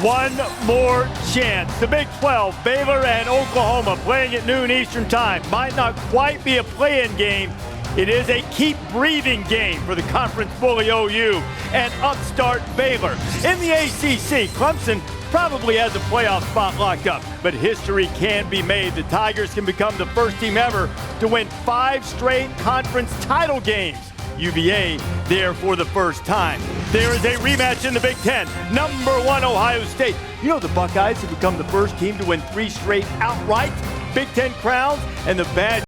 One more chance. The Big 12, Baylor and Oklahoma playing at noon Eastern time. Might not quite be a play-in game. It is a keep breathing game for the conference bully OU and upstart Baylor. In the ACC, Clemson probably has a playoff spot locked up, but history can be made. The Tigers can become the first team ever to win 5 straight conference title games. UVA there for the first time. There is a rematch in the Big Ten. Number 1 Ohio State. You know the Buckeyes have become the first team to win 3 straight outright Big Ten crowns, and the Badgers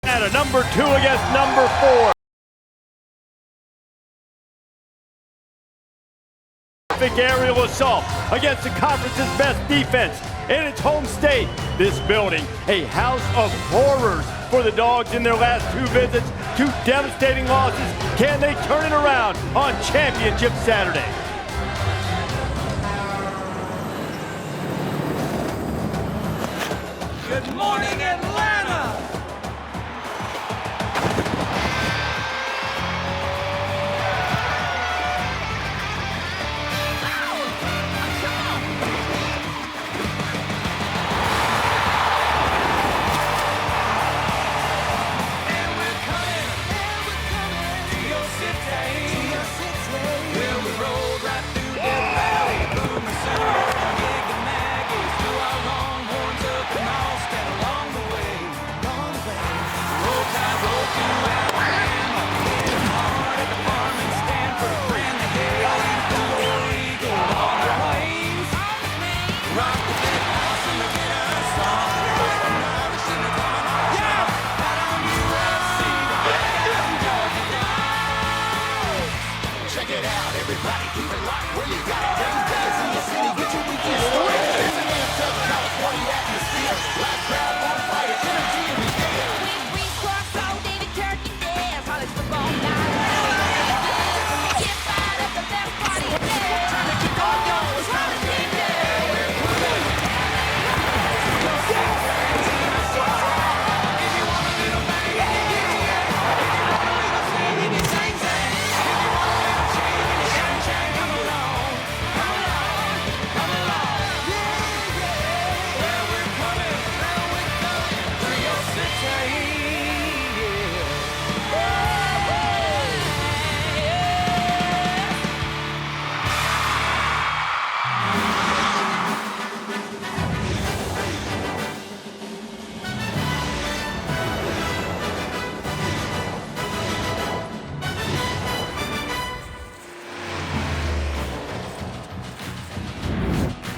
at a number 2 against number 4. Aerial assault against the conference's best defense in its home state. This building, a house of horrors for the Dogs in their last 2 visits, 2 devastating losses. Can they turn it around on Championship Saturday? Good morning, Atlanta!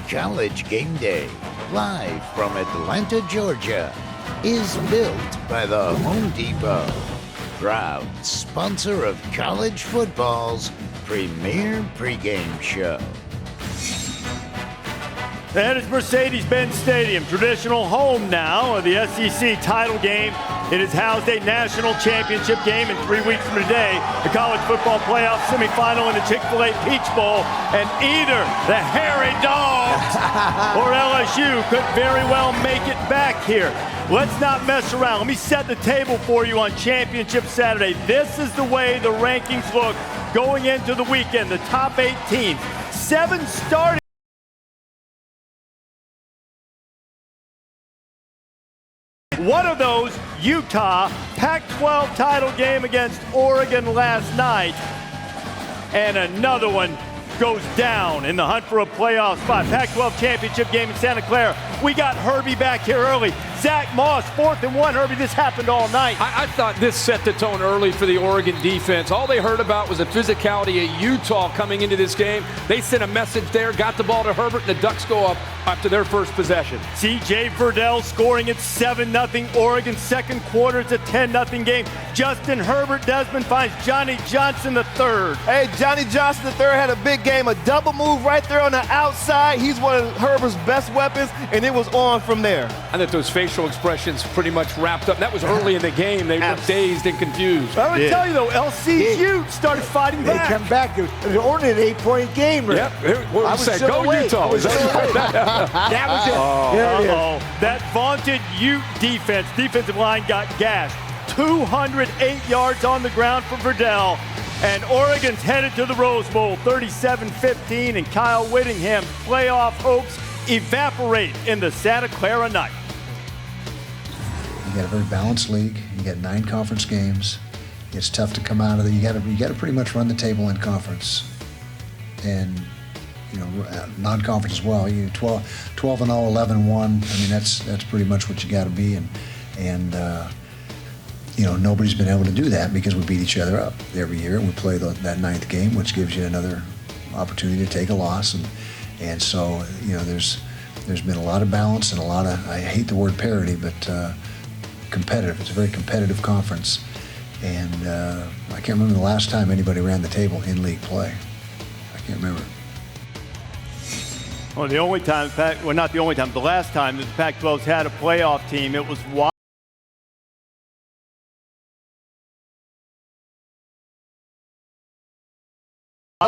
College Game Day, live from Atlanta, Georgia, is built by the Home Depot, proud sponsor of college football's premier pregame show. And it's Mercedes-Benz Stadium, traditional home now of the SEC title game. It has housed a national championship game in 3 weeks from today, the college football playoff semifinal in the Chick-fil-A Peach Bowl, and either the Hairy Dogs or LSU could very well make it back here. Let's not mess around. Let me set the table for you on Championship Saturday. This is the way the rankings look going into the weekend. The top 8 teams, 7 starting. One of those, Utah, Pac-12 title game against Oregon last night. And another one goes down in the hunt for a playoff spot. Pac-12 championship game in Santa Clara. We got Herbie back here early. Zach Moss, 4th and 1. Herbie, this happened all night. I thought this set the tone early for the Oregon defense. All they heard about was the physicality of Utah coming into this game. They sent a message there, got the ball to Herbert, and the Ducks go up after their first possession. C.J. Verdell scoring at 7-0. Oregon second quarter. It's a 10-0 game. Justin Herbert, Desmond finds Johnny Johnson III. Hey, Johnny Johnson III had a big game, a double move right there on the outside. He's one of Herbert's best weapons, and it was on from there. I thought those facial expressions pretty much wrapped up. That was early in the game. They were dazed and confused. I would tell you, though, LSU started fighting back. They come back. It was only an 8-point game. Right? Yep. What was that? Go Utah. That was it. There it is. That vaunted Ute defensive line got gashed. 208 yards on the ground for Verdell. And Oregon's headed to the Rose Bowl, 37-15, and Kyle Whittingham's playoff hopes evaporate in the Santa Clara night. You got a very balanced league. You got 9 conference games. It's tough to come out of there. You got to pretty much run the table in conference, and non-conference as well. You 12-0, 11-1. I mean, that's pretty much what you got to be, and nobody's been able to do that because we beat each other up every year, and we play that 9th game, which gives you another opportunity to take a loss, and so there's been a lot of balance and a lot of, I hate the word parity, but competitive. It's a very competitive conference, and I can't remember the last time anybody ran the table in league play. I can't remember. Well, the only time, not the only time, the last time that the Pac-12's had a playoff team, it was all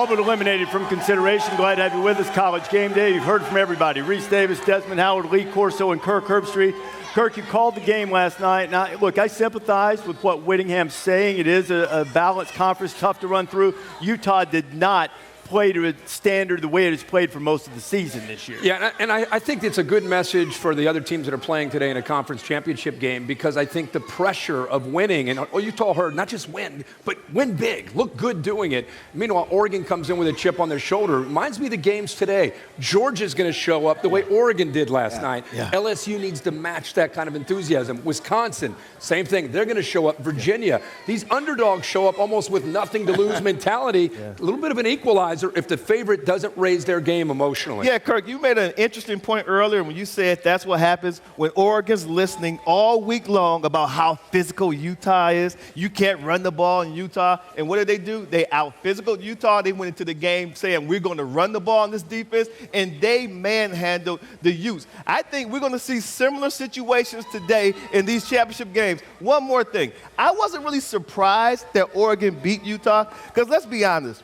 but eliminated from consideration. Glad to have you with us, College Game Day. You've heard from everybody. Reese Davis, Desmond Howard, Lee Corso, and Kirk Herbstreit. Kirk, you called the game last night. Now, look, I sympathize with what Whittingham's saying. It is a balanced conference, tough to run through. Utah did not play to a standard the way it has played for most of the season this year. Yeah, and I think it's a good message for the other teams that are playing today in a conference championship game, because I think the pressure of winning, and Utah heard not just win, but win big, look good doing it. Meanwhile, Oregon comes in with a chip on their shoulder. Reminds me of the games today. Georgia's going to show up the way Oregon did last night. Yeah. LSU needs to match that kind of enthusiasm. Wisconsin, same thing. They're going to show up. Virginia, these underdogs show up almost with nothing to lose mentality. A little bit of an equalizer if the favorite doesn't raise their game emotionally. Yeah, Kirk, you made an interesting point earlier when you said that's what happens when Oregon's listening all week long about how physical Utah is. You can't run the ball in Utah. And what did? They out-physical Utah. They went into the game saying we're going to run the ball in this defense, and they manhandled the Utes. I think we're going to see similar situations today in these championship games. One more thing. I wasn't really surprised that Oregon beat Utah, because let's be honest.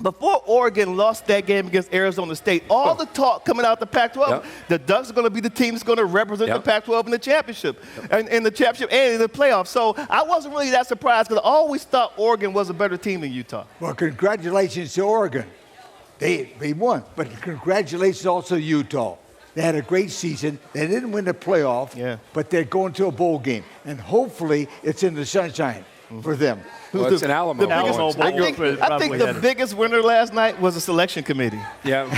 Before Oregon lost that game against Arizona State, all the talk coming out the Pac-12, the Ducks are going to be the team that's going to represent the Pac-12 in the championship, and in the championship and in the playoffs. So I wasn't really that surprised, because I always thought Oregon was a better team than Utah. Well, congratulations to Oregon. They won, but congratulations also to Utah. They had a great season. They didn't win the playoff, but they're going to a bowl game, and hopefully it's in the sunshine for them. Well, it's an Alamo. I think the biggest winner last night was the selection committee. Yeah.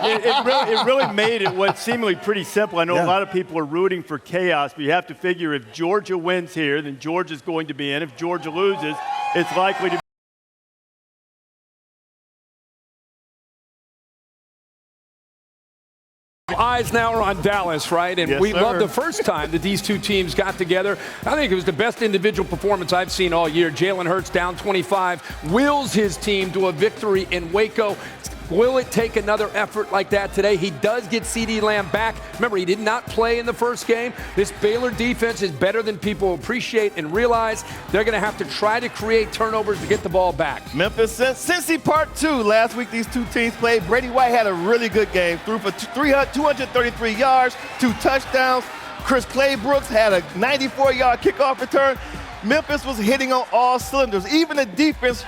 It really made it what seemingly pretty simple. I know a lot of people are rooting for chaos, but you have to figure if Georgia wins here, then Georgia's going to be in. If Georgia loses, it's likely to be. Eyes now are on Dallas, right? And we loved the first time that these two teams got together. I think it was the best individual performance I've seen all year. Jalen Hurts down 25, wills his team to a victory in Waco. Will it take another effort like that today? He does get CeeDee Lamb back. Remember, he did not play in the first game. This Baylor defense is better than people appreciate and realize. They're going to have to try to create turnovers to get the ball back. Memphis, Cincy Part 2. Last week, these two teams played. Brady White had a really good game. Threw for 233 yards, 2 touchdowns. Chris Claybrooks had a 94-yard kickoff return. Memphis was hitting on all cylinders. Even the defense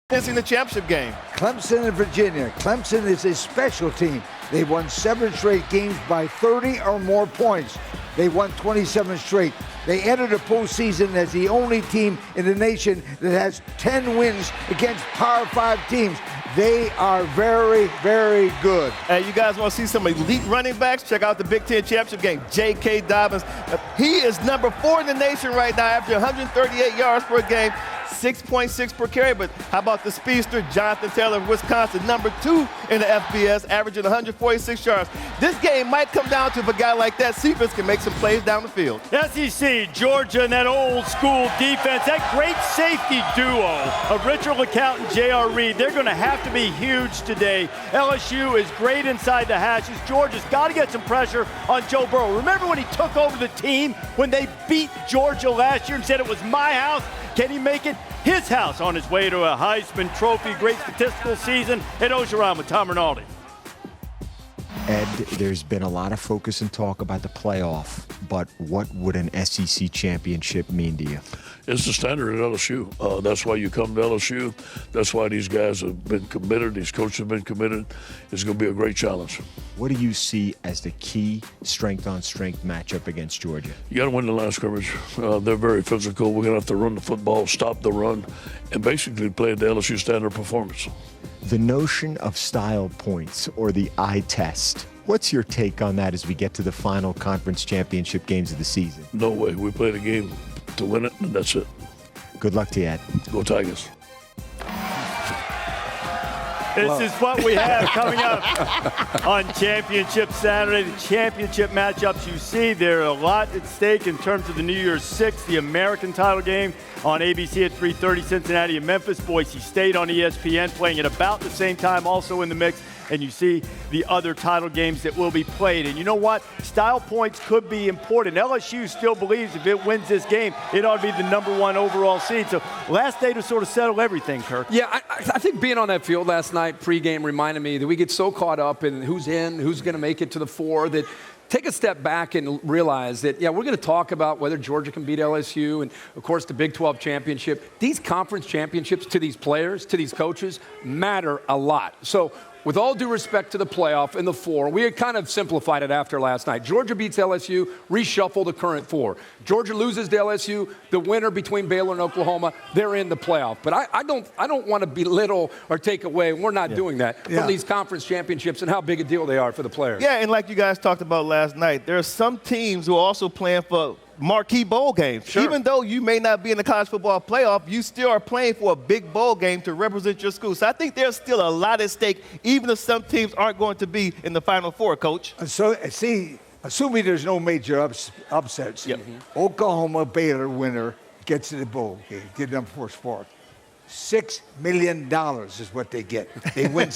in the championship game. Clemson and Virginia. Clemson is a special team. They won 7 straight games by 30 or more points. They won 27 straight. They entered the postseason as the only team in the nation that has 10 wins against Power 5 teams. They are very, very good. Hey, you guys want to see some elite running backs? Check out the Big Ten championship game. J.K. Dobbins. He is number 4 in the nation right now after 138 yards per game. 6.6 per carry, but how about the speedster, Jonathan Taylor of Wisconsin, number 2 in the FBS, averaging 146 yards. This game might come down to if a guy like that, Cephas, can make some plays down the field. SEC, Georgia, and that old school defense, that great safety duo of Richard LeCounte and J.R. Reed, they're going to have to be huge today. LSU is great inside the hashes. Georgia's got to get some pressure on Joe Burrow. Remember when he took over the team when they beat Georgia last year and said it was my house? Can he make it his house on his way to a Heisman Trophy? Great statistical season at Ogeron with Tom Rinaldi. Ed, there's been a lot of focus and talk about the playoff, but what would an SEC championship mean to you? It's the standard at LSU. That's why you come to LSU. That's why these guys have been committed. These coaches have been committed. It's going to be a great challenge. What do you see as the key strength-on-strength matchup against Georgia? You got to win the line of scrimmage. They're very physical. We're going to have to run the football, stop the run, and basically play at the LSU standard performance. The notion of style points or the eye test, what's your take on that as we get to the final conference championship games of the season? No way. We play the game to win it, and that's it. Good luck to you, Ed. Go Tigers. This is what we have coming up on Championship Saturday. The championship matchups you see, there are a lot at stake in terms of the New Year's Six, the American title game on ABC at 3:30, Cincinnati and Memphis. Boise State on ESPN playing at about the same time, also in the mix. And you see the other title games that will be played. And you know what? Style points could be important. LSU still believes if it wins this game, it ought to be the #1 overall seed. So last day to sort of settle everything, Kirk. Yeah, I think being on that field last night pregame reminded me that we get so caught up in who's going to make it to the 4 that take a step back and realize that, yeah, we're going to talk about whether Georgia can beat LSU and, of course, the Big 12 championship. These conference championships to these players, to these coaches, matter a lot. So with all due respect to the playoff and the 4, we had kind of simplified it after last night. Georgia beats LSU, reshuffle the current 4. Georgia loses to LSU, the winner between Baylor and Oklahoma, they're in the playoff. But I don't want to belittle or take away, we're not doing that, from these conference championships and how big a deal they are for the players. Yeah, and like you guys talked about last night, there are some teams who are also playing for marquee bowl games. Sure. Even though you may not be in the college football playoff, you still are playing for a big bowl game to represent your school. So I think there's still a lot at stake, even if some teams aren't going to be in the Final Four, Coach. So, see, assuming there's no major upsets, Oklahoma Baylor winner gets to the bowl game, get them for sport. $6 million is what they get. They win.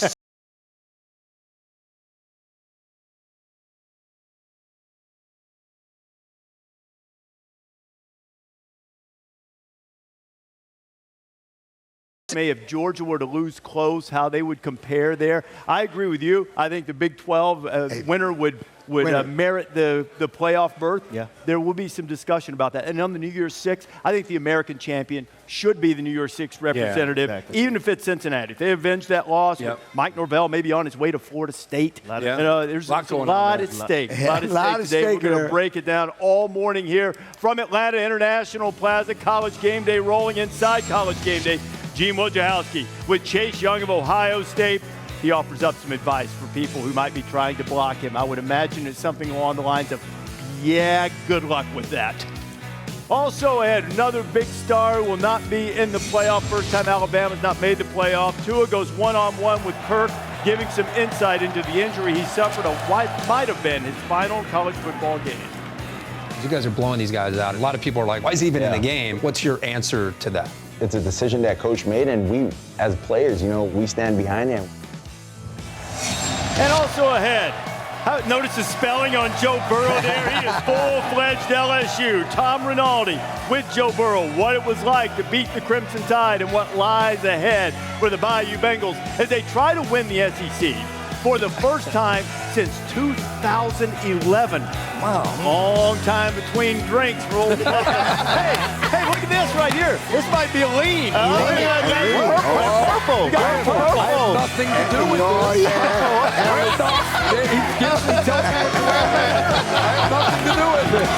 If Georgia were to lose close, how they would compare there. I agree with you. I think the Big 12 winner would merit the playoff berth. Yeah. There will be some discussion about that. And on the New Year's Six, I think the American champion should be the New Year's Six representative, even if it's Cincinnati. If they avenge that loss, with Mike Norvell maybe on his way to Florida State. There's a lot at stake. A lot at stake today. We're going to break it down all morning here from Atlanta International Plaza. College Game Day rolling inside College Game Day. Gene Wojciechowski with Chase Young of Ohio State. He offers up some advice for people who might be trying to block him. I would imagine it's something along the lines of, good luck with that. Also, Ed, another big star will not be in the playoff. First time Alabama's not made the playoff. Tua goes one-on-one with Kirk, giving some insight into the injury he suffered on what might have been his final college football game. You guys are blowing these guys out. A lot of people are like, why is he even in the game? What's your answer to that? It's a decision that Coach made, and we, as players, we stand behind him. And also ahead, notice the spelling on Joe Burrow there. He is full-fledged LSU. Tom Rinaldi with Joe Burrow. What it was like to beat the Crimson Tide and what lies ahead for the Bayou Bengals as they try to win the SEC for the first time since 2011. Wow. Long time between drinks for old Buckeyes. hey, look at this right here. This might be a lean. Purple. I have nothing to do with this. He gives me tells me what to wear. I have nothing to do with this.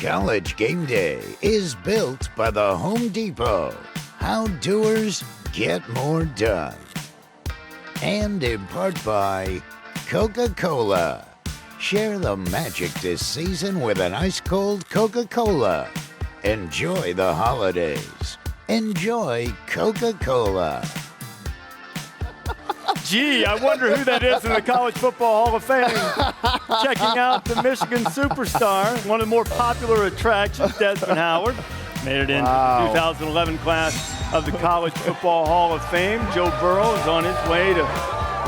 College Game Day is built by the Home Depot. How doers get more done. And in part by Coca-Cola. Share the magic this season with an ice-cold Coca-Cola. Enjoy the holidays. Enjoy Coca-Cola. Gee, I wonder who that is in the College Football Hall of Fame. Checking out the Michigan superstar, one of the more popular attractions, Desmond Howard. Made it into the 2011 class of the College Football Hall of Fame. Joe Burrow is on his way to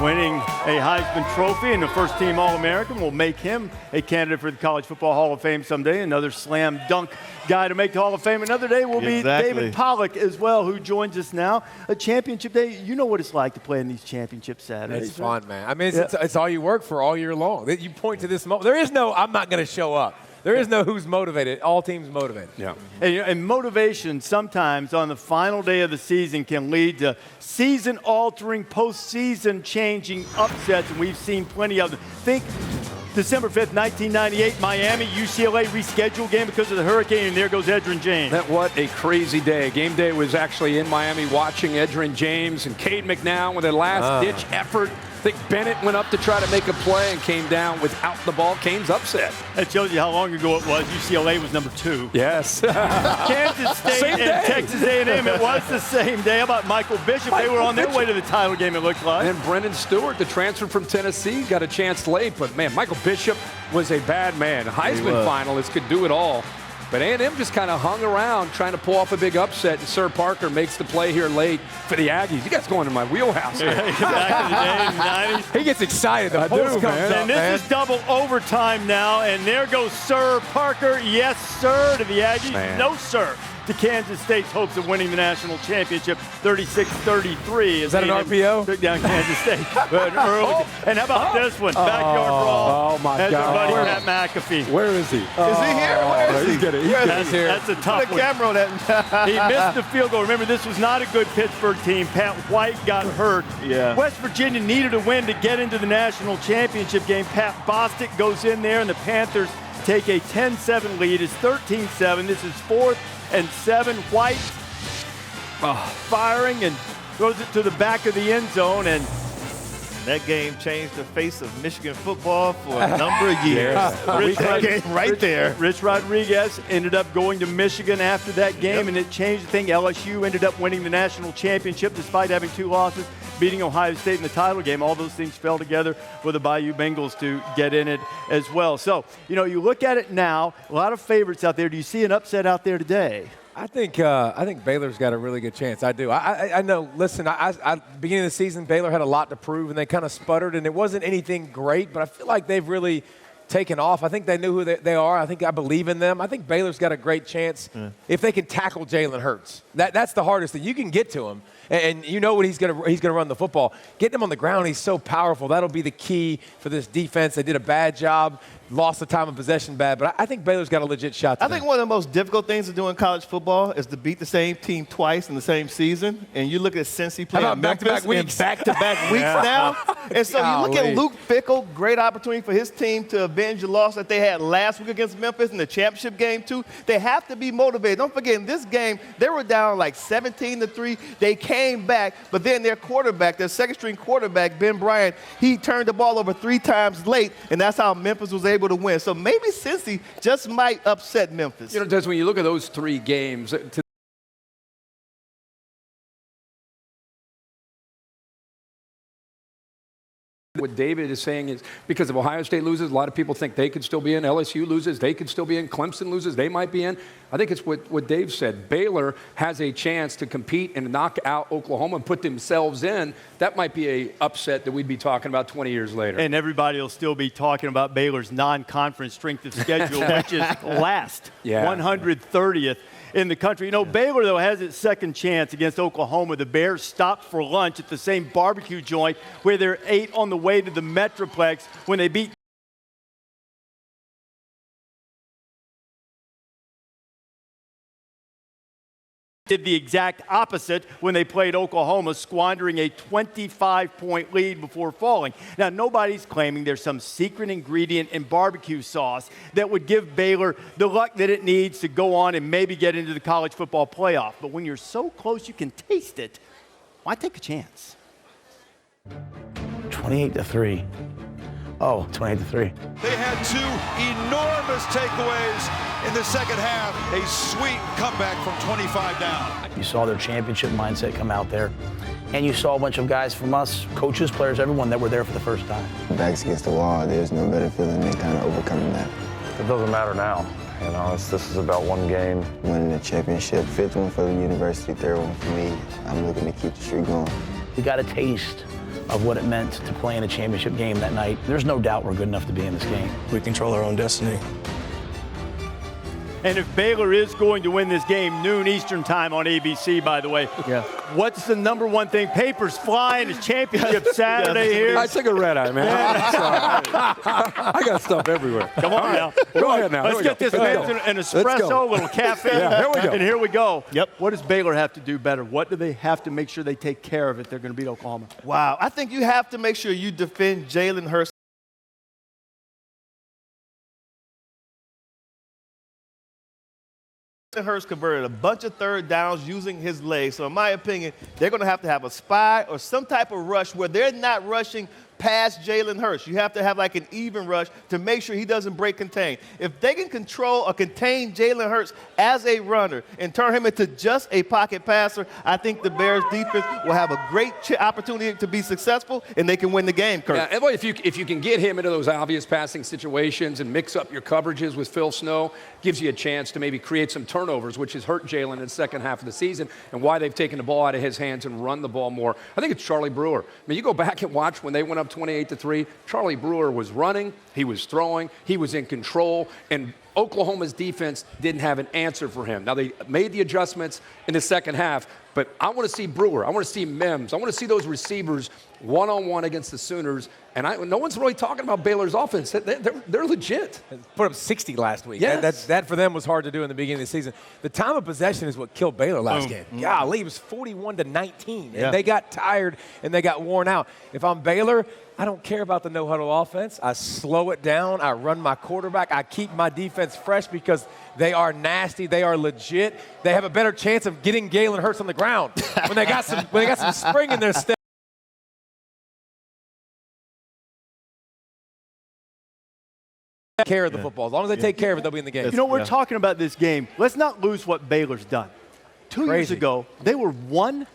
winning a Heisman Trophy and a first-team All-American will make him a candidate for the College Football Hall of Fame someday. Another slam dunk guy to make the Hall of Fame. Another day will be David Pollock as well, who joins us now. A championship day, you know what it's like to play in these championship Saturdays. It's fun, man. I mean, it's all you work for all year long. You point to this moment. There is no, I'm not going to show up. There is no who's motivated. All teams motivated. Yeah. And motivation sometimes on the final day of the season can lead to season-altering, postseason-changing upsets, and we've seen plenty of them. Think December 5th, 1998, Miami, UCLA rescheduled game because of the hurricane, and there goes Edgerrin James. What a crazy day. Game day was actually in Miami watching Edgerrin James and Cade McNown with a last-ditch effort. I think Bennett went up to try to make a play and came down without the ball. Canes upset. That shows you how long ago it was. UCLA was number 2. Yes. Kansas State and Texas A&M, it was the same day. How about Michael Bishop? They were on their way to the title game, it looked like. And Brendan Stewart, the transfer from Tennessee, got a chance late. But, man, Michael Bishop was a bad man. Heisman finalist, could do it all. But A&M just kind of hung around trying to pull off a big upset, and Sir Parker makes the play here late for the Aggies. You guys going to my wheelhouse here. Back in the day, in the 90s. He gets excited. The post comes up, and this is double overtime now, and there goes Sir Parker. Yes, sir, to the Aggies. Man. No, sir, to Kansas State's hopes of winning the national championship, 36-33. Is that an RPO? Took down Kansas State. And how about this one? Backyard brawl. Oh, my That's God. our buddy Pat McAfee. Where is he? Is he here? Where is he? That's a tough one. Camera on that. He missed the field goal. Remember, this was not a good Pittsburgh team. Pat White got hurt. Yeah. West Virginia needed a win to get into the national championship game. Pat Bostic goes in there, and the Panthers take a 10-7 lead. It's 13-7. This is 4th and 7. White firing and throws it to the back of the end zone, and that game changed the face of Michigan football for a number of years. Rich Rodriguez ended up going to Michigan after that game, and it changed the thing. LSU ended up winning the national championship despite having 2 losses, beating Ohio State in the title game. All those things fell together for the Bayou Bengals to get in it as well. So, you look at it now, a lot of favorites out there. Do you see an upset out there today? I think Baylor's got a really good chance. I do. I know. Listen, beginning of the season, Baylor had a lot to prove, and they kind of sputtered, and it wasn't anything great. But I feel like they've really taken off. I think they knew who they are. I believe in them. I think Baylor's got a great chance if they can tackle Jalen Hurts. That's the hardest thing. You can get to him, and you know what he's gonna run the football. Getting him on the ground, he's so powerful. That'll be the key for this defense. They did a bad job. Lost the time of possession bad, but I think Baylor's got a legit shot. I think one of the most difficult things to do in college football is to beat the same team twice in the same season. And you look at Cincy playing back-to-back weeks. Back-to-back weeks now. And so you look at Luke Fickell, great opportunity for his team to avenge the loss that they had last week against Memphis in the championship game too. They have to be motivated. Don't forget, in this game, they were down like 17-3. They came back, but then their quarterback, their second-string quarterback, Ben Bryant, he turned the ball over 3 times late, and that's how Memphis was able to win. So maybe Cincy just might upset Memphis. Des, when you look at those 3 games, what David is saying is because if Ohio State loses, a lot of people think they could still be in. LSU loses, they could still be in. Clemson loses, they might be in. I think it's what Dave said. Baylor has a chance to compete and knock out Oklahoma and put themselves in. That might be a upset that we'd be talking about 20 years later. And everybody will still be talking about Baylor's non-conference strength of schedule, which is last, 130th. In the country. Baylor, though, has its second chance against Oklahoma. The Bears stopped for lunch at the same barbecue joint where they ate on the way to the Metroplex when they beat did the exact opposite when they played Oklahoma, squandering a 25-point lead before falling. Now, nobody's claiming there's some secret ingredient in barbecue sauce that would give Baylor the luck that it needs to go on and maybe get into the college football playoff. But when you're so close you can taste it, why take a chance? 28-3. Oh, 28-3. They had 2 enormous takeaways in the second half. A sweet comeback from 25 down. You saw their championship mindset come out there, and you saw a bunch of guys from us, coaches, players, everyone that were there for the first time. Backs against the wall, there's no better feeling than kind of overcoming that. It doesn't matter now. This is about one game. Winning the championship, 5th one for the university, 3rd one for me. I'm looking to keep the streak going. We got a taste of what it meant to play in a championship game that night. There's no doubt we're good enough to be in this game. We control our own destiny. And if Baylor is going to win this game, noon Eastern time on ABC, by the way, what's the number one thing? Papers flying. It's championship Saturday here. I took a red eye, man. I got stuff everywhere. Come on now. Go ahead now. Let's get this man an espresso, a little cafe. Here we go. And here we go. Yep. What does Baylor have to do better? What do they have to make sure they take care of if they're going to beat Oklahoma? Wow. I think you have to make sure you defend Jalen Hurts. Hurts converted a bunch of third downs using his legs. So in my opinion, they're going to have a spy or some type of rush where they're not rushing past Jalen Hurts. You have to have like an even rush to make sure he doesn't break contain. If they can control or contain Jalen Hurts as a runner and turn him into just a pocket passer, I think the Bears defense will have a great opportunity to be successful and they can win the game, Kurt. Yeah, and boy, if you can get him into those obvious passing situations and mix up your coverages with Phil Snow, gives you a chance to maybe create some turnovers, which has hurt Jalen in the second half of the season and why they've taken the ball out of his hands and run the ball more. I think it's Charlie Brewer. I mean, you go back and watch when they went up 28-3, Charlie Brewer was running, he was throwing, he was in control, and Oklahoma's defense didn't have an answer for him. Now, they made the adjustments in the second half, but I want to see Brewer. I want to see Mims. I want to see those receivers one-on-one against the Sooners. And no one's really talking about Baylor's offense. They're legit. Put up 60 last week. Yes. That for them was hard to do in the beginning of the season. The time of possession is what killed Baylor last game. Golly, it was 41-19. And they got tired and they got worn out. If I'm Baylor, I don't care about the no-huddle offense. I slow it down. I run my quarterback. I keep my defense fresh because they are nasty. They are legit. They have a better chance of getting Jalen Hurts on the ground when they got some spring in their step. Care of the football. As long as they take care of it, they'll be in the game. You know, we're talking about this game. Let's not lose what Baylor's done. 2 years ago, they were 1-11,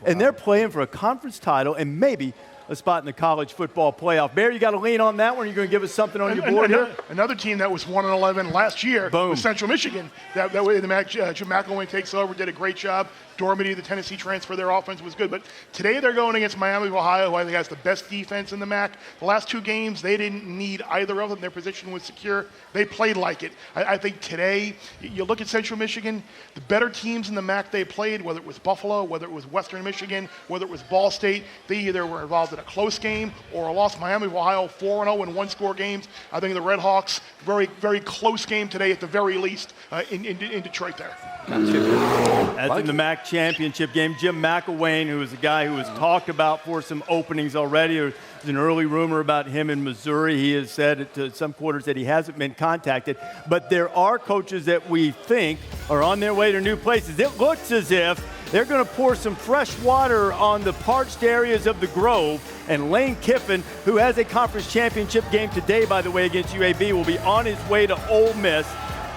and they're playing for a conference title and maybe a spot in the college football playoff. Bear, you got to lean on that one. You're going to give us something on your board here? Another team that was 1-11 last year was Central Michigan. That way the Jim McElwain takes over, did a great job. Dormady, the Tennessee transfer, their offense was good. But today they're going against Miami of Ohio, who I think has the best defense in the MAC. The last two games, they didn't need either of them. Their position was secure. They played like it. I think today, you look at Central Michigan, the better teams in the MAC they played, whether it was Buffalo, whether it was Western Michigan, whether it was Ball State, they either were involved in a close game or a loss. Miami of Ohio 4-0 in one-score games. I think the Red Hawks, very, very close game today at the very least in Detroit there. That's in the MAC championship game. Jim McElwain, who is a guy who was talked about for some openings already. There's an early rumor about him in Missouri. He has said to some quarters that he hasn't been contacted. But there are coaches that we think are on their way to new places. It looks as if they're going to pour some fresh water on the parched areas of the Grove. And Lane Kiffin, who has a conference championship game today, by the way, against UAB, will be on his way to Ole Miss.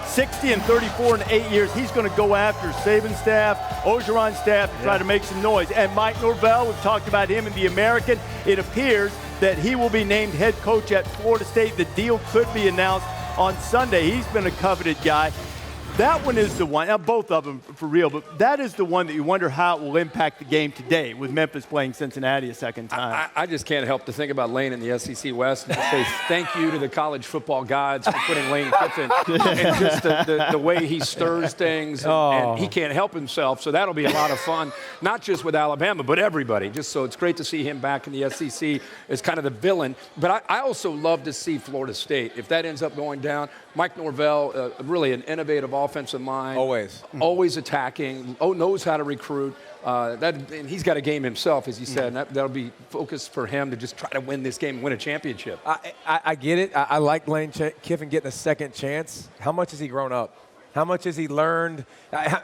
60-34 in 8 years. He's going to go after Saban's staff, Orgeron's staff to try to make some noise. And Mike Norvell, we've talked about him in the American. It appears that he will be named head coach at Florida State. The deal could be announced on Sunday. He's been a coveted guy. That one is the one, now both of them for real, but that is the one that you wonder how it will impact the game today with Memphis playing Cincinnati a second time. I just can't help to think about Lane in the SEC West and say thank you to the college football gods for putting Lane Kiffin and just the way he stirs things and he can't help himself. So that'll be a lot of fun, not just with Alabama, but everybody. Just so it's great to see him back in the SEC as kind of the villain. But I also love to see Florida State. If that ends up going down, Mike Norvell, really an innovative offensive mind. Always attacking, knows how to recruit. And he's got a game himself, as you said, and that'll be focused for him to just try to win this game and win a championship. I get it. I like Lane Kiffin getting a second chance. How much has he grown up? How much has he learned?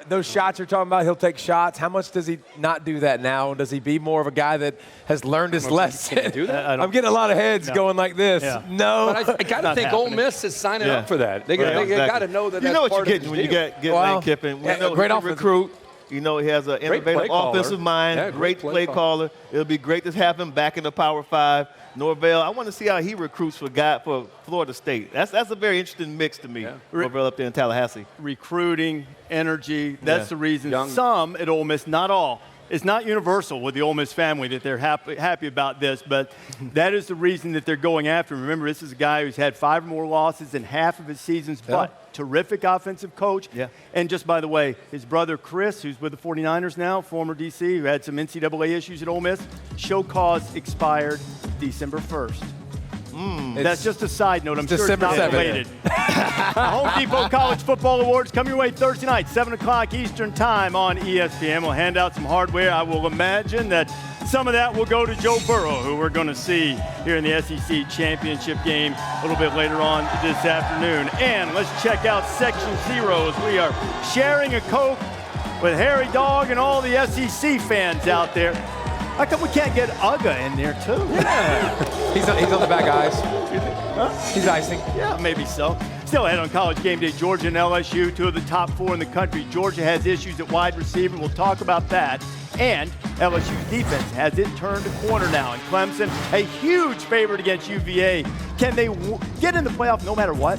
Those shots you're talking about, he'll take shots. How much does he not do that now? Does he be more of a guy that has learned his lesson? Can he do that? I'm getting a lot of heads going like this. Yeah. No. But I got to think Ole Miss is signing up for that. They got to know that you that's know what part you're of getting his when deal. you get Lane Kiffin. Great recruit. You know, he has an innovative offensive mind, great play caller. It'll be great to have him back in the Power 5. Norvell, I want to see how he recruits for Florida State. That's a very interesting mix to me. Norvell up there in Tallahassee. Recruiting, energy, that's the reason. Some at Ole Miss, not all, It's not universal with the Ole Miss family that they're happy about this, but that is the reason that they're going after him. Remember, this is a guy who's had 5 or more losses in half of his seasons, but terrific offensive coach. Yeah. And just by the way, his brother Chris, who's with the 49ers now, former DC, who had some NCAA issues at Ole Miss, show cause expired December 1st. That's just a side note. I'm sure it's not related. Home Depot College Football Awards come your way Thursday night, 7 o'clock Eastern Time on ESPN. We'll hand out some hardware. I will imagine that some of that will go to Joe Burrow, who we're going to see here in the SEC Championship game a little bit later on this afternoon. And let's check out Section Zeros. We are sharing a Coke with Harry Dog and all the SEC fans out there. How come we can't get Ugga in there, too? Yeah. he's on the back ice. He's icing. Yeah, maybe so. Still ahead on College Game Day, Georgia and LSU, 2 of the top 4 in the country. Georgia has issues at wide receiver. We'll talk about that. And LSU's defense has it turned a corner now. And Clemson, a huge favorite against UVA. Can they get in the playoff no matter what?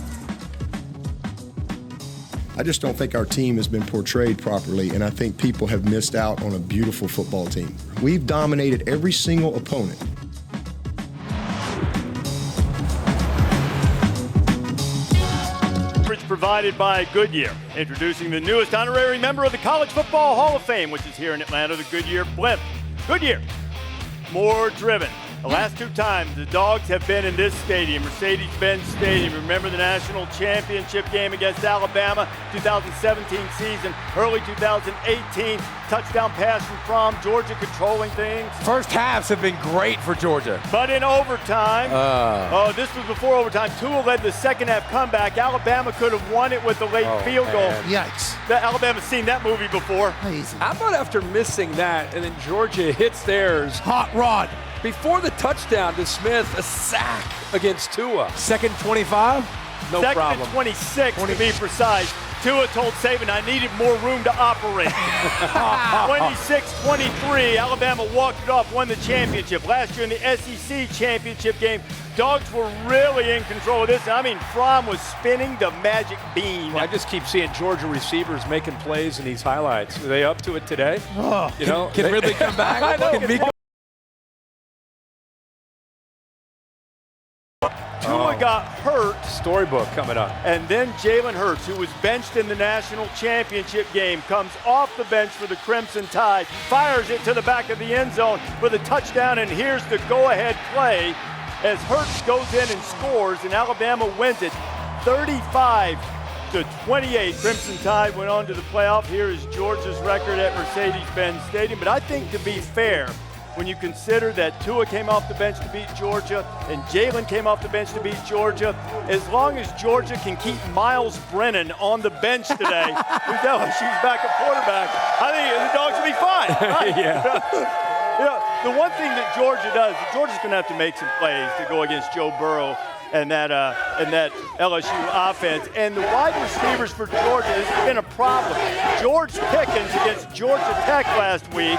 I just don't think our team has been portrayed properly, and I think people have missed out on a beautiful football team. We've dominated every single opponent. Provided by Goodyear, introducing the newest honorary member of the College Football Hall of Fame, which is here in Atlanta, the Goodyear Blimp. Goodyear, more driven. The last 2 times the Dogs have been in this stadium, Mercedes-Benz Stadium. Remember the national championship game against Alabama, 2017 season, early 2018, touchdown pass from Georgia controlling things. First halves have been great for Georgia. But in overtime, this was before overtime, Tua led the second half comeback. Alabama could have won it with the late field goal. Yikes. Alabama's seen that movie before. How about after missing that and then Georgia hits theirs? Hot rod. Before the touchdown to Smith, a sack against Tua. Second 25? No Second problem. and 26 to be precise. Tua told Saban, I needed more room to operate. 26-23, Alabama walked it off, won the championship. Last year in the SEC championship game, Dogs were really in control of this. I mean, Fromm was spinning the magic bean. Well, I just keep seeing Georgia receivers making plays in these highlights. Are they up to it today? Can Ridley come back? I know. Tua got hurt. Storybook coming up. And then Jalen Hurts, who was benched in the national championship game, comes off the bench for the Crimson Tide, fires it to the back of the end zone for the touchdown, and here's the go-ahead play as Hurts goes in and scores, and Alabama wins it 35-28. Crimson Tide went on to the playoff. Here is Georgia's record at Mercedes-Benz Stadium. But I think, to be fair, when you consider that Tua came off the bench to beat Georgia and Jalen came off the bench to beat Georgia, as long as Georgia can keep Miles Brennan on the bench today, with LSU's backup quarterback, I think the Dogs will be fine. Right? Yeah. The one thing that Georgia does, Georgia's going to have to make some plays to go against Joe Burrow and that LSU offense. And the wide receivers for Georgia has been a problem. George Pickens against Georgia Tech last week,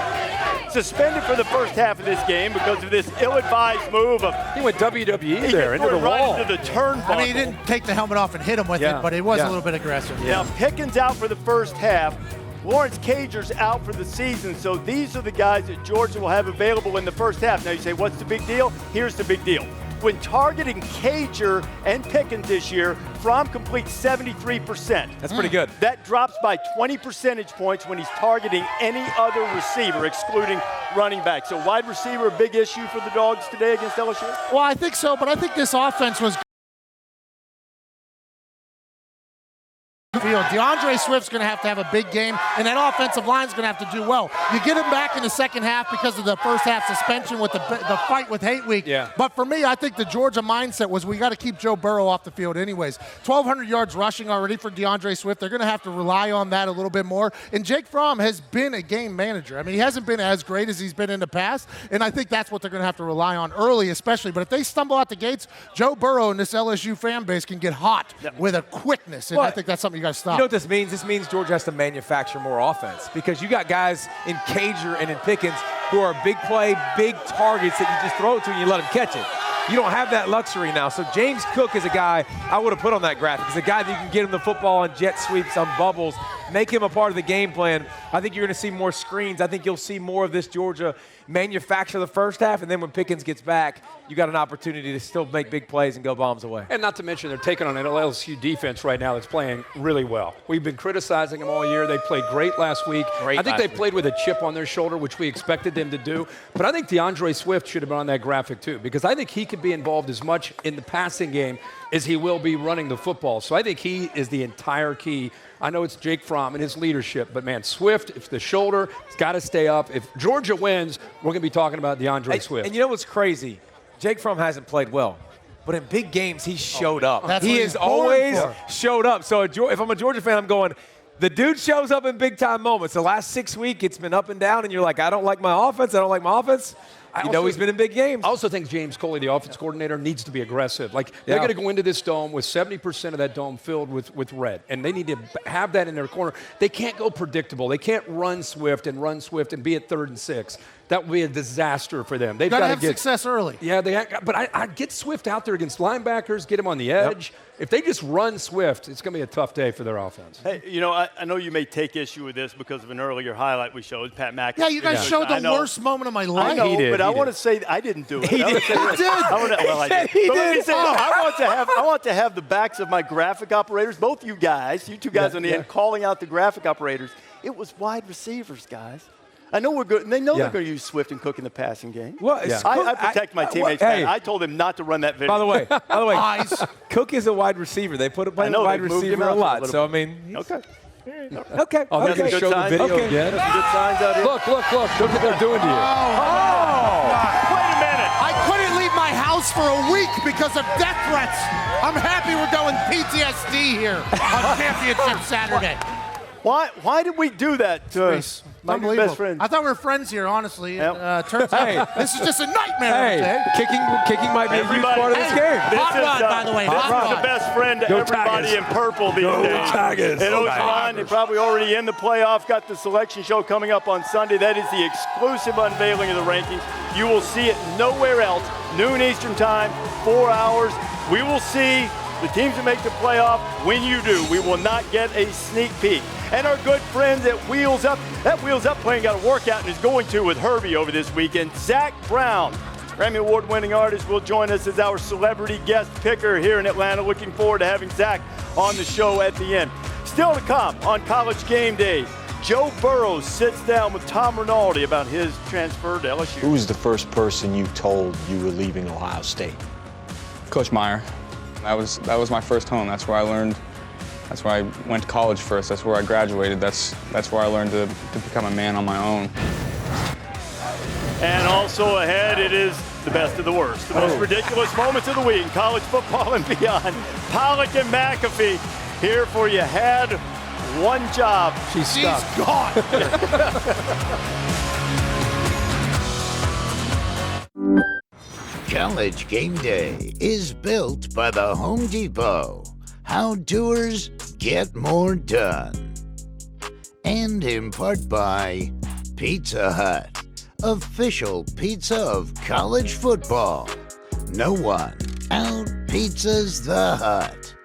suspended for the first half of this game because of this ill-advised move. He went WWE there into the wall. Into the turnbuckle. I mean, he didn't take the helmet off and hit him with it, but it was a little bit aggressive. Now, Pickens out for the first half. Lawrence Cager's out for the season, so these are the guys that Georgia will have available in the first half. Now you say, what's the big deal? Here's the big deal. When targeting Cager and Pickens this year, Fromm completes 73%. That's pretty good. That drops by 20 percentage points when he's targeting any other receiver, excluding running back. So wide receiver, a big issue for the Dogs today against LSU? Well, I think so, but I think this offense was field. DeAndre Swift's going to have a big game, and that offensive line's going to have to do well. You get him back in the second half because of the first half suspension with the fight with Hate Week. Yeah. But for me, I think the Georgia mindset was we got to keep Joe Burrow off the field anyways. 1,200 yards rushing already for DeAndre Swift. They're going to have to rely on that a little bit more. And Jake Fromm has been a game manager. I mean, he hasn't been as great as he's been in the past, and I think that's what they're going to have to rely on early especially. But if they stumble out the gates, Joe Burrow and this LSU fan base can get hot with a quickness, and I think that's something you got to stop. You know what this means? This means Georgia has to manufacture more offense because you got guys in Cager and in Pickens who are big play, big targets that you just throw it to and you let them catch it. You don't have that luxury now. So James Cook is a guy I would have put on that graphic. He's a guy that you can get him the football on jet sweeps, on bubbles, make him a part of the game plan. I think you're going to see more screens. I think you'll see more of this Georgia manufacture the first half, and then when Pickens gets back, you got an opportunity to still make big plays and go bombs away. And not to mention they're taking on an LSU defense right now that's playing really well. We've been criticizing them all year. They played great last week. I think they played with a chip on their shoulder, which we expected them to do. But I think DeAndre Swift should have been on that graphic too, because I think he could be involved as much in the passing game as he will be running the football. So I think he is the entire key. I know it's Jake Fromm and his leadership, but man, Swift, if the shoulder, it's got to stay up. If Georgia wins, we're going to be talking about DeAndre Swift. And you know what's crazy? Jake Fromm hasn't played well, but in big games, he showed up. He has always showed up. So if I'm a Georgia fan, I'm going, the dude shows up in big-time moments. The last 6 weeks, it's been up and down, and you're like, I don't like my offense. I don't like my offense. You know he's been in big games. I also think James Coley, the offense coordinator, needs to be aggressive. Like, they're going to go into this dome with 70% of that dome filled with red, and they need to have that in their corner. They can't go predictable. They can't run Swift and be at 3rd and 6. That would be a disaster for them. They've got to have success early. Yeah, but I'd get Swift out there against linebackers, get him on the edge. Yep. If they just run Swift, it's going to be a tough day for their offense. Hey, you know, I know you may take issue with this because of an earlier highlight we showed, Pat McAfee. Yeah, you guys showed the worst moment of my life. I know, but I want to say I didn't do it. He did. I want to have the backs of my graphic operators, both you guys, you two guys on the end, calling out the graphic operators. It was wide receivers, guys. I know we're good, and they know they're going to use Swift and Cook in the passing game. Well, I protect my teammates. I told him not to run that video. By the way, Cook is a wide receiver. They put him playing wide receiver a lot. So I mean, okay. Oh, they're going to show the video again. That's good signs out here. Look what they're doing to you. Wait a minute. I couldn't leave my house for a week because of death threats. I'm happy we're going PTSD here on Championship Saturday. Why did we do that to my new best friend? I thought we were friends here, honestly. Turns out this is just a nightmare today. Kicking might be a huge part of this game. Hot rod, by the way. This is the best friend to everybody in purple these days. And Oakland, they're probably already in the playoff. Got the selection show coming up on Sunday. That is the exclusive unveiling of the rankings. You will see it nowhere else. Noon Eastern time, 4 hours. We will see the teams that make the playoff when you do. We will not get a sneak peek. And our good friends at Wheels Up, that Wheels Up plan got a workout and is going to with Herbie over this weekend. Zach Brown, Grammy Award-winning artist, will join us as our celebrity guest picker here in Atlanta. Looking forward to having Zach on the show at the end. Still to come on College Game Day, Joe Burrow sits down with Tom Rinaldi about his transfer to LSU. Who was the first person you told you were leaving Ohio State? Coach Meyer. That was my first home. That's where I learned. That's where I went to college first. That's where I graduated. That's where I learned to become a man on my own. And also ahead, it is the best of the worst. The most ridiculous moments of the week in college football and beyond. Pollock and McAfee here for You Had One Job. She's gone. College Game Day is built by the Home Depot. How doers get more done. And in part by Pizza Hut, official pizza of college football. No one out-pizzas the Hut.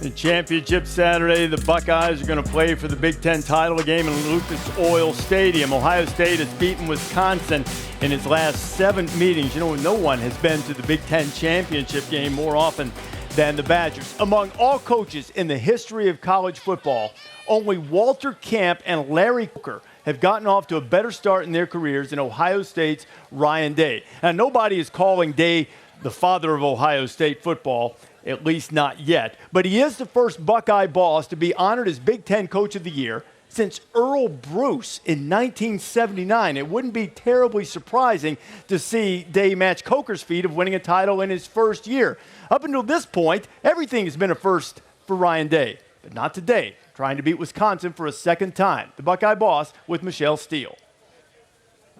The championship Saturday, the Buckeyes are going to play for the Big Ten title, a game in Lucas Oil Stadium. Ohio State has beaten Wisconsin in its last 7 meetings. You know, no one has been to the Big Ten championship game more often than the Badgers. Among all coaches in the history of college football, only Walter Camp and Larry Coker have gotten off to a better start in their careers than Ohio State's Ryan Day. Now, nobody is calling Day the father of Ohio State football, at least not yet. But he is the first Buckeye boss to be honored as Big Ten Coach of the Year since Earl Bruce in 1979. It wouldn't be terribly surprising to see Day match Coker's feat of winning a title in his first year. Up until this point, everything has been a first for Ryan Day, but not today, trying to beat Wisconsin for a second time. The Buckeye boss with Michelle Steele.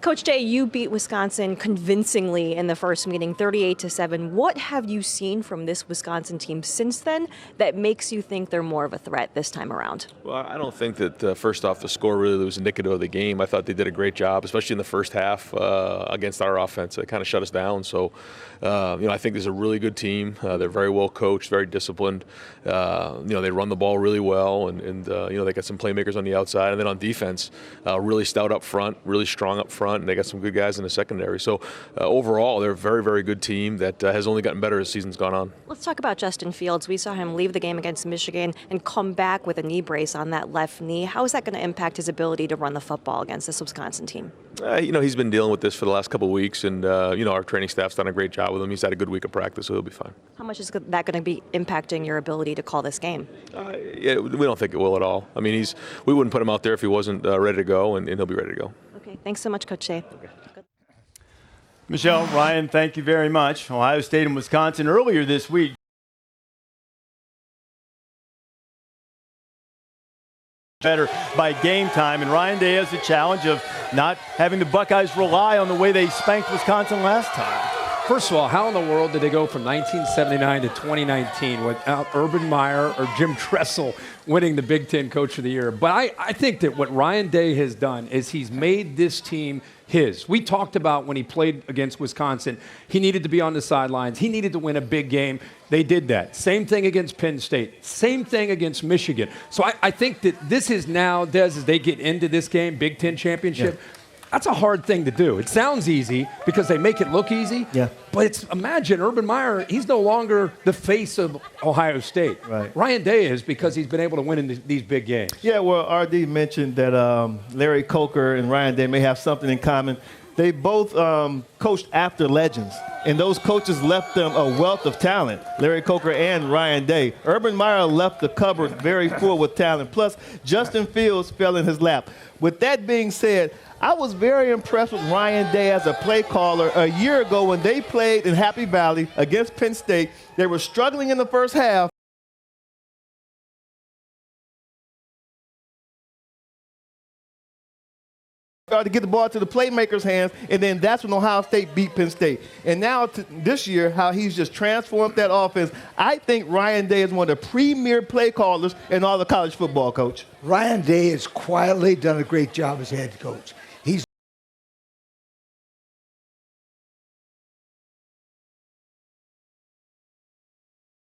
Coach Jay, you beat Wisconsin convincingly in the first meeting, 38-7. What have you seen from this Wisconsin team since then that makes you think they're more of a threat this time around? Well, I don't think that, first off, the score really was indicative of the game. I thought they did a great job, especially in the first half against our offense. It kind of shut us down. So, I think this is a really good team. They're very well coached, very disciplined. They run the ball really well, and they got some playmakers on the outside. And then on defense, really stout up front, really strong up front, and they got some good guys in the secondary. So overall, they're a very, very good team that has only gotten better as the season's gone on. Let's talk about Justin Fields. We saw him leave the game against Michigan and come back with a knee brace on that left knee. How is that going to impact his ability to run the football against this Wisconsin team? He's been dealing with this for the last couple of weeks, and our training staff's done a great job with him. He's had a good week of practice, so he'll be fine. How much is that going to be impacting your ability to call this game? We don't think it will at all. I mean, we wouldn't put him out there if he wasn't ready to go, and he'll be ready to go. Okay, thanks so much, Coach Shea. Okay. Michelle, Ryan, thank you very much. Ohio State and Wisconsin earlier this week. Better by game time, and Ryan Day has the challenge of not having the Buckeyes rely on the way they spanked Wisconsin last time. First of all, how in the world did they go from 1979 to 2019 without Urban Meyer or Jim Tressel winning the Big Ten Coach of the Year? But I think that what Ryan Day has done is he's made this team his. We talked about when he played against Wisconsin, he needed to be on the sidelines. He needed to win a big game. They did that. Same thing against Penn State. Same thing against Michigan. So I think that this is now, Des, as they get into this game, Big Ten championship, that's a hard thing to do. It sounds easy because they make it look easy. Yeah. But imagine Urban Meyer, he's no longer the face of Ohio State. Right. Ryan Day is because he's been able to win in these big games. Yeah, well, RD mentioned that Larry Coker and Ryan Day may have something in common. They both coached after legends, and those coaches left them a wealth of talent, Larry Coker and Ryan Day. Urban Meyer left the cupboard very full with talent. Plus, Justin Fields fell in his lap. With that being said, I was very impressed with Ryan Day as a play caller a year ago when they played in Happy Valley against Penn State. They were struggling in the first half. To get the ball to the playmakers' hands, and then that's when Ohio State beat Penn State. And now this year, how he's just transformed that offense. I think Ryan Day is one of the premier play callers in all of college football, Coach. Ryan Day has quietly done a great job as head coach.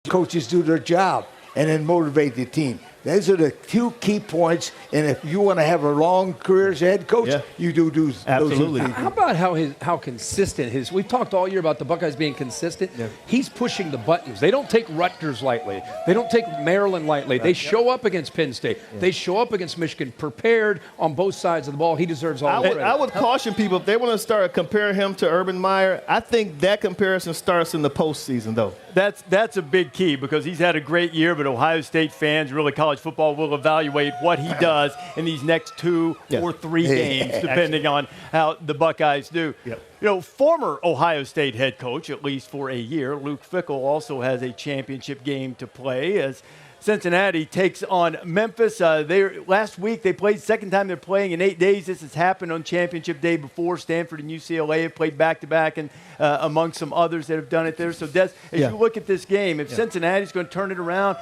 Coaches do their job and then motivate the team. Those are the two key points, and if you want to have a long career as a head coach, you do absolutely. Those how about how consistent his? We've talked all year about the Buckeyes being consistent. Yeah. He's pushing the buttons. They don't take Rutgers lightly. They don't take Maryland lightly. Right. They show up against Penn State. Yeah. They show up against Michigan, prepared on both sides of the ball. He deserves all the credit. I would caution people, if they want to start comparing him to Urban Meyer, I think that comparison starts in the postseason, though. That's a big key because he's had a great year, but Ohio State fans, really college football, will evaluate what he does in these next 2 or 3 games, depending on how the Buckeyes do. Yep. Former Ohio State head coach, at least for a year, Luke Fickell, also has a championship game to play as Cincinnati takes on Memphis. Last week they played, second time they're playing in 8 days. This has happened on championship day before. Stanford and UCLA have played back-to-back, and among some others that have done it there. So, Des, as you look at this game, if Cincinnati's going to turn it around,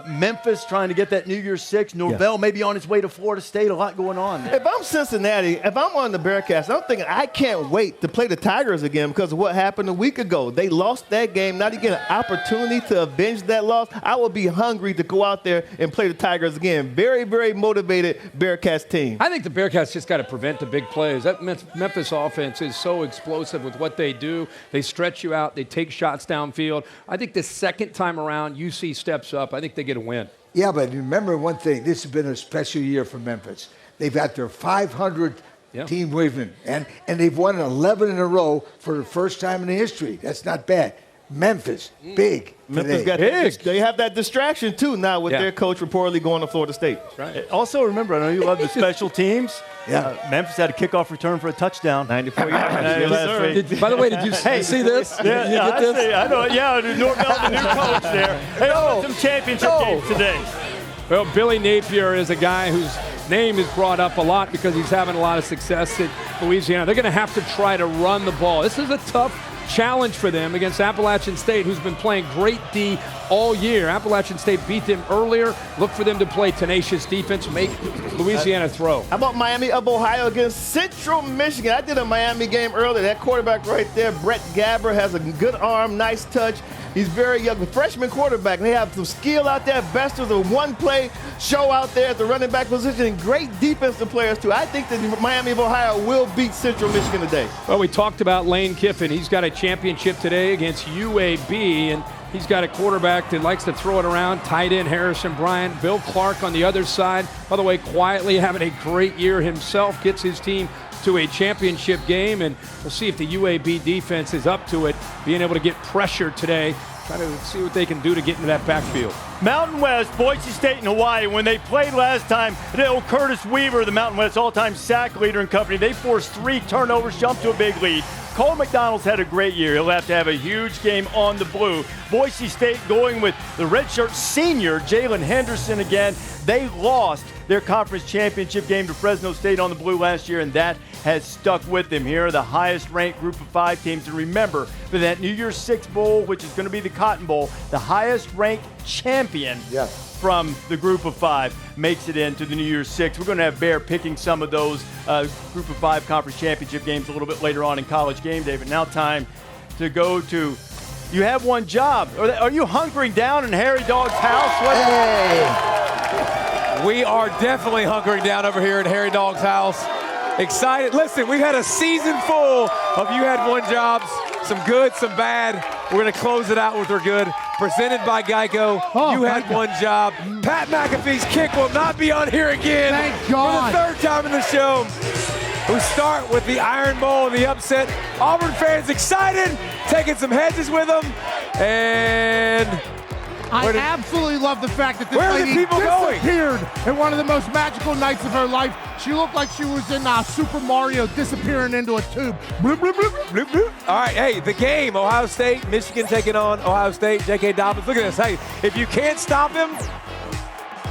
Memphis trying to get that New Year's Six. Norvell maybe on his way to Florida State. A lot going on there. If I'm Cincinnati, if I'm on the Bearcats, I'm thinking I can't wait to play the Tigers again because of what happened a week ago. They lost that game. Now to get an opportunity to avenge that loss, I will be hungry to go out there and play the Tigers again. Very, very motivated Bearcats team. I think the Bearcats just got to prevent the big plays. That Memphis offense is so explosive with what they do. They stretch you out. They take shots downfield. I think the second time around, UC steps up. I think they get a win. Yeah, but remember one thing. This has been a special year for Memphis. They've got their 500th team win, and they've won 11 in a row for the first time in the history. That's not bad. Memphis, big. Memphis got they have that distraction, too, now with their coach reportedly going to Florida State. Right. Also, remember, I know you love the special teams. Memphis had a kickoff return for a touchdown. 94 yards. By the way, did you see this? I know. Yeah, Norvell, the new coach there. Hey, some championship games today. Well, Billy Napier is a guy who's name is brought up a lot because he's having a lot of success at Louisiana. They're going to have to try to run the ball. This is a tough challenge for them against Appalachian State, who's been playing great D all year. Appalachian State beat them earlier. Look for them to play tenacious defense, make Louisiana throw. How about Miami of Ohio against Central Michigan? I did a Miami game earlier. That quarterback right there, Brett Gabber, has a good arm, nice touch. He's very young, a freshman quarterback. They have some skill out there. Best of the one-play show out there at the running back position, and great defensive players, too. I think that Miami of Ohio will beat Central Michigan today. Well, we talked about Lane Kiffin. He's got a championship today against UAB, and he's got a quarterback that likes to throw it around. Tight end Harrison Bryant. Bill Clark on the other side, by the way, quietly having a great year himself, gets his team to a championship game, and we'll see if the UAB defense is up to it, being able to get pressure today. Try to see what they can do to get into that backfield. Mountain West, Boise State, and Hawaii. When they played last time, Curtis Weaver, the Mountain West all-time sack leader in company, they forced 3 turnovers, jumped to a big lead. Cole McDonald's had a great year. He'll have to have a huge game on the blue. Boise State going with the redshirt senior, Jalen Henderson again. They lost their conference championship game to Fresno State on the blue last year, and that has stuck with them. Here are the highest-ranked group of 5 teams. And remember, for that New Year's Six Bowl, which is going to be the Cotton Bowl, the highest-ranked champion from the group of 5 makes it into the New Year's Six. We're going to have Bear picking some of those group of 5 conference championship games a little bit later on in College Game Day. But now time to go to, you have one job. Are you hunkering down in Harry Dog's house? We are definitely hunkering down over here at Harry Dog's house. Excited. Listen, we've had a season full of You Had One Jobs, some good, some bad. We're going to close it out with our good. Presented by Geico. You Had One Job. Pat McAfee's kick will not be on here again. Thank God. For the 3rd time in the show. We start with the Iron Bowl and the upset. Auburn fans excited, taking some hedges with them. And I absolutely love the fact that this where are the lady people going? disappeared in one of the most magical nights of her life. She looked like she was in Super Mario disappearing into a tube. Bloop, bloop, bloop, bloop, bloop. All right, hey, the game, Ohio State, Michigan taking on Ohio State, J.K. Dobbins. Look at this. Hey, if you can't stop him,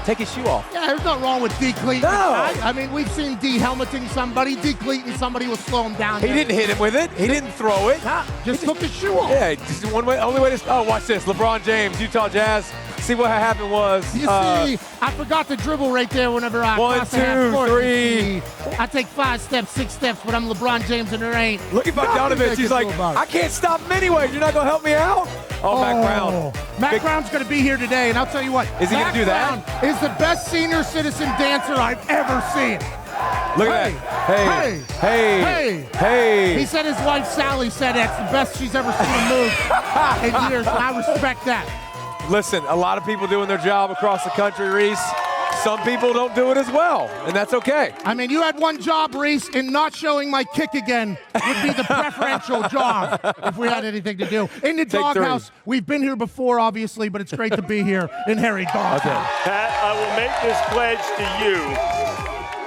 take his shoe off. Yeah, there's nothing wrong with D. Cleaton. No. I mean, we've seen D helmeting somebody. D. Cleaton, somebody will slow him down. He didn't hit him with it. He didn't throw it. Just took his shoe off. Yeah, just one way, only way to. Oh, watch this. LeBron James, Utah Jazz. See what happened was. You see, I forgot to dribble right there whenever I 1, 2, 3. I take 5 steps, 6 steps, but I'm LeBron James and there ain't. Look at Bogdanovich. He's like, I can't stop him anyway. You're not going to help me out? Oh, Mac Brown. Mac Brown's going to be here today, and I'll tell you what. Is he going to do that? Mac Brown is the best senior citizen dancer I've ever seen. Look at that. Hey. He said his wife Sally said that's the best she's ever seen him move in years, and I respect that. Listen, a lot of people doing their job across the country, Reese. Some people don't do it as well, and that's okay. I mean, you had one job, Reese, in not showing my kick again would be the preferential job if we had anything to do. In the doghouse, we've been here before, obviously, but it's great to be here in Harry Doghouse. Pat, I will make this pledge to you.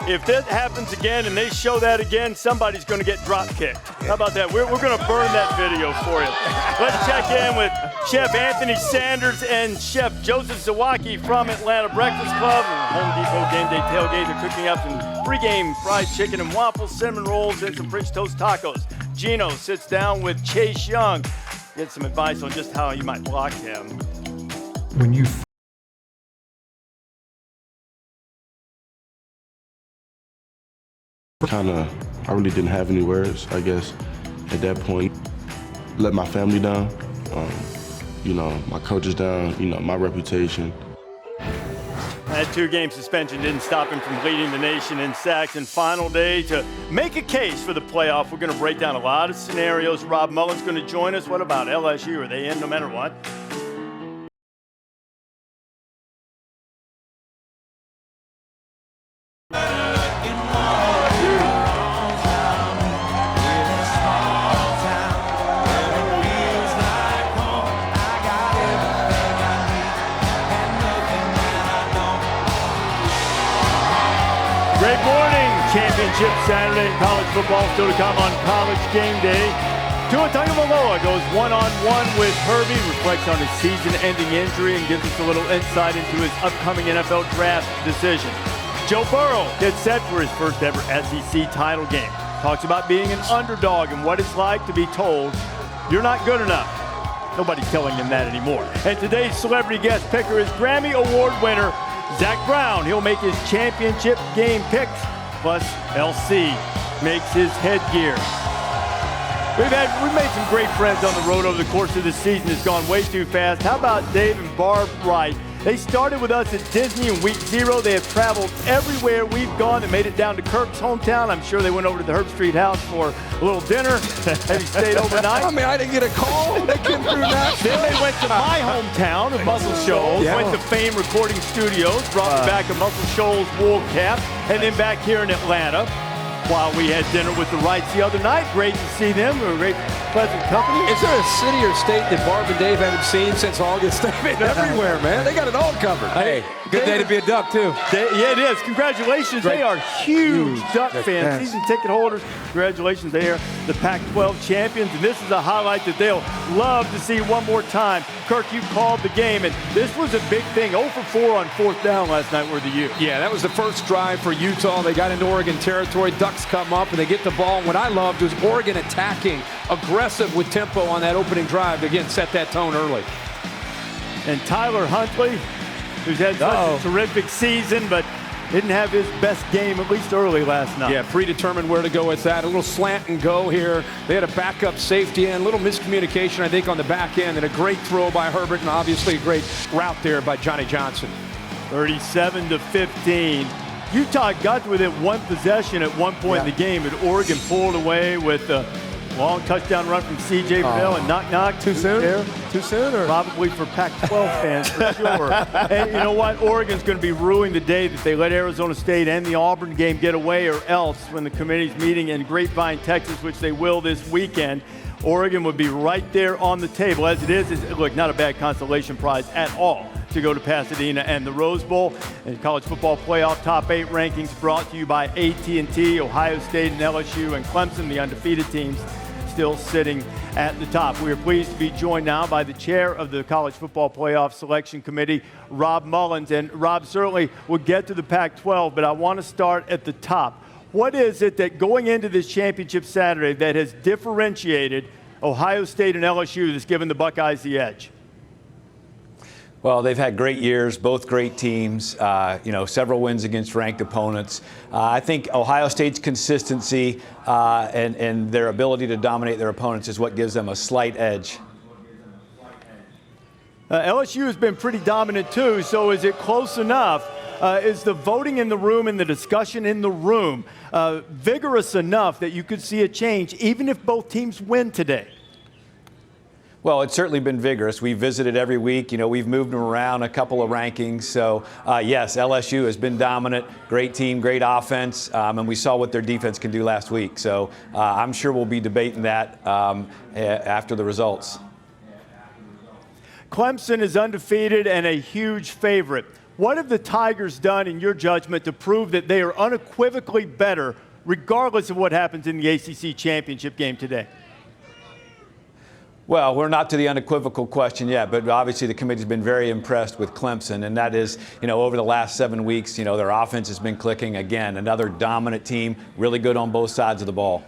If that happens again and they show that again, somebody's going to get drop kicked. How about that? We're going to burn that video for you. Let's check in with Chef Anthony Sanders and Chef Joseph Zawacki from Atlanta Breakfast Club. Home Depot Game Day Tailgate. They're cooking up some pregame fried chicken and waffles, cinnamon rolls, and some French toast tacos. Gino sits down with Chase Young. Get some advice on just how you might block him. When you I really didn't have any words, I guess, at that point. Let my family down, my coaches down, my reputation. That 2-game suspension didn't stop him from leading the nation in sacks. And final day to make a case for the playoff. We're going to break down a lot of scenarios. Rob Mullen's going to join us. What about LSU? Are they in no matter what? Great morning. Championship Saturday in college football still to come on College Game Day. Tua Tagovailoa goes one-on-one with Herbie, reflects on his season-ending injury, and gives us a little insight into his upcoming NFL draft decision. Joe Burrow gets set for his first ever SEC title game. Talks about being an underdog and what it's like to be told, you're not good enough. Nobody's telling him that anymore. And today's celebrity guest picker is Grammy Award winner Zach Brown. He'll make his championship game picks, plus LC makes his headgear. We've made some great friends on the road over the course of this season. It's gone way too fast. How about Dave and Barb Wright? They started with us at Disney in week 0. They have traveled everywhere we've gone. They made it down to Kirk's hometown. I'm sure they went over to the Herb Street house for a little dinner. Have you stayed overnight? I mean, I didn't get a call. They came through Nashville. Then they went to my hometown of Muscle Shoals, went to Fame Recording Studios, brought me back a Muscle Shoals wool cap, and then back here in Atlanta. While we had dinner with the Wrights the other night. Great to see them. They were a great, pleasant company. Is there a city or state that Barb and Dave haven't seen since August? They've been everywhere, man. They got it all covered. Hey, good day to be a Duck, too. Yeah, it is. Congratulations. They are huge Duck fans, fans. season ticket holders. Congratulations. They are the Pac-12 champions, and this is a highlight that they'll love to see one more time. Kirk, you called the game, and this was a big thing. 0 for 4 on 4th down last night were the U. Yeah, that was the first drive for Utah. They got into Oregon territory. Ducks come up, and they get the ball. And what I loved was Oregon attacking, aggressive with tempo on that opening drive. Again, set that tone early. And Tyler Huntley, who's had such a terrific season, but didn't have his best game, at least early last night. Yeah, predetermined where to go with that. A little slant and go here. They had a backup safety and a little miscommunication, I think, on the back end, and a great throw by Herbert, and obviously a great route there by Johnny Johnson. 37-15. Utah got within one possession at one point in the game, but Oregon pulled away with a long touchdown run from C.J. Bell and knock. Too soon? Too soon? Or? Probably for Pac-12 fans, for sure. And you know what? Oregon's going to be ruining the day that they let Arizona State and the Auburn game get away, or else when the committee's meeting in Grapevine, Texas, which they will this weekend, Oregon would be right there on the table. As it is, look, not a bad consolation prize at all to go to Pasadena and the Rose Bowl. And college football playoff top 8 rankings brought to you by AT&T, Ohio State and LSU and Clemson, the undefeated teams, still sitting at the top. We are pleased to be joined now by the chair of the College Football Playoff Selection Committee, Rob Mullins. And Rob, certainly we'll get to the Pac-12, but I want to start at the top. What is it that going into this championship Saturday that has differentiated Ohio State and LSU that's given the Buckeyes the edge? Well, they've had great years, both great teams, several wins against ranked opponents. I think Ohio State's consistency and their ability to dominate their opponents is what gives them a slight edge. LSU has been pretty dominant too, so is it close enough? Is the voting in the room and the discussion in the room vigorous enough that you could see a change, even if both teams win today? Well, it's certainly been vigorous. We've visited every week. We've moved them around a couple of rankings. So, yes, LSU has been dominant. Great team, great offense. And we saw what their defense can do last week. So I'm sure we'll be debating that after the results. Clemson is undefeated and a huge favorite. What have the Tigers done, in your judgment, to prove that they are unequivocally better, regardless of what happens in the ACC championship game today? Well, we're not to the unequivocal question yet, but obviously the committee's been very impressed with Clemson, and that is, over the last 7 weeks, their offense has been clicking. Again, another dominant team, really good on both sides of the ball.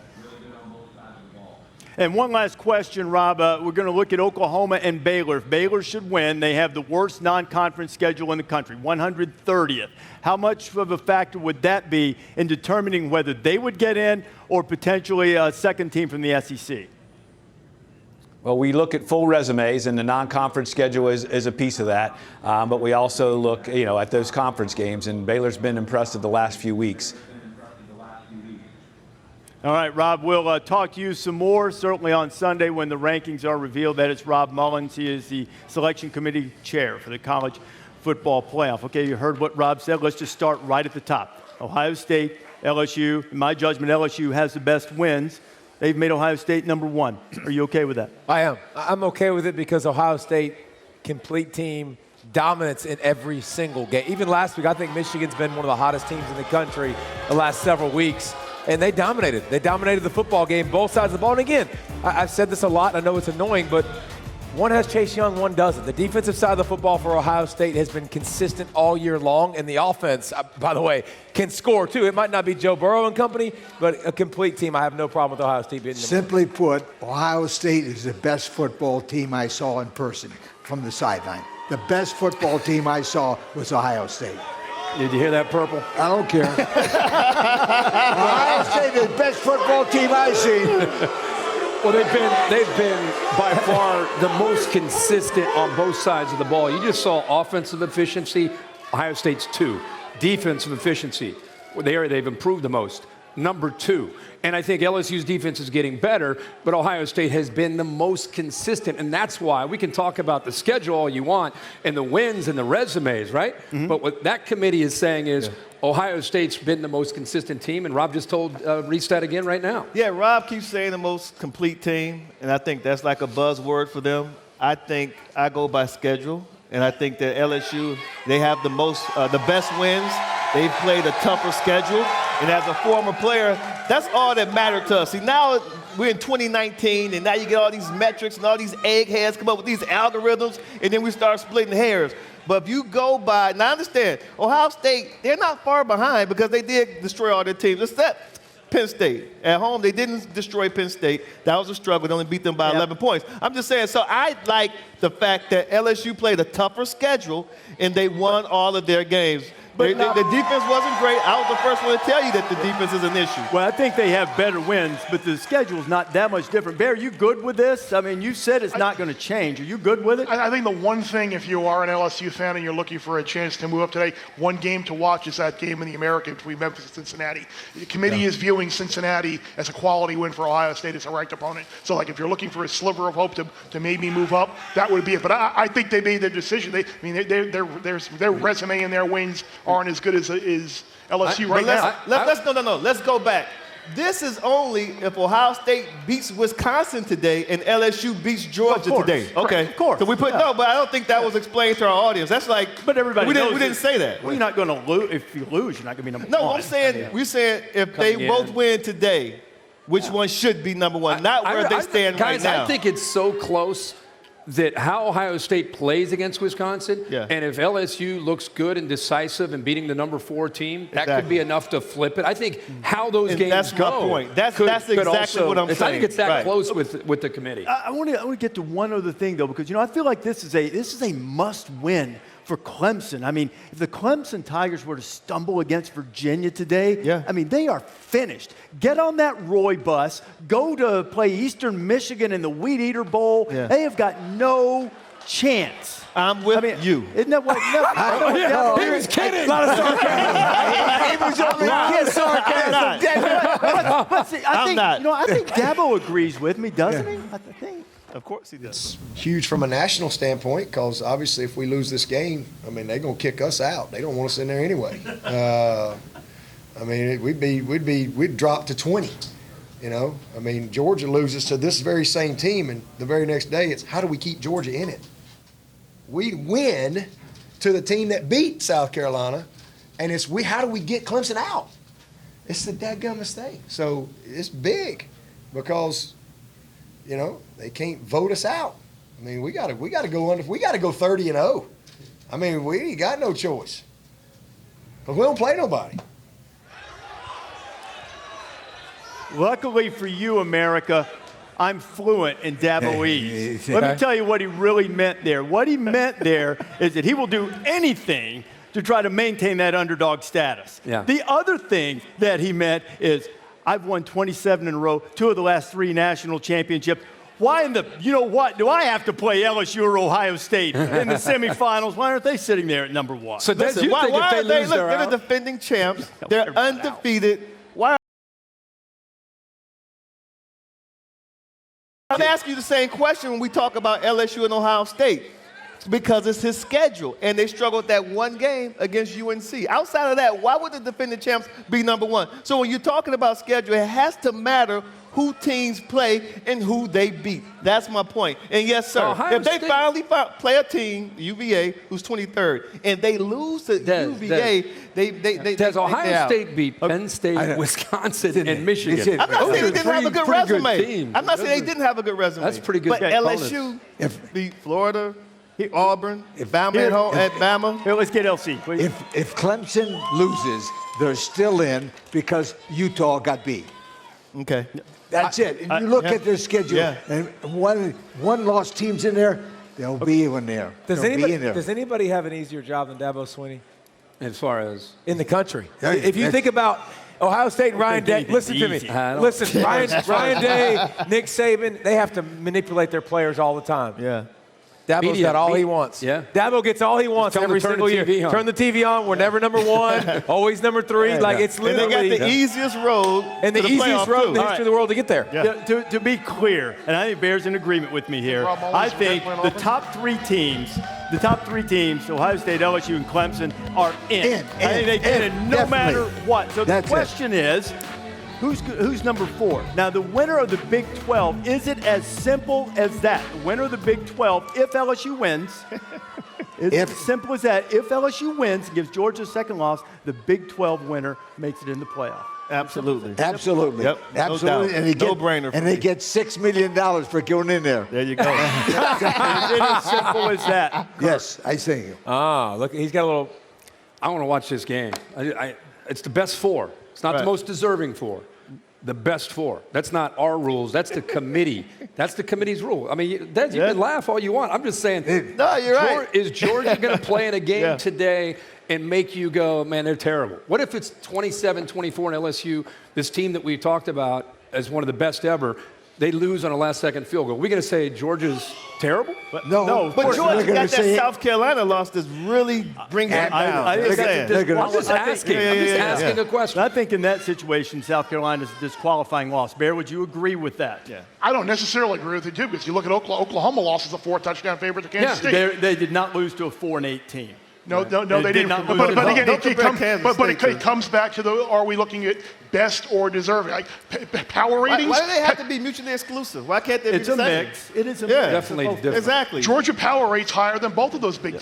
And one last question, Rob. We're going to look at Oklahoma and Baylor. If Baylor should win, they have the worst non-conference schedule in the country, 130th. How much of a factor would that be in determining whether they would get in or potentially a second team from the SEC? Well, we look at full resumes, and the non-conference schedule is a piece of that. But we also look, at those conference games, and Baylor's been impressive the last few weeks. All right, Rob, we'll talk to you some more, certainly on Sunday when the rankings are revealed. That is Rob Mullins. He is the selection committee chair for the College Football Playoff. Okay, you heard what Rob said. Let's just start right at the top. Ohio State, LSU. In my judgment, LSU has the best wins. They've made Ohio State number 1. Are you okay with that? I am. I'm okay with it because Ohio State, complete team, dominance in every single game. Even last week, I think Michigan's been one of the hottest teams in the country the last several weeks. And they dominated. They dominated the football game, both sides of the ball. And again, I've said this a lot. I know it's annoying, but One has Chase Young, one doesn't. The defensive side of the football for Ohio State has been consistent all year long, and the offense, by the way, can score too. It might not be Joe Burrow and company, but a complete team. I have no problem with Ohio State beating them. Simply put, Ohio State is the best football team I saw in person from the sideline. The best football team I saw was Ohio State. Did you hear that, Purple? I don't care. Ohio State is the best football team I've seen. Well, they've been by far the most consistent on both sides of the ball. You just saw offensive efficiency, Ohio State's 2. Defensive efficiency, they've improved the most, number 2. And I think LSU's defense is getting better, but Ohio State has been the most consistent. And that's why we can talk about the schedule all you want and the wins and the resumes, right? Mm-hmm. But what that committee is saying is Ohio State's been the most consistent team. And Rob just told Reese that again right now. Yeah, Rob keeps saying the most complete team. And I think that's like a buzzword for them. I think I go by schedule. And I think that LSU, they have the best wins. They've played a tougher schedule. And as a former player, that's all that mattered to us. See, now we're in 2019, and now you get all these metrics and all these eggheads come up with these algorithms, and then we start splitting hairs. But if you go by, now I understand, Ohio State, they're not far behind because they did destroy all their teams, except Penn State. At home, they didn't destroy Penn State. That was a struggle. They only beat them by 11 points. I'm just saying, so I like the fact that LSU played a tougher schedule, and they won all of their games. The defense wasn't great. I was the first one to tell you that the defense is an issue. Well, I think they have better wins, but the schedule's not that much different. Bear, you good with this? I mean, you said it's not going to change. Are you good with it? I think the one thing, if you are an LSU fan and you're looking for a chance to move up today, one game to watch is that game in the American between Memphis and Cincinnati. The committee is viewing Cincinnati as a quality win for Ohio State as a ranked opponent. So, like, if you're looking for a sliver of hope to maybe move up, that would be it. But I think they made their decision. Their resume and their wins aren't as good as LSU right now. Let's go back. This is only if Ohio State beats Wisconsin today and LSU beats Georgia today. Okay, of course. So we put but I don't think that was explained to our audience. That's like, but everybody we knows didn't say that. Well, you're not going to lose. If you lose, you're not going to be number one. No, I'm saying we're saying if they both win today, which one should be number one, not where they stand right now. I think it's so close that how Ohio State plays against Wisconsin, and if LSU looks good and decisive and beating the number 4 team, that could be enough to flip it. I think how those games that's go. My point. That's exactly what I'm saying. I think it's that close with the committee. I want to get to one other thing though, because I feel like this is a must-win for Clemson. I mean, if the Clemson Tigers were to stumble against Virginia today, I mean, they are finished. Get on that Roy bus, go to play Eastern Michigan in the Weed Eater Bowl. They have got no chance. I'm with you. Isn't that what? No, he was kidding. A lot of sarcasm. He was only sarcasm. But see, I think Dabo agrees with me, doesn't he? I think. Of course he does. It's huge from a national standpoint because obviously if we lose this game, I mean, they're going to kick us out. They don't want us in there anyway. I mean, we'd drop to 20, I mean, Georgia loses to this very same team, and the very next day it's how do we keep Georgia in it? We win to the team that beat South Carolina, and how do we get Clemson out? It's the dadgummest thing. So it's big because they can't vote us out. I mean, we gotta go under. We gotta go 30-0. I mean, we ain't got no choice because we don't play nobody. Luckily for you, America, I'm fluent in Daboese. Let me tell you what he really meant there. What he meant there is that he will do anything to try to maintain that underdog status. The other thing that he meant is I've won 27 in a row, 2 of the last 3 national championships. Why in the, do I have to play LSU or Ohio State in the semifinals? Why aren't they sitting there at number 1? So why are they lose, they're the defending champs. They're undefeated. Why? I'm asking you the same question when we talk about LSU and Ohio State. Because it's his schedule, and they struggled that one game against UNC. Outside of that, why would the defending champs be number 1? So when you're talking about schedule, it has to matter who teams play and who they beat. That's my point. And yes, sir, if they finally play a team, UVA, who's 23rd, and they lose to UVA, Does Ohio State beat Penn State, Wisconsin, and Michigan? I'm not saying they didn't have a good resume. Teams. I'm not saying they didn't have a good resume. That's pretty good. But LSU beat Florida, Auburn, Bama at Bama. Here, let's get LC, please. If Clemson loses, they're still in because Utah got beat. Okay. That's it. And you look at their schedule, and one-loss teams in there, they'll be in there. Does anybody have an easier job than Dabo Swinney? As far as? In the country. If you think about Ohio State and Ryan Day, listen to me. Listen, Ryan Day, Nick Saban, they have to manipulate their players all the time. Yeah. Dabo's got all he wants. Yeah. Dabo gets all he wants every single year. Turn the TV on. We're never number one. Always number three. It's literally. And they got the easiest road. And the easiest road in the history of the world to get there. Yeah. To be clear, and I think Bear's in agreement with me here, I think the top three teams, Ohio State, LSU, and Clemson, are in. I think they get it no matter what. So the question is, who's number 4? Now, the winner of the Big 12, is it as simple as that? The winner of the Big 12, if LSU wins, it's as simple as that. If LSU wins and gives Georgia a second loss, the Big 12 winner makes it in the playoff. Absolutely. Absolutely. Yep. Absolutely. No brainer. And they get $6 million for going in there. There you go. Is it as simple as that? Yes, I see. Look, he's got a little. I want to watch this game. It's the best 4. It's not the most deserving 4. The best 4. That's not our rules. That's the committee. That's the committee's rule. I mean, Des, you can laugh all you want. I'm just saying. No, you're right. Is Georgia going to play in a game today and make you go, man, they're terrible? What if it's 27-24 in LSU, this team that we talked about as one of the best ever, they lose on a last-second field goal? Are we going to say Georgia's terrible? No, but Georgia got that South Carolina loss that really brings it down. I'm just asking. Asking a question. I think in that situation, South Carolina is a disqualifying loss. Bear, would you agree with that? Yeah. I don't necessarily agree with it, too, because you look at Oklahoma lost as a 4-touchdown favorite to Kansas State. They did not lose to a 4-8 team. No, they didn't. But again, it comes back to are we looking at best or deserving? Like power ratings. Why do they have to be mutually exclusive? Why can't they be the same? Mix. It is a mix. Definitely different. Exactly. Georgia power rates higher than both of those Big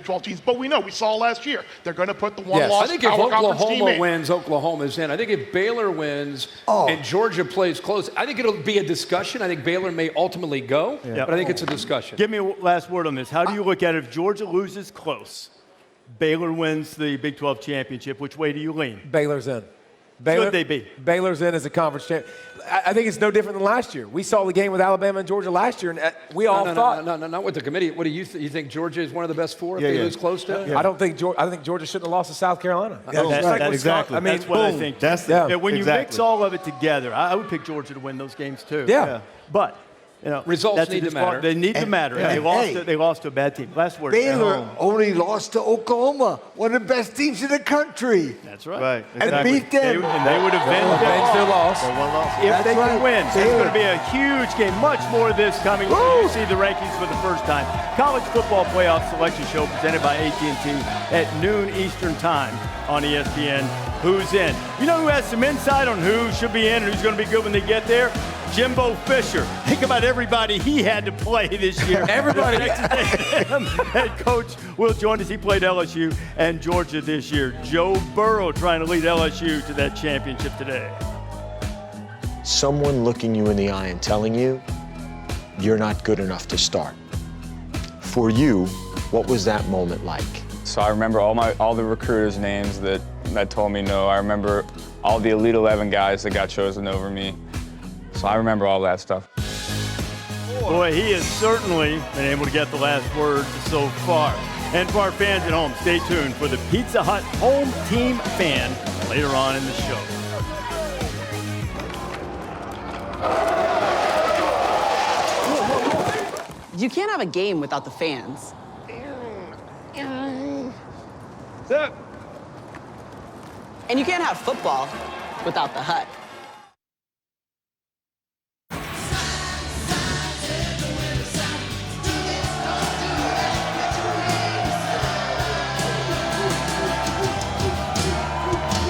12 teams, but we saw last year they're going to put the one-loss I think if power conference team Oklahoma in. wins, Oklahoma's in. I think if Baylor wins and Georgia plays close, I think it'll be a discussion. I think Baylor may ultimately go, but I think it's a discussion. Give me a last word on this. How do you look at it if Georgia loses close? Baylor wins the Big 12 championship. Which way do you lean? Baylor's in. Should they be? Baylor's in as a conference champ. I think it's no different than last year. We saw the game with Alabama and Georgia last year, and we all thought. No, not with the committee. What do you think? You think Georgia is one of the best 4 if they lose close to it? I don't think I think Georgia shouldn't have lost to South Carolina. Exactly. I mean, that's what I think. When you mix all of it together, I would pick Georgia to win those games too. Yeah. But results need to matter. They need to matter. They lost to a bad team. Last word. Baylor only lost to Oklahoma, one of the best teams in the country. That's right. And beat them. And they would avenge their loss. If they can win. It's going to be a huge game. Much more of this coming. You see the rankings for the first time. College football playoff selection show presented by AT&T at noon Eastern time on ESPN. Who's in? You know who has some insight on who should be in and who's going to be good when they get there? Jimbo Fisher. Think about everybody he had to play this year. Everybody. Head coach will join us. He played LSU and Georgia this year. Joe Burrow trying to lead LSU to that championship today. Someone looking you in the eye and telling you you're not good enough to start. For you, what was that moment like? So I remember all the recruiters' names that told me no. I remember all the Elite 11 guys that got chosen over me. So I remember all that stuff. Boy, he has certainly been able to get the last word so far. And for our fans at home, stay tuned for the Pizza Hut Home Team Fan later on in the show. You can't have a game without the fans. And you can't have football without the Hut.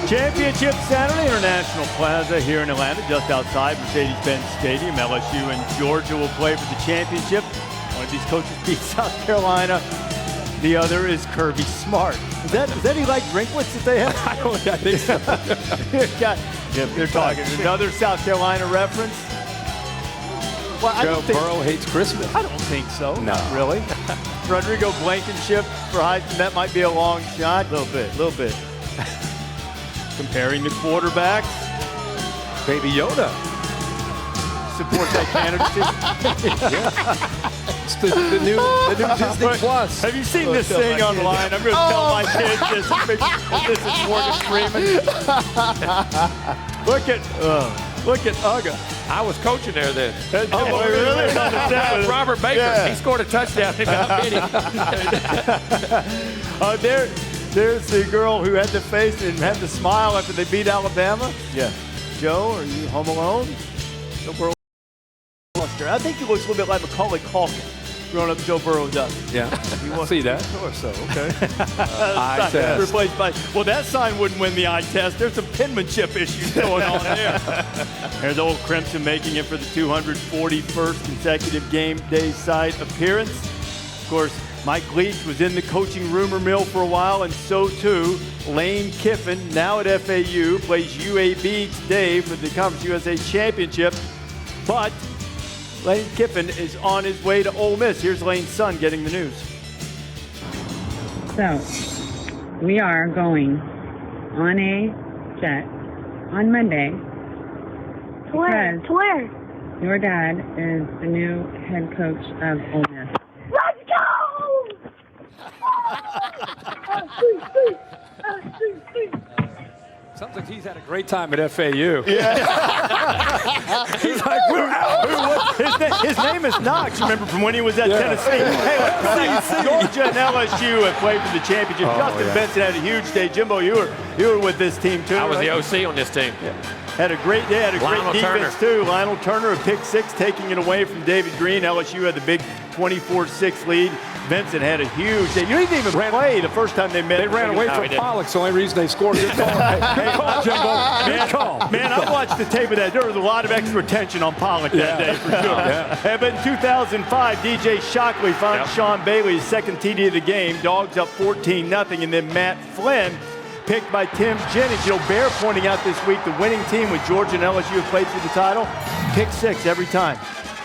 Championship Saturday, International Plaza here in Atlanta, just outside Mercedes-Benz Stadium. LSU and Georgia will play for the championship. One of these coaches beat South Carolina. The other is Kirby Smart. Is that Eli Drinkwitz that they have? I think so. They're talking another South Carolina reference. Well, Joe Burrow hates Christmas. I don't think so. No. Not really. Rodrigo Blankenship for Heisman, that might be a long shot. A little bit. Comparing the quarterbacks. Baby Yoda. Support that candidacy. It's the new Disney Plus. Have you seen this thing online? I'm going to tell my kids this. This is Morgan Freeman. Look at Uga. I was coaching there then. Really? Robert Baker. Yeah. He scored a touchdown in about There's the girl who had the face and had the smile after they beat Alabama. Yeah. Joe, are you home alone? Joe Burrow. I think he looks a little bit like Macaulay Culkin. Growing up, Joe Burrow does. Yeah, you want to see that? Or so, okay. Eye test. Replaced by, well, that sign wouldn't win the eye test. There's some penmanship issues going on there. There's Old Crimson making it for the 241st consecutive game day site appearance. Of course, Mike Leach was in the coaching rumor mill for a while, and so too Lane Kiffin, now at FAU, plays UAB today for the Conference USA Championship. But Lane Kiffin is on his way to Ole Miss. Here's Lane's son getting the news. So, we are going on a jet on Monday. To where? To where? Your dad is the new head coach of Ole Miss. Let's go! Sounds like he's had a great time at FAU. Yeah. He's like, we're out. His name is Knox, remember, from when he was at Tennessee. Hey, let's see. Georgia and LSU have played for the championship. Justin Benson had a huge day. Jimbo, you were with this team, too. I was the OC on this team. Yeah. Had a great day, had a great defense, too. Lionel Turner, a pick six, taking it away from David Green. LSU had the big 24-6 lead. Benson had a huge day. You didn't even play the first time they met. They ran away from Pollock. It's the only reason they scored. Good call. Good call, Jimbo. Good call. Man, I watched the tape of that. There was a lot of extra attention on Pollock that day, for sure. But in 2005, DJ Shockley found Sean Bailey's second TD of the game. Dogs up 14-0. And then Matt Flynn, picked by Tim Jennings. You know, Bear pointing out this week, the winning team with Georgia and LSU have played for the title. Pick six every time.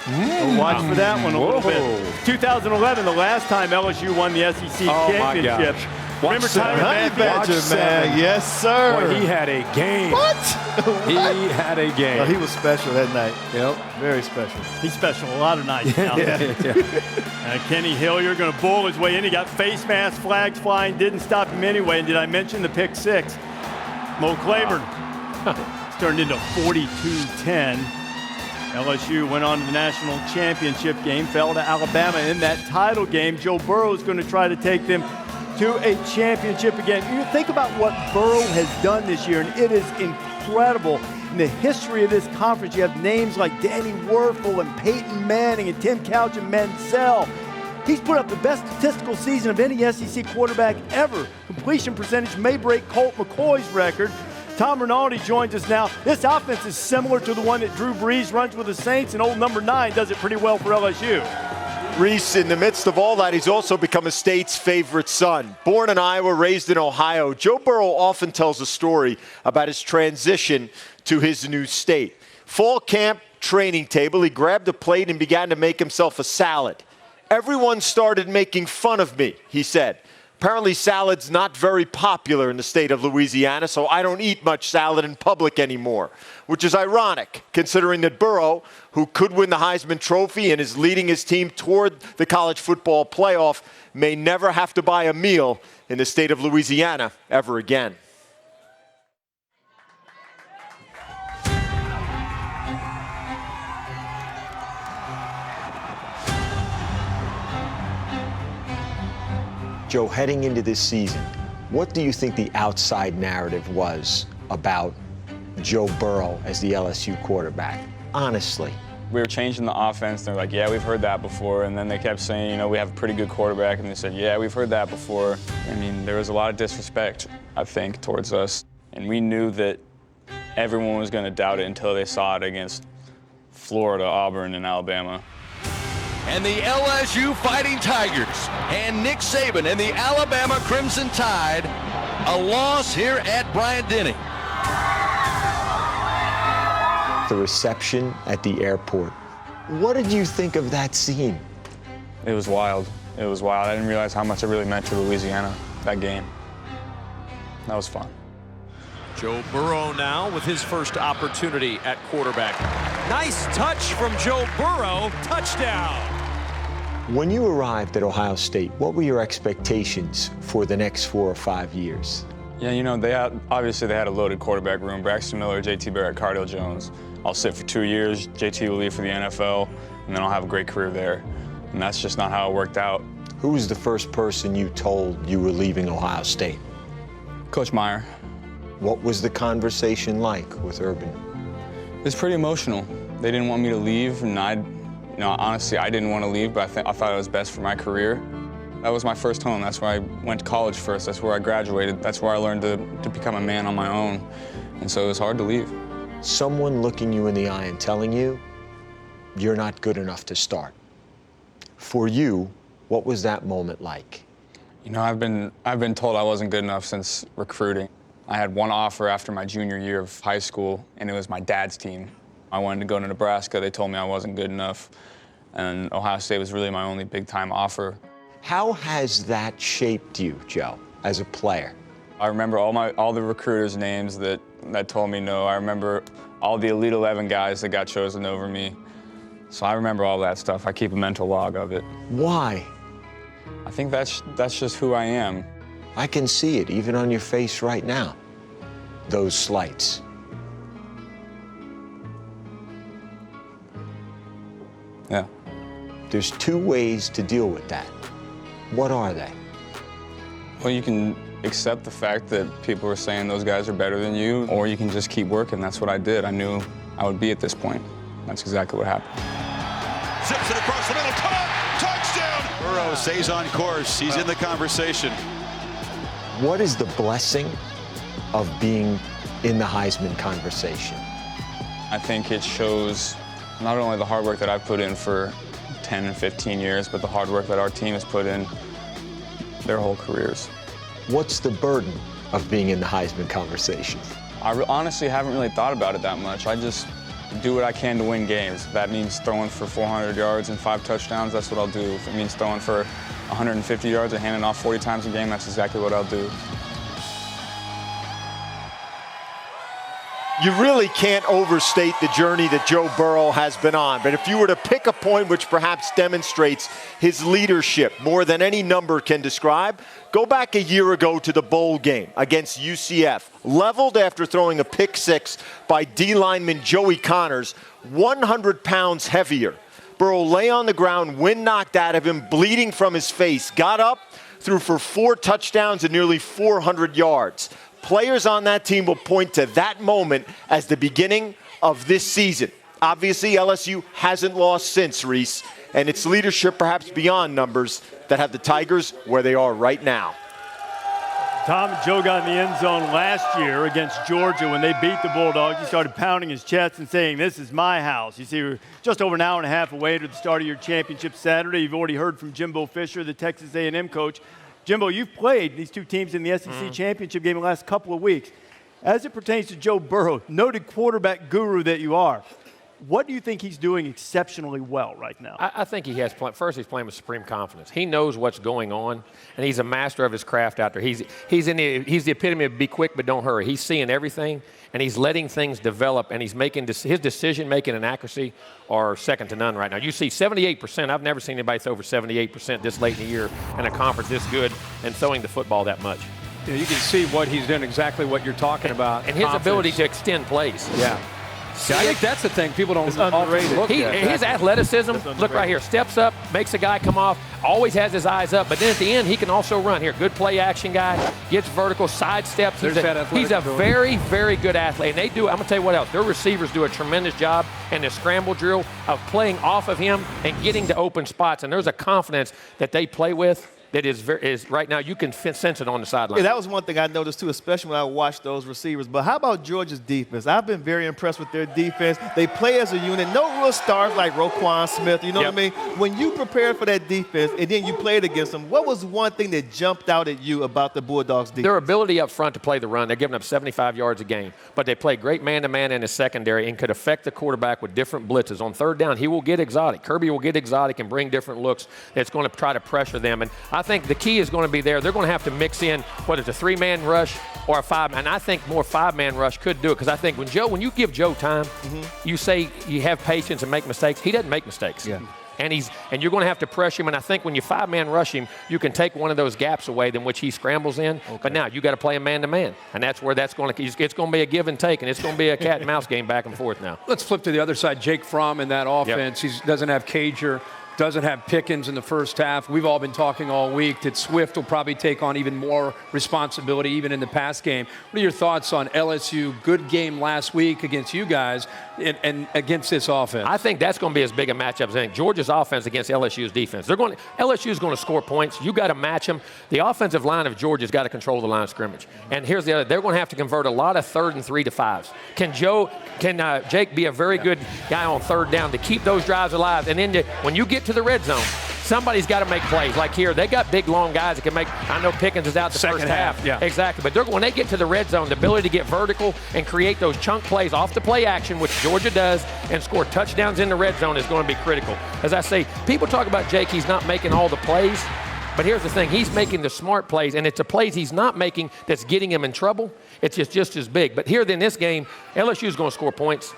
We'll watch for that one a little bit. 2011, the last time LSU won the SEC championship. Remember Tyler Badger, man? Yes, sir. Boy, he had a game. What? He had a game. Well, he was special that night. Yep. Very special. He's special a lot of nights now. Kenny Hillier going to bull his way in. He got face mask, flags flying, didn't stop him anyway. And did I mention the pick six? Mo Claiborne. It's turned into 42-10. LSU went on to the national championship game, fell to Alabama in that title game. Joe Burrow is going to try to take them to a championship again. You think about what Burrow has done this year, and it is incredible. In the history of this conference, you have names like Danny Werfel and Peyton Manning and Tim Couch and Menzel. He's put up the best statistical season of any SEC quarterback ever. Completion percentage may break Colt McCoy's record. Tom Rinaldi joins us now. This offense is similar to the one that Drew Brees runs with the Saints, and old number 9 does it pretty well for LSU. Reese, in the midst of all that, he's also become a state's favorite son. Born in Iowa, raised in Ohio, Joe Burrow often tells a story about his transition to his new state. Fall camp, training table, he grabbed a plate and began to make himself a salad. Everyone started making fun of me, he said. Apparently salad's not very popular in the state of Louisiana, so I don't eat much salad in public anymore, which is ironic considering that Burrow, who could win the Heisman Trophy and is leading his team toward the college football playoff, may never have to buy a meal in the state of Louisiana ever again. Joe, heading into this season, what do you think the outside narrative was about Joe Burrow as the LSU quarterback? Honestly. We were changing the offense. They're like, yeah, we've heard that before. And then they kept saying, you know, we have a pretty good quarterback. And they said, yeah, we've heard that before. I mean, there was a lot of disrespect, I think, towards us. And we knew that everyone was going to doubt it until they saw it against Florida, Auburn, and Alabama. and the LSU Fighting Tigers and Nick Saban and the Alabama Crimson Tide a loss here at Bryant-Denny. The reception at the airport. What did you think of that scene? It was wild. It was wild. I didn't realize how much it really meant to Louisiana, that game. That was fun. Joe Burrow now with his first opportunity at quarterback. Nice touch from Joe Burrow. Touchdown. When you arrived at Ohio State, what were your expectations for the next 4 or 5 years? Yeah, you know, obviously they had a loaded quarterback room. Braxton Miller, JT Barrett, Cardale Jones. I'll sit for 2 years. JT will leave for the NFL, and then I'll have a great career there. And that's just not how it worked out. Who was the first person you told you were leaving Ohio State? Coach Meyer. What was the conversation like with Urban? It was pretty emotional. They didn't want me to leave, and honestly, I didn't want to leave, but I thought it was best for my career. That was my first home. That's where I went to college first. That's where I graduated. That's where I learned to become a man on my own. And so it was hard to leave. Someone looking you in the eye and telling you you're not good enough to start. For you, what was that moment like? You know, I've been told I wasn't good enough since recruiting. I had one offer after my junior year of high school, and it was my dad's team. I wanted to go to Nebraska. They told me I wasn't good enough, and Ohio State was really my only big-time offer. How has that shaped you, Joe, as a player? I remember all the recruiters' names that told me no. I remember all the Elite 11 guys that got chosen over me. So I remember all that stuff. I keep a mental log of it. Why? I think that's just who I am. I can see it even on your face right now. Those slights. Yeah. There's 2 ways to deal with that. What are they? Well, you can accept the fact that people are saying those guys are better than you, or you can just keep working. That's what I did. I knew I would be at this point. That's exactly what happened. Zips it across the middle. Touchdown! Burrow stays on course. He's in the conversation. What is the blessing of being in the Heisman conversation? I think it shows not only the hard work that I've put in for 10 and 15 years, but the hard work that our team has put in their whole careers. What's the burden of being in the Heisman conversation? I honestly haven't really thought about it that much. I just do what I can to win games. If that means throwing for 400 yards and 5 touchdowns, that's what I'll do. If it means throwing for 150 yards and handing off 40 times a game, that's exactly what I'll do. You really can't overstate the journey that Joe Burrow has been on. But if you were to pick a point which perhaps demonstrates his leadership more than any number can describe, go back a year ago to the bowl game against UCF. Leveled after throwing a pick six by D lineman Joey Connors, 100 pounds heavier. Burrow lay on the ground, wind knocked out of him, bleeding from his face, got up, threw for 4 touchdowns and nearly 400 yards. Players on that team will point to that moment as the beginning of this season. Obviously, LSU hasn't lost since, Reese, and it's leadership perhaps beyond numbers that have the Tigers where they are right now. Tom and Joe got in the end zone last year against Georgia when they beat the Bulldogs. He started pounding his chest and saying, "This is my house." You see, we're just over an hour and a half away to the start of your championship Saturday. You've already heard from Jimbo Fisher, the Texas A&M coach. Jimbo, you've played these 2 teams in the SEC championship game in the last couple of weeks. As it pertains to Joe Burrow, noted quarterback guru that you are, what do you think he's doing exceptionally well right now? I think he has, first he's playing with supreme confidence. He knows what's going on, and he's a master of his craft out there. He's the epitome of be quick but don't hurry. He's seeing everything, and he's letting things develop, and he's making his decision-making and accuracy are second to none right now. You see 78%. I've never seen anybody throw over 78% this late in the year in a conference this good and throwing the football that much. Yeah, you can see what he's done, exactly what you're talking about. And his ability to extend plays. Yeah. See, I think that's the thing people don't often look at. His athleticism, look right here, steps up, makes a guy come off, always has his eyes up, but then at the end, he can also run here. Good play action guy, gets vertical, sidesteps. He's a very, very good athlete. And I'm going to tell you what else, their receivers do a tremendous job in the scramble drill of playing off of him and getting to open spots. And there's a confidence that they play with that is right now, you can sense it on the sideline. Yeah, that was one thing I noticed, too, especially when I watched those receivers. But how about Georgia's defense? I've been very impressed with their defense. They play as a unit. No real stars like Roquan Smith, you know what I mean? When you prepare for that defense and then you played against them, what was one thing that jumped out at you about the Bulldogs defense? Their ability up front to play the run. They're giving up 75 yards a game. But they play great man-to-man in the secondary and could affect the quarterback with different blitzes. On third down, he will get exotic. Kirby will get exotic and bring different looks that's going to try to pressure them. And I think the key is going to be there. They're going to have to mix in whether it's a 3-man rush or a 5-man. And I think more 5-man rush could do it because I think when you give Joe time, you say you have patience and make mistakes. He doesn't make mistakes. Yeah. And you're going to have to pressure him. And I think when you 5-man rush him, you can take one of those gaps away in which he scrambles in. Okay. But now you got to play him man-to-man. And that's where it's going to be a give and take. And it's going to be a cat and mouse game back and forth now. Let's flip to the other side. Jake Fromm in that offense. He doesn't have Cager. Doesn't have Pickens in the first half. We've all been talking all week that Swift will probably take on even more responsibility even in the pass game. What are your thoughts on LSU? Good game last week against you guys and against this offense. I think that's going to be as big a matchup as anything. Georgia's offense against LSU's defense. LSU is going to score points. You got to match them. The offensive line of Georgia's got to control the line of scrimmage. And here's the other. They're going to have to convert a lot of 3rd and 3 to 5s. Can Jake be a very good guy on 3rd down to keep those drives alive? And then when you get to the red zone, somebody's got to make plays. Like here, they got big, long guys that can make. I know Pickens is out the first half. Yeah. Exactly. But when they get to the red zone, the ability to get vertical and create those chunk plays off the play action, which Georgia does, and score touchdowns in the red zone is going to be critical. As I say, people talk about Jake, he's not making all the plays. But here's the thing, he's making the smart plays, and it's the plays he's not making that's getting him in trouble. It's just as big. But here in this game, LSU is going to score points.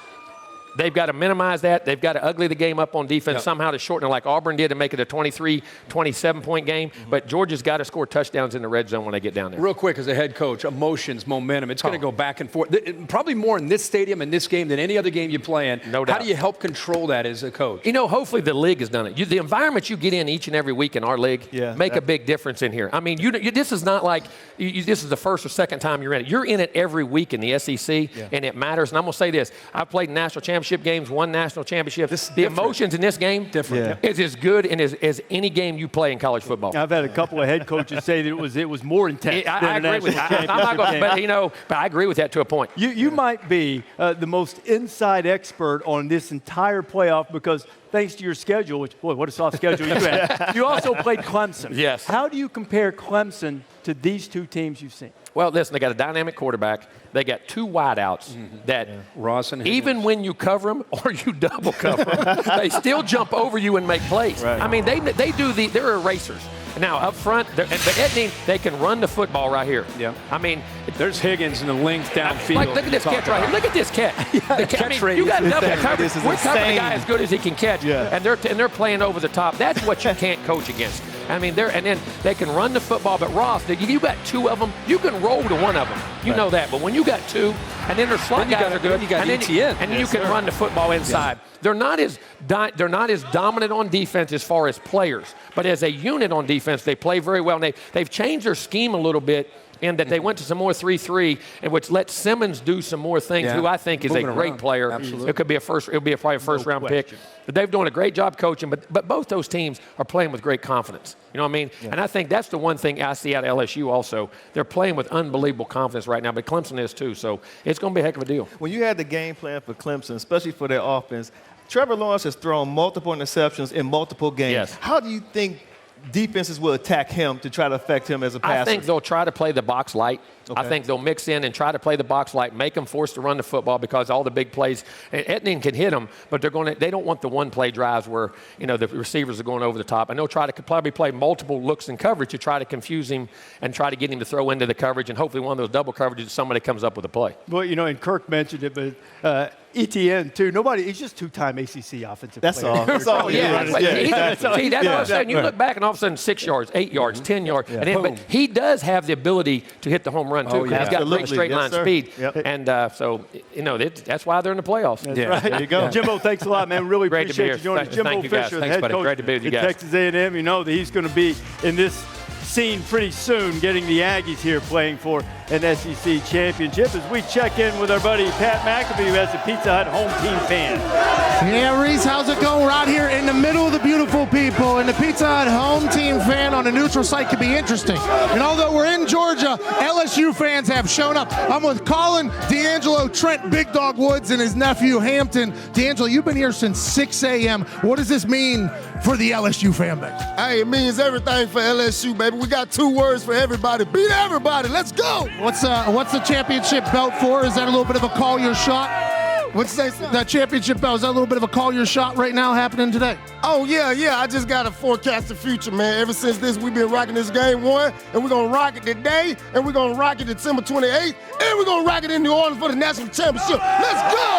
They've got to minimize that. They've got to ugly the game up on defense somehow to shorten it like Auburn did to make it a 23, 27-point game. But Georgia's got to score touchdowns in the red zone when they get down there. Real quick, as a head coach, emotions, momentum, it's going to go back and forth. Probably more in this stadium and this game than any other game you play in. No doubt. How do you help control that as a coach? Hopefully the league has done it. The environment you get in each and every week in our league make a big difference in here. I mean, this is not like this is the first or second time you're in it. You're in it every week in the SEC, and it matters. And I'm going to say this. I've played national championship games, won national championship. The emotions in this game is as good and as any game you play in college football. I've had a couple of head coaches say that it was more intense. I agree with that. I'm not going to, but I agree with that to a point. You might be the most inside expert on this entire playoff because thanks to your schedule, which, boy, what a soft schedule you had. You also played Clemson. Yes. How do you compare Clemson to these two teams you've seen? Well, listen, they got a dynamic quarterback. They got 2 wideouts that Ross and even when you cover them or you double cover them, they still jump over you and make plays. Right. I mean, they're erasers. Now, up front, but that means they can run the football right here. Yeah. I mean, there's Higgins in the length downfield. Look at this catch right here. Look at this catch. You got double coverage. We're covering the guy as good as he can catch, and they're playing over the top. That's what you can't coach against. I mean, and then they can run the football, but Ross, you got 2 of them. You can roll to one of them. You know that. But when you got 2, and then their slot guys are good, you got ETN. And then you can run the football inside. Yeah. They're not as dominant on defense as far as players, but as a unit on defense, they play very well. And they've changed their scheme a little bit in that they went to some more 3-3, and which let Simmons do some more things, who I think is a great player. Absolutely. It could be probably a first-round pick. But they've done a great job coaching, but both those teams are playing with great confidence. You know what I mean? Yeah. And I think that's the one thing I see out of LSU also. They're playing with unbelievable confidence right now, but Clemson is too, so it's going to be a heck of a deal. When you had the game plan for Clemson, especially for their offense, Trevor Lawrence has thrown multiple interceptions in multiple games. Yes. How do you think defenses will attack him to try to affect him as a passer? I think they'll try to play the box light. Okay. I think they'll mix in and try to play the box light, make them forced to run the football because all the big plays, Etning can hit them, but they don't want the one-play drives where, the receivers are going over the top. And they'll try to probably play multiple looks in coverage to try to confuse him and try to get him to throw into the coverage, and hopefully one of those double coverages, somebody comes up with a play. Well, and Kirk mentioned it, but ETN, too. He's just 2-time ACC offensive player. That's all. That's all. That's what I'm saying. You look back and all of a sudden 6 yards, 8 yards, 10 yards. Yeah. But he does have the ability to hit the home run, too, because he's got great straight line speed. Yep. And so, that's why they're in the playoffs. That's right. There you go. Jimbo, thanks a lot, man. Really appreciate you joining us. Jimbo Fisher, the head coach Great to be with you at guys. Texas A&M. You know that he's going to be in this scene pretty soon, getting the Aggies here playing for an SEC championship as we check in with our buddy Pat McAfee, who has the Pizza Hut home team fan. Yeah, Reese, how's it going? We're out here in the middle of the beautiful people, and the Pizza Hut home team fan on a neutral site could be interesting. And although we're in Georgia, LSU fans have shown up. I'm with Colin, D'Angelo, Trent, Big Dog Woods, and his nephew Hampton. D'Angelo, you've been here since 6 a.m. What does this mean for the LSU fan base? Hey, it means everything for LSU, baby. We got 2 words for everybody. Beat everybody. Let's go. What's the championship belt for? Is that a little bit of a call your shot? What'd you say, son? That championship belt, is that a little bit of a call your shot right now happening today? Oh, yeah. I just got to forecast the future, man. Ever since this, we've been rocking this game 1, and we're going to rock it today, and we're going to rock it December 28th, and we're going to rock it in New Orleans for the national championship. Let's go!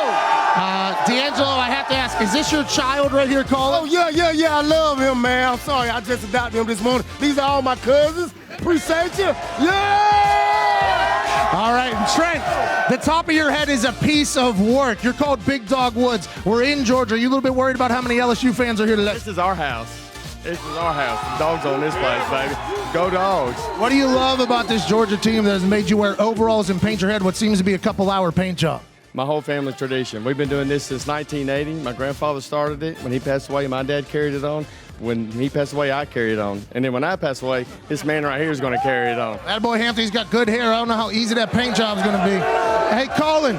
D'Angelo, I have to ask, is this your child right here, Colin? Oh, yeah. I love him, man. I'm sorry. I just adopted him this morning. These are all my cousins. Appreciate you. Yeah! All right, and Trent, the top of your head is a piece of work. You're called Big Dog Woods. We're in Georgia. Are you a little bit worried about how many LSU fans are here today? This is our house. This is our house. The dogs on this place, baby. Go Dogs. What do you love about this Georgia team that has made you wear overalls and paint your head what seems to be a couple-hour paint job? My whole family's tradition. We've been doing this since 1980. My grandfather started it. When he passed away, my dad carried it on. When he passed away, I carried it on. And then when I pass away, this man right here is going to carry it on. That boy Hampton's got good hair. I don't know how easy that paint job's going to be. Hey, Colin,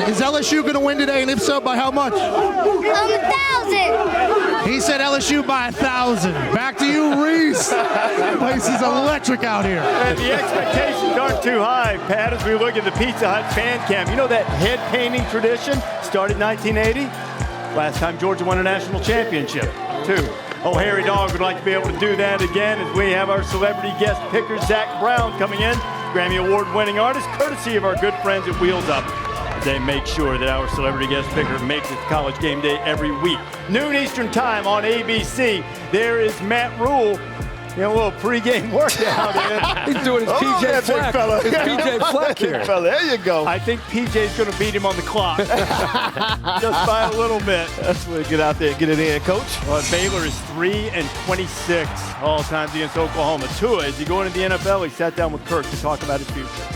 is LSU going to win today? And if so, by how much? 1,000. He said LSU by 1,000. Back to you, Reese. The place is electric out here. And the expectations aren't too high, Pat, as we look at the Pizza Hut fan cam. You know that head painting tradition started in 1980? Last time Georgia won a national championship, too. Oh, Harry Dog would like to be able to do that again as we have our celebrity guest picker, Zach Brown, coming in. Grammy Award-winning artist, courtesy of our good friends at Wheels Up. They make sure that our celebrity guest picker makes it to College Game Day every week. Noon Eastern Time on ABC. There is Matt Rule. You know, a little pregame workout. He's doing his PJ Fleck. His PJ Fleck here. There you go. I think PJ's going to beat him on the clock. Just by a little bit. That's where get out there and get it in, Coach. Well, Baylor is 3-26 all times against Oklahoma. Tua, as he going into the NFL, he sat down with Kirk to talk about his future.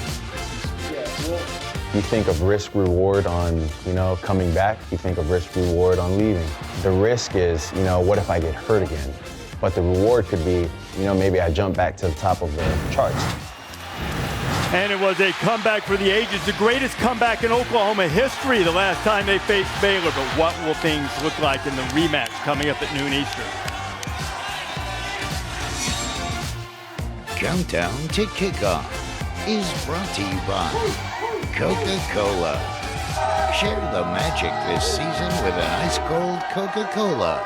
You think of risk-reward on, coming back. You think of risk-reward on leaving. The risk is, what if I get hurt again? But the reward could be, maybe I jump back to the top of the charts. And it was a comeback for the ages, the greatest comeback in Oklahoma history the last time they faced Baylor. But what will things look like in the rematch coming up at noon Eastern? Countdown to Kickoff is brought to you by Coca-Cola. Share the magic this season with an ice-cold Coca-Cola.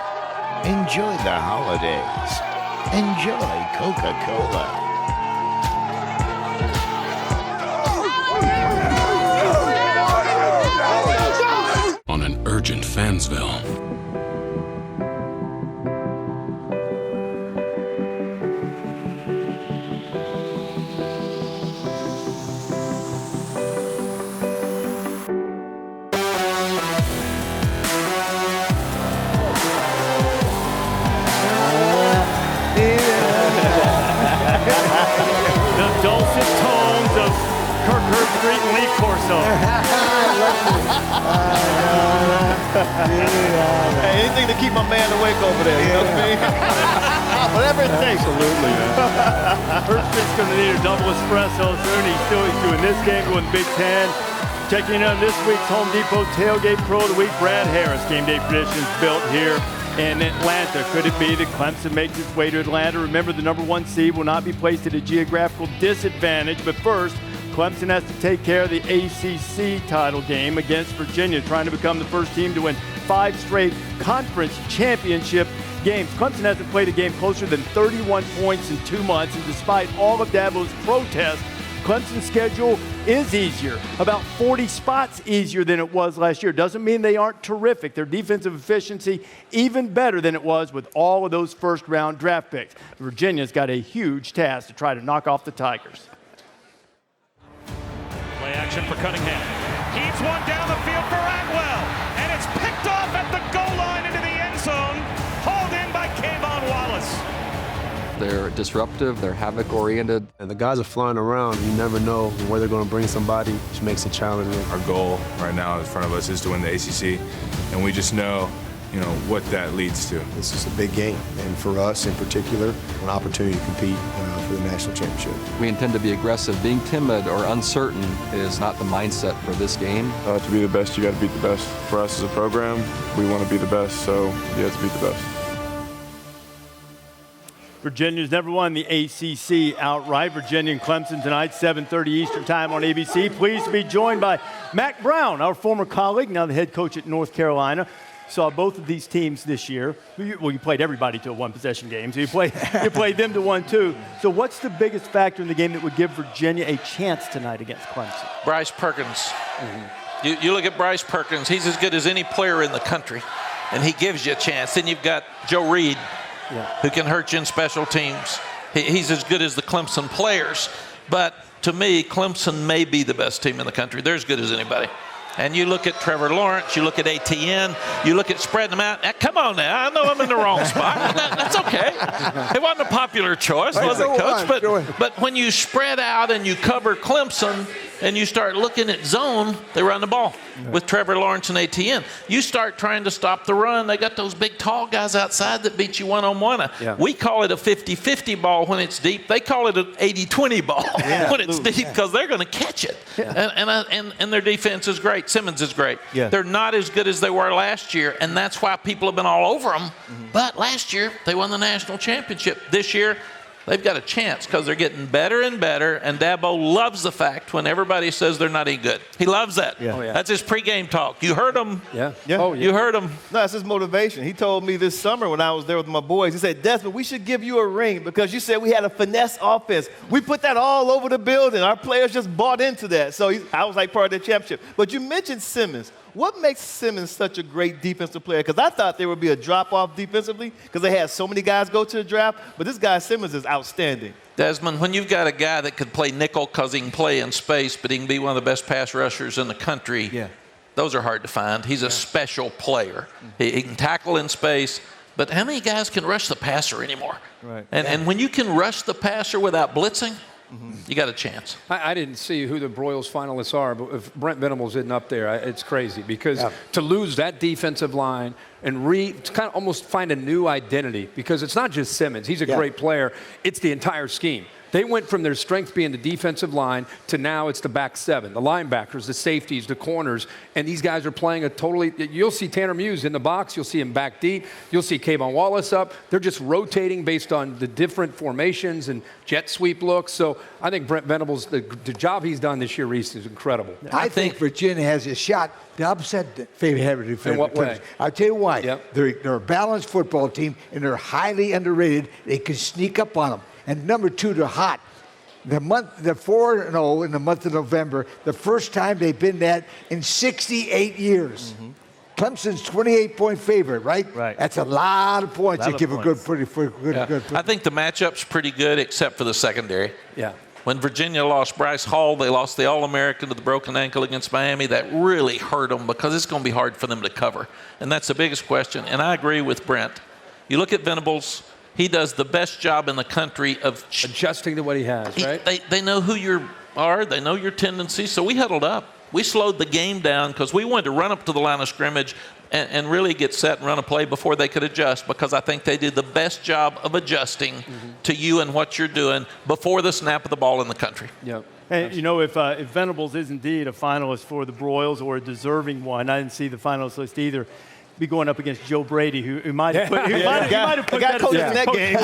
Enjoy the holidays. Enjoy Coca-Cola. On an urgent Fansville. The dulcet tones of Kirk Herbstreit and Leaf Corso. Hey, anything to keep my man awake over there, you know what I mean? Whatever it takes. Absolutely, man. Herbstreit's going to need a double espresso soon. He's doing this game, going Big Ten. Checking in on this week's Home Depot Tailgate Pro of the Week, Brad Harris. Game day predictions built here in Atlanta. Could it be that Clemson makes its way to Atlanta? Remember, the number 1 seed will not be placed at a geographical disadvantage. But first, Clemson has to take care of the ACC title game against Virginia, trying to become the first team to win 5 straight conference championship games. Clemson hasn't played a game closer than 31 points in 2 months, and despite all of Dabo's protests, Clemson's schedule is easier, about 40 spots easier than it was last year. Doesn't mean they aren't terrific. Their defensive efficiency even better than it was with all of those first-round draft picks. Virginia's got a huge task to try to knock off the Tigers. Play action for Cunningham. Heaves one down the field for Atwell, and it's picked off at the goal line into the end zone, hauled in by Kayvon Wallace. They're disruptive. They're havoc-oriented. And the guys are flying around. You never know where they're going to bring somebody, which makes it challenging. Our goal right now in front of us is to win the ACC, and we just know what that leads to. This is a big game, and for us in particular, an opportunity to compete for the national championship. We intend to be aggressive. Being timid or uncertain is not the mindset for this game. To be the best, you got to beat the best. For us as a program, we want to be the best, so you have to beat the best. Virginia's never won the ACC outright. Virginia and Clemson tonight, 7:30 Eastern Time on ABC. Pleased to be joined by Mack Brown, our former colleague, now the head coach at North Carolina. Saw both of these teams this year. Well, you played everybody to a one-possession game, so you played them to 1-2. So what's the biggest factor in the game that would give Virginia a chance tonight against Clemson? Bryce Perkins. Mm-hmm. You look at Bryce Perkins, he's as good as any player in the country, and he gives you a chance. Then you've got Joe Reed, who can hurt you in special teams. He's as good as the Clemson players. But to me, Clemson may be the best team in the country. They're as good as anybody. And you look at Trevor Lawrence, you look at Etienne, you look at spreading them out. Come on now, I know I'm in the wrong spot. That's okay. It wasn't a popular choice, was it, Coach? But when you spread out and you cover Clemson and you start looking at zone, they run the ball with Trevor Lawrence and Etienne. You start trying to stop the run, they got those big, tall guys outside that beat you one-on-one. We call it a 50-50 ball when it's deep. They call it an 80-20 ball when it's deep because they're going to catch it. And their defense is great. Simmons is great. They're not as good as they were last year, and that's why people have been all over them. But last year, they won the national championship. This year, they've got a chance because they're getting better and better, and Dabo loves the fact when everybody says they're not any good. He loves that. That's his pregame talk. You heard him. You heard him. No, that's his motivation. He told me this summer when I was there with my boys, he said, Desmond, we should give you a ring because you said we had a finesse offense. We put that all over the building. Our players just bought into that. So I was like part of the championship. But you mentioned Simmons. What makes Simmons such a great defensive player? Because I thought there would be a drop-off defensively because they had so many guys go to the draft. But this guy Simmons is outstanding. Desmond, when you've got a guy that could play nickel because he can play in space, but he can be one of the best pass rushers in the country, those are hard to find. He's a special player. He can tackle in space, but how many guys can rush the passer anymore? And when you can rush the passer without blitzing, you got a chance. I didn't see who the Broyles finalists are, but if Brent Venables isn't up there, it's crazy because to lose that defensive line and to kind of almost find a new identity, because it's not just Simmons. He's a great player. It's the entire scheme. They went from their strength being the defensive line to now it's the back seven, the linebackers, the safeties, the corners, and these guys are playing a totally – you'll see Tanner Muse in the box. You'll see him back deep. You'll see Kayvon Wallace up. They're just rotating based on the different formations and jet sweep looks. So I think Brent Venables, the job he's done this year, Reese, is incredible. I think Virginia has a shot to upset the favorite defense. In what way? I'll tell you why. They're a balanced football team, and they're highly underrated. They can sneak up on them. And number two, they're hot. They're 4-0 in the month of November, the first time they've been that in 68 years. Clemson's 28-point favorite, right? That's a lot of points. They give a good. I think the matchup's pretty good except for the secondary. When Virginia lost Bryce Hall, they lost the All-American to the broken ankle against Miami. That really hurt them because it's going to be hard for them to cover. And that's the biggest question. And I agree with Brent. You look at Venables. He does the best job in the country of adjusting to what he has, right? They know who you are. They know your tendencies. So we huddled up. We slowed the game down because we wanted to run up to the line of scrimmage and really get set and run a play before they could adjust, because I think they did the best job of adjusting to you and what you're doing before the snap of the ball in the country. And, you know, if Venables is indeed a finalist for the Broyles or a deserving one, I didn't see the finalist list either, be going up against Joe Brady, who might have put, that game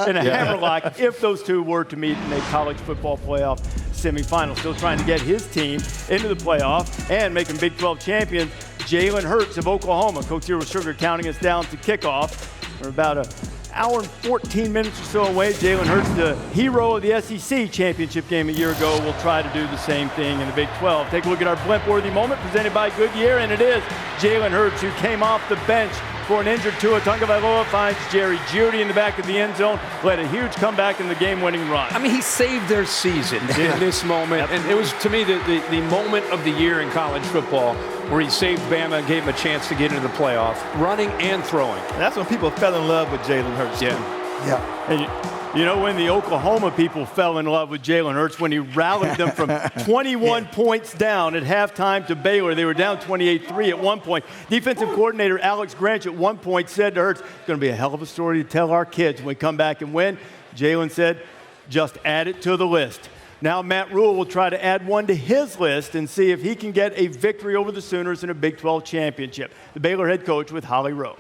in a hammerlock if those two were to meet in a college football playoff semifinal. Still trying to get his team into the playoff and make them Big 12 champions. Jalen Hurts of Oklahoma. Coach Zero Sugar counting us down to kickoff. We're about an hour and 14 minutes or so away. Jalen Hurts, the hero of the SEC championship game a year ago, will try to do the same thing in the Big 12. Take a look at our blimp-worthy moment presented by Goodyear, and it is Jalen Hurts who came off the bench for an injured Tua Tagovailoa, finds Jerry Jeudy in the back of the end zone, led a huge comeback in the game-winning run. I mean, he saved their season in this moment, and it was, to me, the moment of the year in college football where he saved Bama and gave him a chance to get into the playoff, running and throwing. And that's when people fell in love with Jalen Hurts. Yeah. And you know when the Oklahoma people fell in love with Jalen Hurts, when he rallied them from 21 points down at halftime to Baylor. They were down 28-3 at one point. Defensive coordinator Alex Granch at one point said to Hurts, it's going to be a hell of a story to tell our kids when we come back and win. Jalen said, just add it to the list. Now Matt Rule will try to add one to his list and see if he can get a victory over the Sooners in a Big 12 championship. The Baylor head coach with Holly Rowe.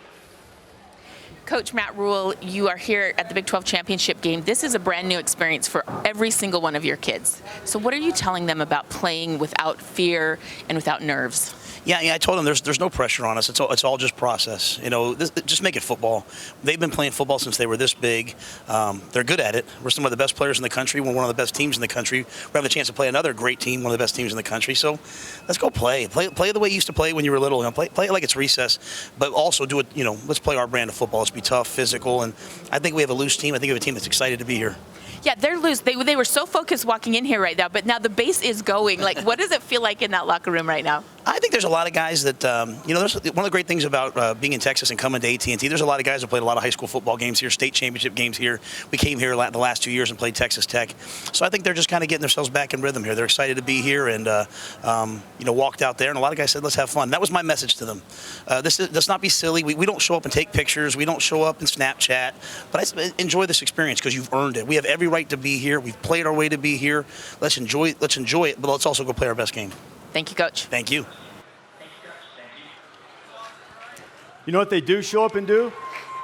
Coach Matt Rule, you are here at the Big 12 championship game. This is a brand new experience for every single one of your kids. So what are you telling them about playing without fear and without nerves? Yeah, I told them there's no pressure on us. It's all just process. You know, just make it football. They've been playing football since they were this big. They're good at it. We're some of the best players in the country. We're one of the best teams in the country. We have the chance to play another great team, one of the best teams in the country. So let's go play. Play the way you used to play when you were little. You know, play it like it's recess, but also do it. You know, let's play our brand of football. Let's be tough, physical, and I think we have a loose team. I think we have a team that's excited to be here. Yeah, they're loose. They were so focused walking in here right now, but now the base is going. Like, what does it feel like in that locker room right now? I think there's a lot of guys that, you know, there's one of the great things about being in Texas and coming to AT&T, there's a lot of guys that played a lot of high school football games here, state championship games here. We came here the last 2 years and played Texas Tech. So I think they're just kind of getting themselves back in rhythm here. They're excited to be here and, you know, walked out there. And a lot of guys said, let's have fun. That was my message to them. Let's not be silly. We don't show up and take pictures. We don't show up and Snapchat. But I enjoy this experience because you've earned it. We have every right to be here. We've played our way to be here. Let's enjoy it, but let's also go play our best game. Thank you, Coach. Thank you. You know what they do show up and do?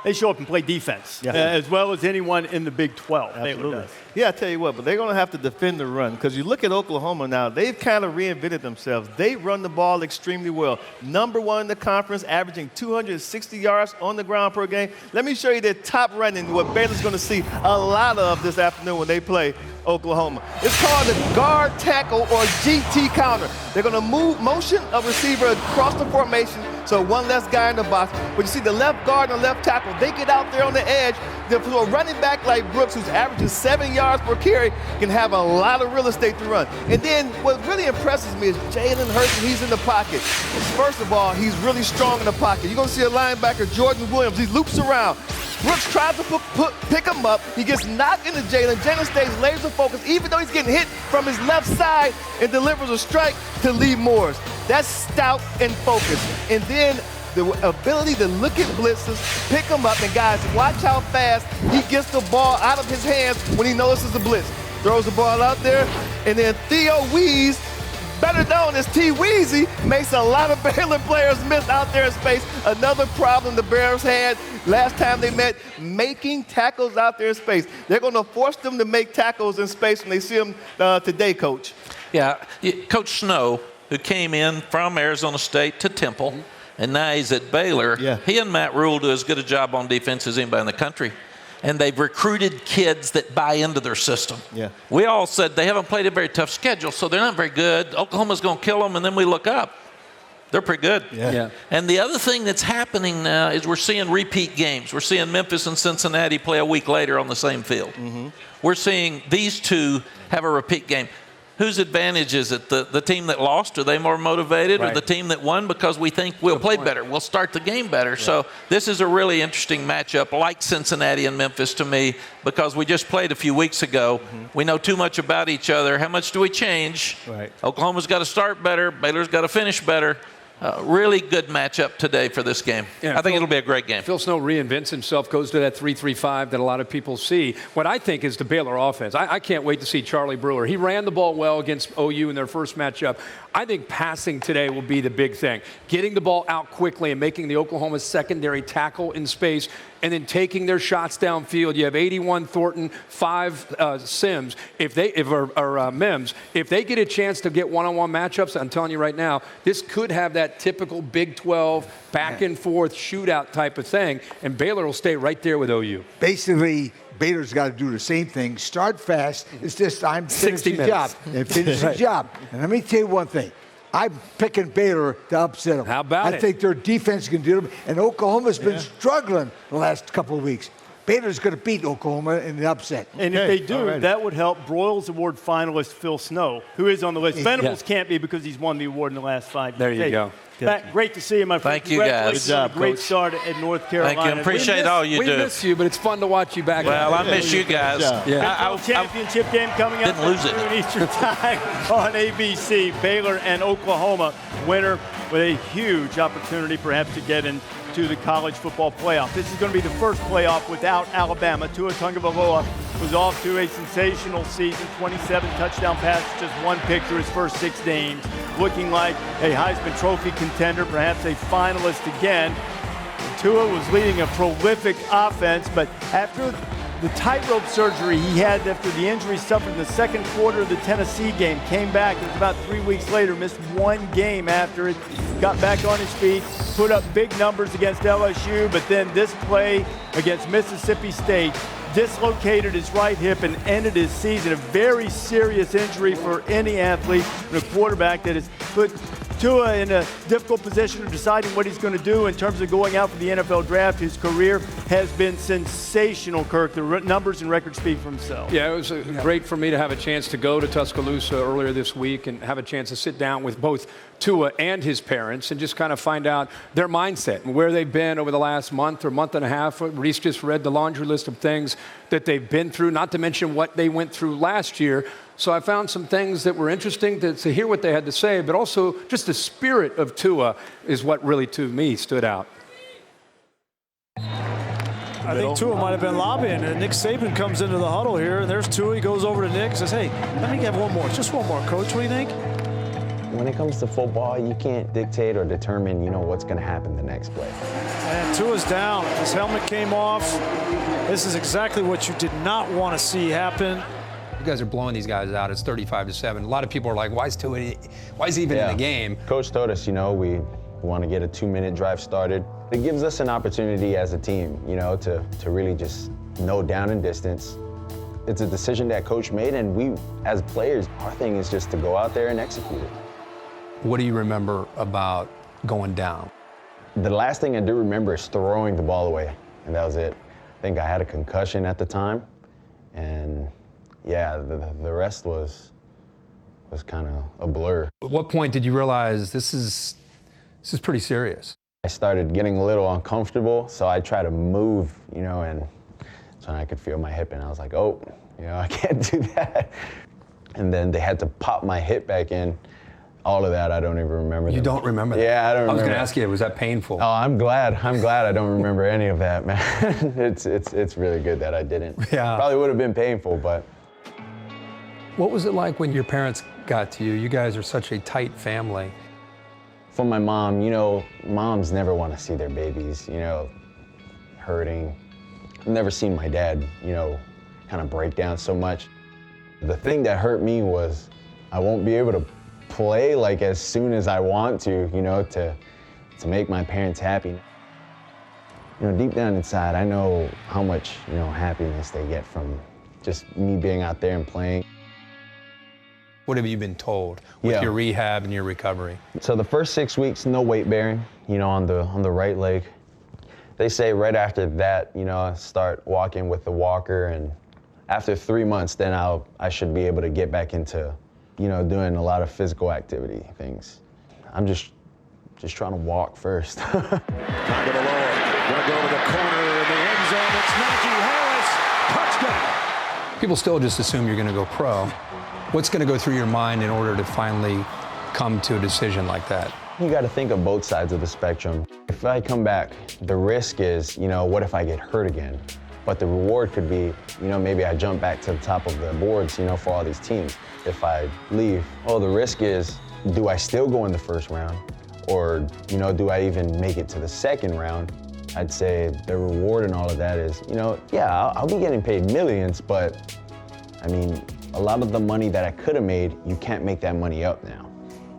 They show up and play defense, as well as anyone in the Big 12. Absolutely. Yeah, I tell you what, but they're going to have to defend the run because you look at Oklahoma now, they've kind of reinvented themselves. They run the ball extremely well. Number one in the conference, averaging 260 yards on the ground per game. Let me show you their top running, what Baylor's going to see a lot of this afternoon when they play Oklahoma. It's called the guard tackle or GT counter. They're going to motion a receiver across the formation, so one less guy in the box. But you see the left guard and the left tackle, they get out there on the edge. A running back like Brooks, who's averaging 7 yards per carry, can have a lot of real estate to run. And then what really impresses me is Jalen Hurts when he's in the pocket. First of all, he's really strong in the pocket. You're going to see a linebacker, Jordan Williams. He loops around. Brooks tries to pick him up. He gets knocked into Jalen. Jalen stays laser focused, even though he's getting hit from his left side, and delivers a strike to Lee Morris. That's stout and focused. And then the ability to look at blitzes, pick him up, and guys, watch how fast he gets the ball out of his hands when he notices the blitz. Throws the ball out there, and then Theo Wease, better known as T. Weezy, makes a lot of Baylor players miss out there in space. Another problem the Bears had last time they met, making tackles out there in space. They're going to force them to make tackles in space when they see them today, Coach. Yeah, Coach Snow, who came in from Arizona State to Temple, and now he's at Baylor. Yeah. He and Matt Rule do as good a job on defense as anybody in the country. And they've recruited kids that buy into their system. Yeah. We all said they haven't played a very tough schedule, so they're not very good. Oklahoma's going to kill them, and then we look up. They're pretty good. Yeah. And the other thing that's happening now is we're seeing repeat games. We're seeing Memphis and Cincinnati play a week later on the same field. Mm-hmm. We're seeing these two have a repeat game. Whose advantage is it? The team that lost, are they more motivated, or the team that won because we think we'll play better, we'll start the game better? Yeah. So this is a really interesting matchup, like Cincinnati and Memphis to me, because we just played a few weeks ago. Mm-hmm. We know too much about each other. How much do we change? Right. Oklahoma's got to start better. Baylor's got to finish better. Really good matchup today for this game. Yeah, I think it'll be a great game. Phil Snow reinvents himself, goes to that 3-3-5 that a lot of people see. What I think is the Baylor offense. I can't wait to see Charlie Brewer. He ran the ball well against OU in their first matchup. I think passing today will be the big thing. Getting the ball out quickly and making the Oklahoma secondary tackle in space, and then taking their shots downfield. You have 81 Thornton, 5 Sims. Mims. If they get a chance to get one-on-one matchups, I'm telling you right now, this could have that typical Big 12 back and forth shootout type of thing, and Baylor will stay right there with OU. Basically, Baylor's got to do the same thing. Start fast. It's just time to finish the job. And finish the job. And let me tell you one thing. I'm picking Baylor to upset them. How about it? I think their defense can do it. And Oklahoma's been struggling the last couple of weeks. Baylor's going to beat Oklahoma in the upset. And if they do, that would help Broyles Award finalist Phil Snow, who is on the list. Venables can't be because he's won the award in the last 5 years. There you go. Matt, great to see you, my friend. Thank you, guys. Congratulations Good job, on a great Coach. start at North Carolina. Thank you. Appreciate all you we do. miss you, but it's fun to watch you back. Well, I miss you guys. Yeah. Championship game coming up Didn't lose it. noon Eastern time on ABC. Baylor and Oklahoma. Winner with a huge opportunity perhaps to get into the college football playoff. This is going to be the first playoff without Alabama. Tua Tagovailoa was off to a sensational season, 27 touchdown passes, just one pick through his first 6 games, looking like a Heisman Trophy contender, perhaps a finalist again. Tua was leading a prolific offense, but after the tightrope surgery he had after the injury suffered in the second quarter of the Tennessee game, came back, it was about 3 weeks later, missed 1 game after it, got back on his feet, put up big numbers against LSU, but then this play against Mississippi State dislocated his right hip and ended his season. A very serious injury for any athlete and a quarterback that has put Tua in a difficult position of deciding what he's going to do in terms of going out for the NFL draft. His career has been sensational, Kirk. The numbers and records speak for himself. Yeah, it was great for me to have a chance to go to Tuscaloosa earlier this week and have a chance to sit down with both Tua and his parents and just kind of find out their mindset and where they've been over the last month or month and a half. Reese just read the laundry list of things that they've been through, not to mention what they went through last year. So I found some things that were interesting to hear what they had to say, but also just the spirit of Tua is what really, to me, stood out. I think Tua might have been lobbying, and Nick Saban comes into the huddle here, and there's Tua. He goes over to Nick and says, hey, let me have one more, just one more, Coach. What do you think? When it comes to football, you can't dictate or determine, what's going to happen the next play. And Tua's down. His helmet came off. This is exactly what you did not want to see happen. You guys are blowing these guys out. It's 35-7. A lot of people are like, why is he even in the game? Coach told us, we want to get a 2-minute drive started. It gives us an opportunity as a team, to really just know down and distance. It's a decision that Coach made, and we, as players, our thing is just to go out there and execute it. What do you remember about going down? The last thing I do remember is throwing the ball away, and that was it. I think I had a concussion at the time, and yeah, the rest was kind of a blur. At what point did you realize this is pretty serious? I started getting a little uncomfortable, so I tried to move, and so I could feel my hip, and I was like, oh, I can't do that. And then they had to pop my hip back in. All of that, I don't even remember. You don't remember that? Yeah, I don't remember. I was going to ask you, was that painful? Oh, I'm glad I don't remember any of that, man. It's really good that I didn't. Yeah. Probably would have been painful, but. What was it like when your parents got to you? You guys are such a tight family. For my mom, moms never want to see their babies, hurting. I've never seen my dad, kind of break down so much. The thing that hurt me was I won't be able to play like as soon as I want to, to make my parents happy. Deep down inside, I know how much, happiness they get from just me being out there and playing. What have you been told with your rehab and your recovery? So the first 6 weeks, no weight bearing, on the right leg. They say right after that, start walking with the walker, and after 3 months, then I should be able to get back into, doing a lot of physical activity things. I'm just trying to walk first. Time to the Lord. Gonna go to the corner in the end zone. It's Najee Harris. Touchdown. People still just assume you're going to go pro. What's going to go through your mind in order to finally come to a decision like that? You got to think of both sides of the spectrum. If I come back, the risk is, what if I get hurt again? But the reward could be, maybe I jump back to the top of the boards, for all these teams. If I leave, the risk is, do I still go in the first round? Or, do I even make it to the second round? I'd say the reward and all of that is, I'll be getting paid millions, but I mean, a lot of the money that I could have made, you can't make that money up now.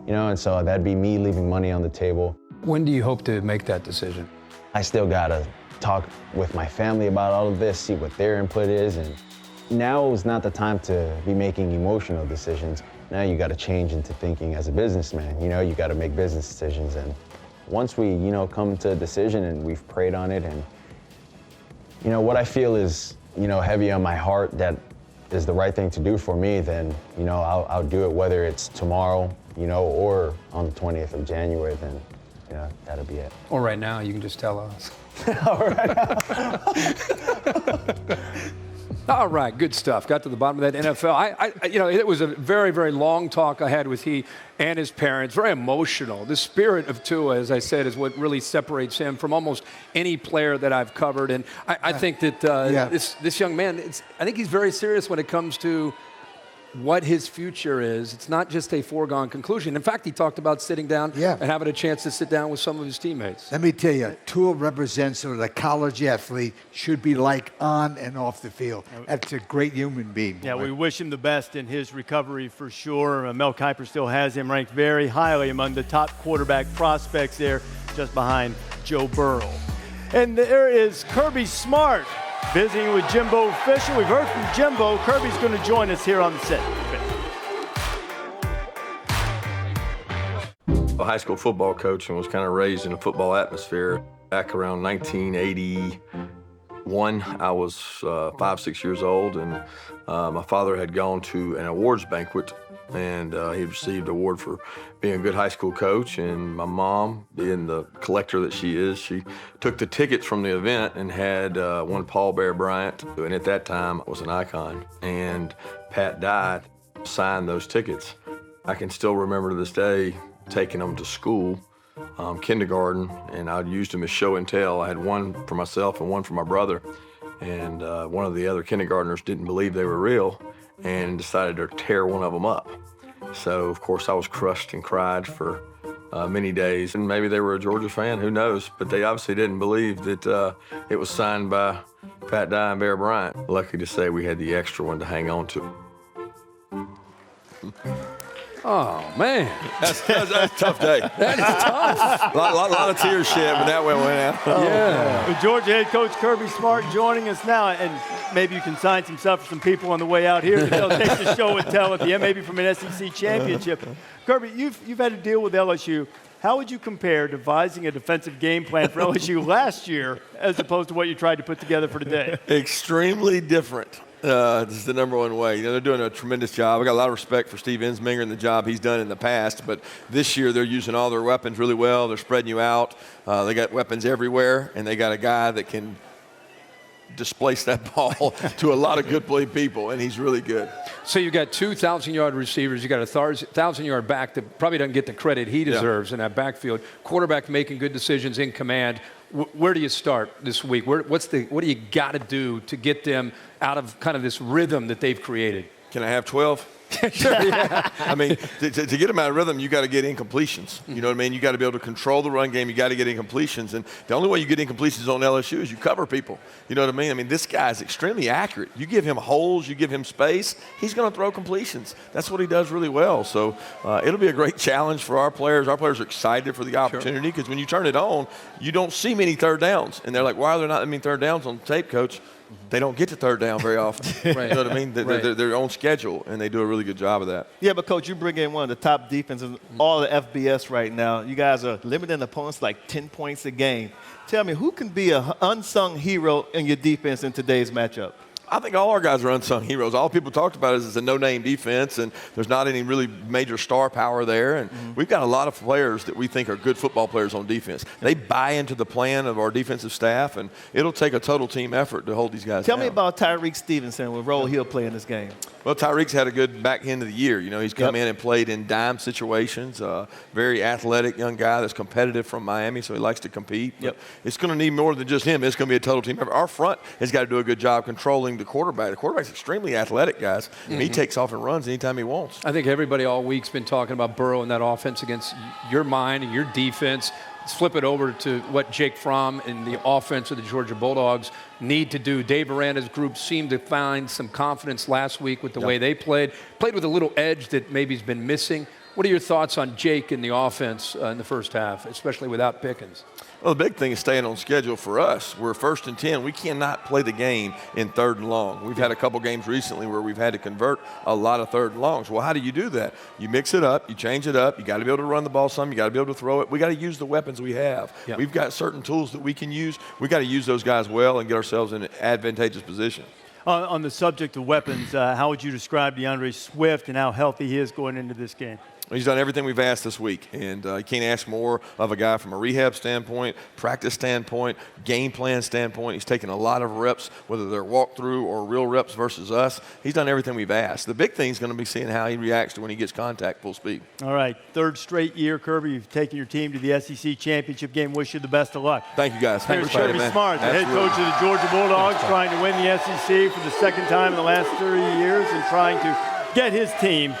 And so that'd be me leaving money on the table. When do you hope to make that decision? I still gotta talk with my family about all of this, see what their input is, and now is not the time to be making emotional decisions. Now you gotta change into thinking as a businessman, you gotta make business decisions. And once we, come to a decision and we've prayed on it, and, what I feel is, heavy on my heart that is the right thing to do for me, then, I'll do it, whether it's tomorrow, or on the 20th of January, then yeah, that'll be it. Or right now, you can just tell us. All right, good stuff. Got to the bottom of that NFL. You know, it was a very, very long talk I had with he and his parents. Very emotional. The spirit of Tua, as I said, is what really separates him from almost any player that I've covered. And I think that this young man, I think he's very serious when it comes to what his future is. It's not just a foregone conclusion. In fact, he talked about sitting down and having a chance to sit down with some of his teammates. Let me tell you, Tua represents what a college athlete should be like on and off the field. That's a great human being. Yeah, we wish him the best in his recovery for sure. Mel Kiper still has him ranked very highly among the top quarterback prospects there, just behind Joe Burrow. And there is Kirby Smart visiting with Jimbo Fisher. We've heard from Jimbo. Kirby's going to join us here on the set. A high school football coach and was kind of raised in a football atmosphere. Back around 1981, I was 5, 6 years old, and my father had gone to an awards banquet, and he received an award for being a good high school coach. And my mom, being the collector that she is, she took the tickets from the event and had one Paul Bear Bryant, and at that time was an icon. And Pat Dye signed those tickets. I can still remember to this day taking them to school, kindergarten, and I used them as show and tell. I had one for myself and one for my brother, and one of the other kindergartners didn't believe they were real and decided to tear one of them up. So, of course, I was crushed and cried for many days. And maybe they were a Georgia fan, who knows? But they obviously didn't believe that it was signed by Pat Dye and Bear Bryant. Lucky to say we had the extra one to hang on to. Oh, man. That's a tough day. That is tough. A lot of tears shed, but that one went out. Yeah. With Georgia head coach Kirby Smart joining us now, and maybe you can sign some stuff for some people on the way out here. They'll take the show and tell at the end, maybe from an SEC championship. Kirby, you've had to deal with LSU. How would you compare devising a defensive game plan for LSU last year as opposed to what you tried to put together for today? Extremely different. This is the number one way. You know, they're doing a tremendous job. I got a lot of respect for Steve Ensminger and the job he's done in the past, but this year they're using all their weapons really well. They're spreading you out. They got weapons everywhere, and they got a guy that can displace that ball to a lot of good play people, and he's really good. So you got 2 1,000-yard receivers. You got a 1,000-yard back that probably doesn't get the credit he deserves in that backfield. Quarterback making good decisions in command. Where do you start this week? What do you got to do to get them out of kind of this rhythm that they've created? Can I have 12? Sure, yeah. I mean, to get them out of rhythm, you got to get incompletions. You know what I mean? You got to be able to control the run game. You got to get incompletions. And the only way you get incompletions on LSU is you cover people. You know what I mean? I mean, this guy's extremely accurate. You give him holes, you give him space, he's going to throw completions. That's what he does really well. So it'll be a great challenge for our players. Our players are excited for the opportunity because when you turn it on, you don't see many third downs. And they're like, why are there not that many third downs on tape, Coach? They don't get to third down very often. Right. You know what I mean? They're on schedule, and they do a really good job of that. Yeah, but, Coach, you bring in one of the top defenses in all the FBS right now. You guys are limiting opponents like 10 points a game. Tell me, who can be an unsung hero in your defense in today's matchup? I think all our guys are unsung heroes. All people talked about is it's a no-name defense, and there's not any really major star power there. And we've got a lot of players that we think are good football players on defense. They buy into the plan of our defensive staff, and it'll take a total team effort to hold these guys Tell down. me about Tyreek Stevenson, what role he'll play in this game. Well, Tyreek's had a good back end of the year. You know, he's come in and played in dime situations. Very athletic young guy that's competitive from Miami, so he likes to compete. But it's going to need more than just him. It's going to be a total team effort. Our front has got to do a good job controlling the quarterback. The quarterback's extremely athletic, guys. And he takes off and runs anytime he wants. I think everybody all week's been talking about Burrow and that offense against your mind and your defense. Let's flip it over to what Jake Fromm and the offense of the Georgia Bulldogs need to do. Dave Aranda's group seemed to find some confidence last week with the way they played with a little edge that maybe's been missing. What are your thoughts on Jake and the offense in the first half, especially without Pickens? Well, the big thing is staying on schedule for us. We're 1st and 10. We cannot play the game in 3rd and long. We've had a couple games recently where we've had to convert a lot of 3rd and longs. Well, how do you do that? You mix it up. You change it up. You got to be able to run the ball some. You got to be able to throw it. We got to use the weapons we have. We've got certain tools that we can use. We got to use those guys well and get ourselves in an advantageous position. On the subject of weapons, how would you describe DeAndre Swift and how healthy he is going into this game? He's done everything we've asked this week, and you can't ask more of a guy from a rehab standpoint, practice standpoint, game plan standpoint. He's taken a lot of reps, whether they're walkthrough or real reps versus us. He's done everything we've asked. The big thing is going to be seeing how he reacts to when he gets contact full speed. All right, third straight year, Kirby. You've taken your team to the SEC championship game. Wish you the best of luck. Thank you, guys. Here's Kirby Smart, the head coach of the Georgia Bulldogs, trying to win the SEC for the second time in the last 30 years and trying to get his team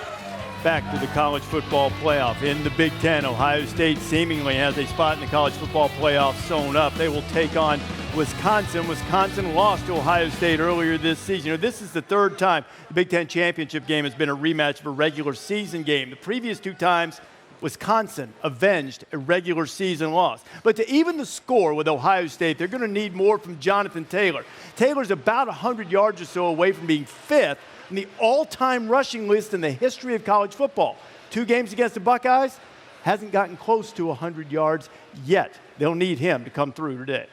back to the college football playoff. In the Big Ten, Ohio State seemingly has a spot in the college football playoff sewn up. They will take on Wisconsin. Wisconsin lost to Ohio State earlier this season. You know, this is the third time the Big Ten championship game has been a rematch of a regular season game. The previous two times, Wisconsin avenged a regular season loss. But to even the score with Ohio State, they're going to need more from Jonathan Taylor. Taylor's about 100 yards or so away from being fifth on the all-time rushing list in the history of college football. 2 games against the Buckeyes, hasn't gotten close to 100 yards yet. They'll need him to come through today.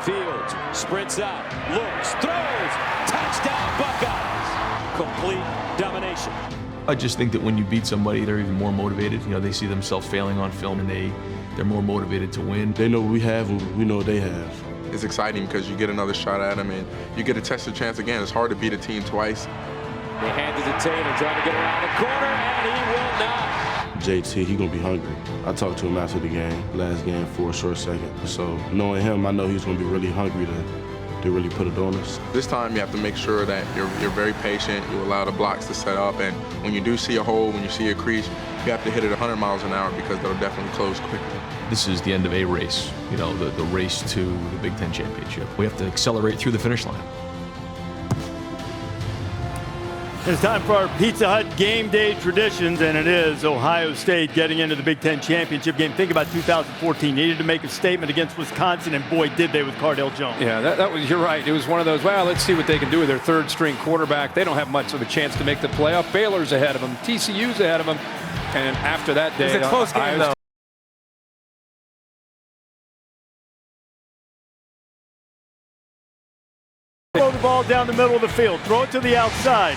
Fields sprints out, looks, throws, touchdown Buckeyes. Complete domination. I just think that when you beat somebody, they're even more motivated. You know, they see themselves failing on film, and they're more motivated to win. They know what we have, and we know what they have. It's exciting because you get another shot at them, and you get to test your chance again. It's hard to beat a team twice. They hand it to Taylor, trying to get around the corner, and he will not. JT, he gonna be hungry. I talked to him after the game, last game, for a short second. So knowing him, I know he's gonna be really hungry to really put it on us. This time you have to make sure that you're very patient. You allow the blocks to set up, and when you do see a hole, when you see a crease, you have to hit it 100 miles an hour because they'll definitely close quickly. This is the end of a race, you know, the race to the Big Ten championship. We have to accelerate through the finish line. It's time for our Pizza Hut game day traditions, and it is Ohio State getting into the Big Ten championship game. Think about 2014. Needed to make a statement against Wisconsin, and boy, did they with Cardale Jones. Yeah, that was, you're right. It was one of those, well, let's see what they can do with their third-string quarterback. They don't have much of a chance to make the playoff. Baylor's ahead of them. TCU's ahead of them. And after that day, it was a close game, though. Throw the ball down the middle of the field. Throw it to the outside.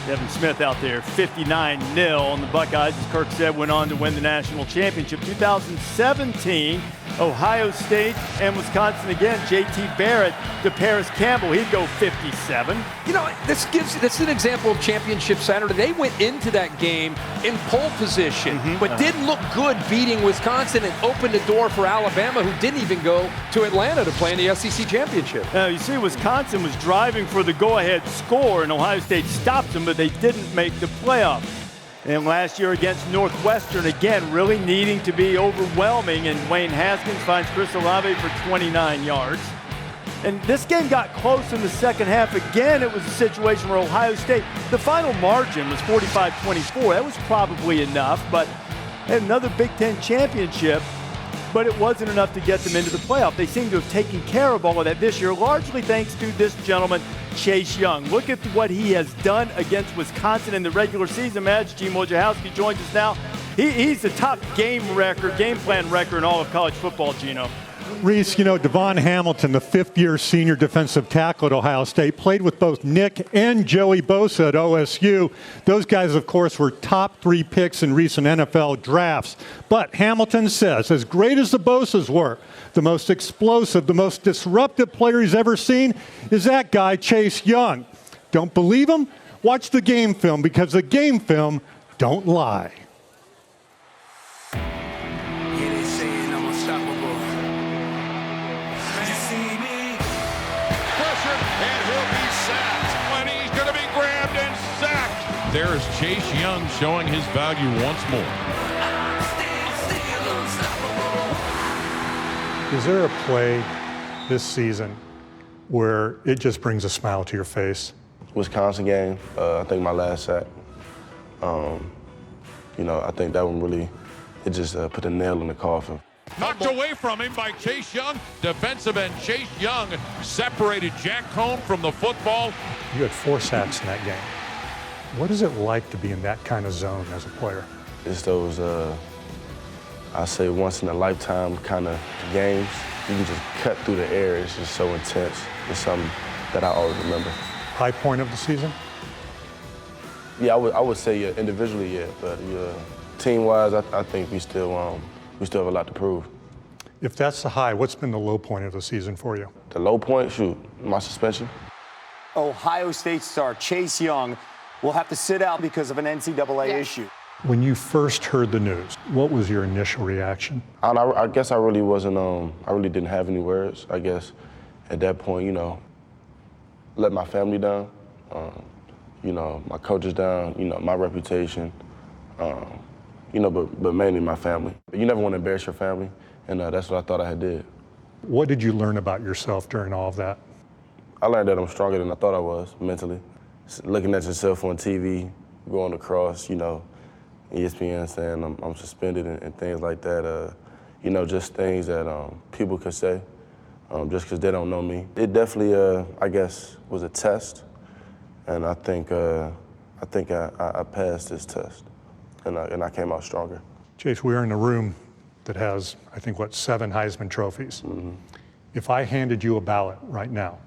Devin Smith out there, 59-0 on the Buckeyes. As Kirk said, went on to win the national championship. 2017, Ohio State and Wisconsin again. J.T. Barrett to Paris Campbell. He'd go 57. You know, that's an example of Championship Saturday. They went into that game in pole position, but didn't look good beating Wisconsin and opened the door for Alabama, who didn't even go to Atlanta to play in the SEC Championship. Now, you see, Wisconsin was driving for the go-ahead score, and Ohio State stopped them, but they didn't make the playoff. And last year against Northwestern, again, really needing to be overwhelming, and Wayne Haskins finds Chris Olave for 29 yards. And this game got close in the second half. Again, it was a situation where Ohio State, the final margin was 45-24. That was probably enough, but another Big Ten championship, but it wasn't enough to get them into the playoff. They seem to have taken care of all of that this year, largely thanks to this gentleman, Chase Young. Look at what he has done against Wisconsin in the regular season match. Gene Wojciechowski joins us now. He's the top game plan wrecker in all of college football, Gino. Reese, you know, Devon Hamilton, the fifth-year senior defensive tackle at Ohio State, played with both Nick and Joey Bosa at OSU. Those guys, of course, were top 3 picks in recent NFL drafts. But Hamilton says, as great as the Bosas were, the most explosive, the most disruptive player he's ever seen is that guy, Chase Young. Don't believe him? Watch the game film, because the game film don't lie. There's Chase Young showing his value once more. Is there a play this season where it just brings a smile to your face? Wisconsin game, I think my last sack. You know, I think that one really, it just put a nail in the coffin. Knocked away from him by Chase Young. Defensive end Chase Young separated Jack Cohn from the football. You had 4 sacks in that game. What is it like to be in that kind of zone as a player? It's those, I say, once in a lifetime kind of games. You can just cut through the air. It's just so intense. It's something that I always remember. High point of the season? Yeah, I would say yeah, individually, yeah, but yeah, team-wise, I think we still have a lot to prove. If that's the high, what's been the low point of the season for you? The low point, shoot, my suspension. Ohio State star Chase Young will have to sit out because of an NCAA issue. When you first heard the news, what was your initial reaction? I guess I really wasn't, I really didn't have any words. I guess at that point, you know, let my family down, you know, my coaches down, you know, my reputation, you know, but mainly my family. You never want to embarrass your family, and that's what I thought I had did. What did you learn about yourself during all of that? I learned that I'm stronger than I thought I was mentally. Looking at yourself on TV, going across, you know, ESPN saying I'm suspended and things like that, you know, just things that people could say just because they don't know me. It definitely, I guess, was a test, and I think I passed this test, and I came out stronger. Chase, we're in a room that has, I think, 7 Heisman trophies. Mm-hmm. If I handed you a ballot right now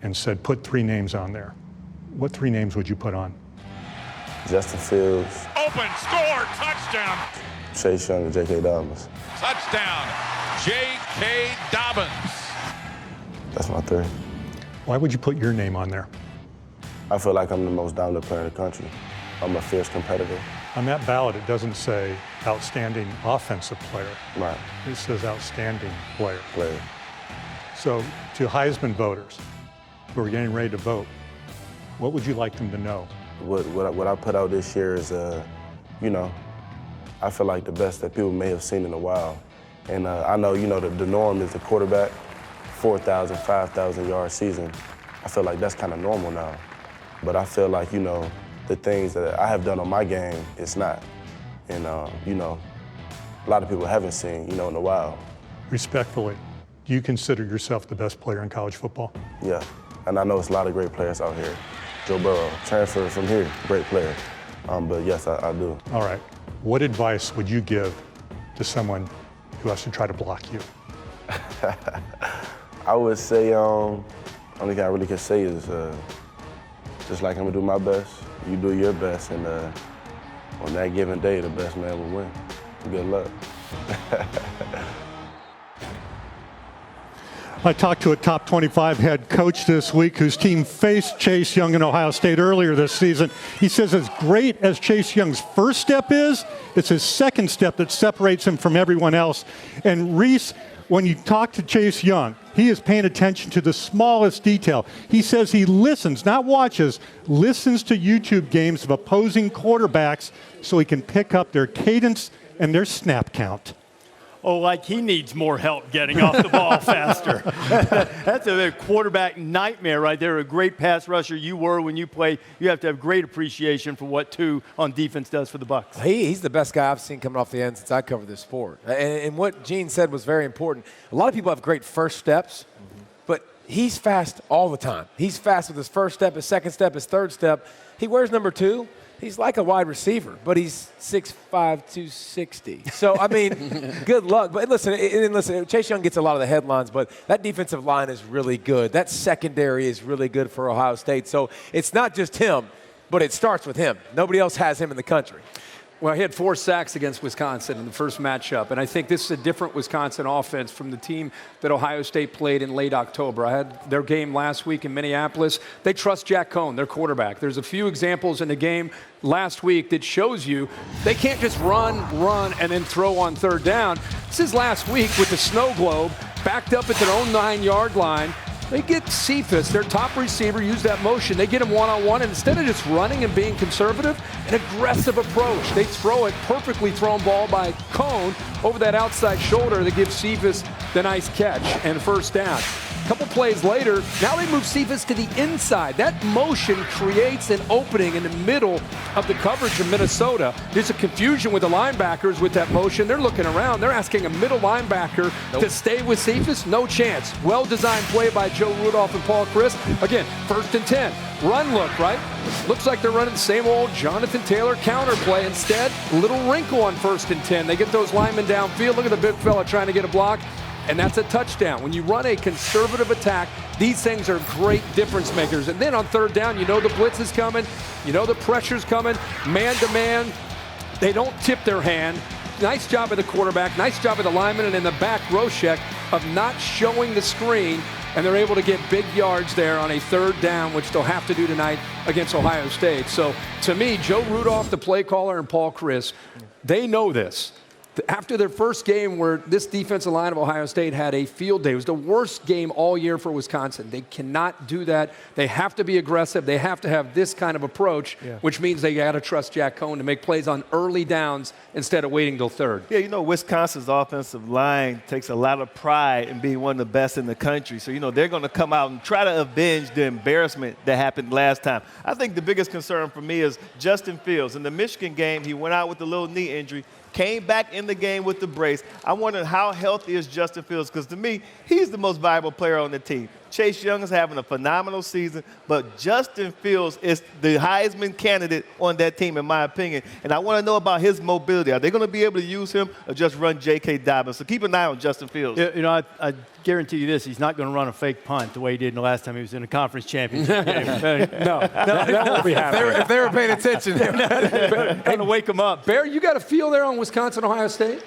and said put 3 names on there, what 3 names would you put on? Justin Fields. Open, score, touchdown. Chase Young and J.K. Dobbins. Touchdown, J.K. Dobbins. That's my 3. Why would you put your name on there? I feel like I'm the most dominant player in the country. I'm a fierce competitor. On that ballot, it doesn't say outstanding offensive player. Right. It says outstanding player. Player. So to Heisman voters who are getting ready to vote, what would you like them to know? What I put out this year is, you know, I feel like the best that people may have seen in a while. And I know, you know, the norm is the quarterback, 4,000, 5,000 yard season. I feel like that's kind of normal now. But I feel like, you know, the things that I have done on my game, it's not. And, you know, a lot of people haven't seen, you know, in a while. Respectfully, do you consider yourself the best player in college football? Yeah, and I know it's a lot of great players out here. Joe Burrow, transfer from here, great player. But yes, I do. All right. What advice would you give to someone who has to try to block you? I would say, only thing I really can say is just like I'm gonna do my best, you do your best, and on that given day, the best man will win. Good luck. I talked to a top 25 head coach this week whose team faced Chase Young in Ohio State earlier this season. He says as great as Chase Young's first step is, it's his second step that separates him from everyone else. And Reese, when you talk to Chase Young, he is paying attention to the smallest detail. He says he listens, not watches, listens to YouTube games of opposing quarterbacks so he can pick up their cadence and their snap count. Oh, like he needs more help getting off the ball faster. That's a quarterback nightmare right there. A great pass rusher you were when you played. You have to have great appreciation for what 2 on defense does for the Bucs. He's the best guy I've seen coming off the end since I covered this sport. And what Gene said was very important. A lot of people have great first steps, but he's fast all the time. He's fast with his first step, his second step, his third step. He wears number 2. He's like a wide receiver, but he's 6'5", 260. So, I mean, good luck. But listen, Chase Young gets a lot of the headlines, but that defensive line is really good. That secondary is really good for Ohio State. So it's not just him, but it starts with him. Nobody else has him in the country. Well, he had 4 sacks against Wisconsin in the first matchup, and I think this is a different Wisconsin offense from the team that Ohio State played in late October. I had their game last week in Minneapolis. They trust Jack Cohn, their quarterback. There's a few examples in the game last week that shows you they can't just run, and then throw on third down. This is last week with the snow globe, backed up at their own 9-yard line. They get Cephas, their top receiver, use that motion. They get him one-on-one, and instead of just running and being conservative, an aggressive approach. They throw it, perfectly thrown ball by Cohn over that outside shoulder that gives Cephas the nice catch and first down. A couple plays later, now they move Cephas to the inside. That motion creates an opening in the middle of the coverage of Minnesota. There's a confusion with the linebackers with that motion. They're looking around. They're asking a middle linebacker to stay with Cephas. No chance. Well-designed play by Joe Rudolph and Paul Chryst. Again, 1st and 10. Run look, right? Looks like they're running the same old Jonathan Taylor counter play. Instead, a little wrinkle on 1st and 10. They get those linemen downfield. Look at the big fella trying to get a block. And that's a touchdown. When you run a conservative attack These things are great difference makers. And then on third down, you know the blitz is coming. You know the pressure's coming. Man to man. They don't tip their hand. Nice job of the quarterback. Nice job of the lineman. And in the back, Roshek, of not showing the screen. And they're able to get big yards there on a third down, which they'll have to do tonight against Ohio State. So, to me, Joe Rudolph, the play caller, and Paul Chris, they know this. After their first game where this defensive line of Ohio State had a field day, it was the worst game all year for Wisconsin. They cannot do that. They have to be aggressive. They have to have this kind of approach, which means they got to trust Jack Cohn to make plays on early downs instead of waiting till third. Yeah, you know, Wisconsin's offensive line takes a lot of pride in being one of the best in the country. So, you know, they're going to come out and try to avenge the embarrassment that happened last time. I think the biggest concern for me is Justin Fields. In the Michigan game, he went out with a little knee injury, came back in the game with the brace. I wonder how healthy is Justin Fields, because to me, he's the most valuable player on the team. Chase Young is having a phenomenal season, but Justin Fields is the Heisman candidate on that team, in my opinion. And I want to know about his mobility. Are they going to be able to use him or just run J.K. Dobbins? So keep an eye on Justin Fields. You know, I guarantee you this. He's not going to run a fake punt the way he did the last time he was in a conference championship game. No, that won't be happening. If they were paying attention. Going to wake him up. Bear, you got a feel there on Wisconsin, Ohio State?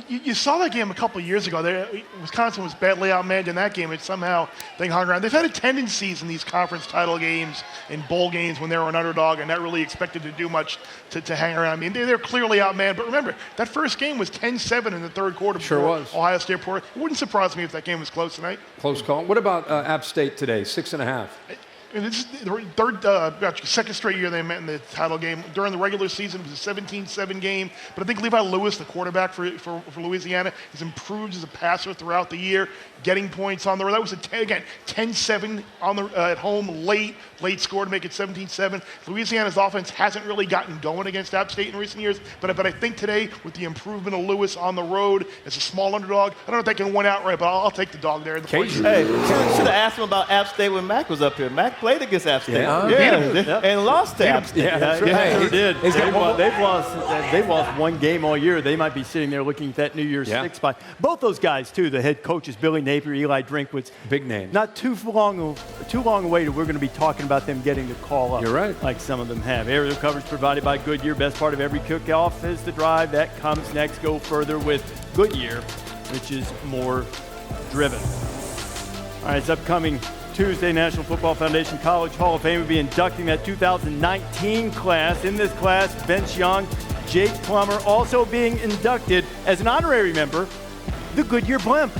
You saw that game a couple of years ago. Wisconsin was badly outmanned in that game. It somehow they hung around. They've had a tendencies in these conference title games and bowl games when they were an underdog and not really expected to do much to hang around. I mean, they're clearly outmanned. But remember, that first game was 10-7 in the third quarter. Sure was. Ohio State. It wouldn't surprise me if that game was close tonight. Close call. What about App State today? 6.5. And this is the second straight year they met in the title game. During the regular season, it was a 17-7 game. But I think Levi Lewis, the quarterback for Louisiana, has improved as a passer throughout the year, getting points on the road. That was, 10-7 at home, late score to make it 17-7. Louisiana's offense hasn't really gotten going against App State in recent years. But I think today, with the improvement of Lewis on the road as a small underdog, I don't know if they can win outright, but I'll take the dog there. Hey, should have asked him about App State when Mac was up here. Mac played against App State. And lost to App State. Yeah, that's right. They sure did. They've lost one game all year. They might be sitting there looking at that New Year's Six spot. Both those guys, too, the head coaches, Billy Napier, Eli Drinkwitz. Big name. Not too long away that we're going to be talking about them getting the call up. You're right. Like some of them have. Aerial coverage provided by Goodyear. Best part of every kickoff is the drive. That comes next. Go further with Goodyear, which is more driven. All right, it's upcoming Tuesday. National Football Foundation College Hall of Fame will be inducting that 2019 class. In this class, Vince Young, Jake Plummer, also being inducted as an honorary member, the Goodyear Blimp.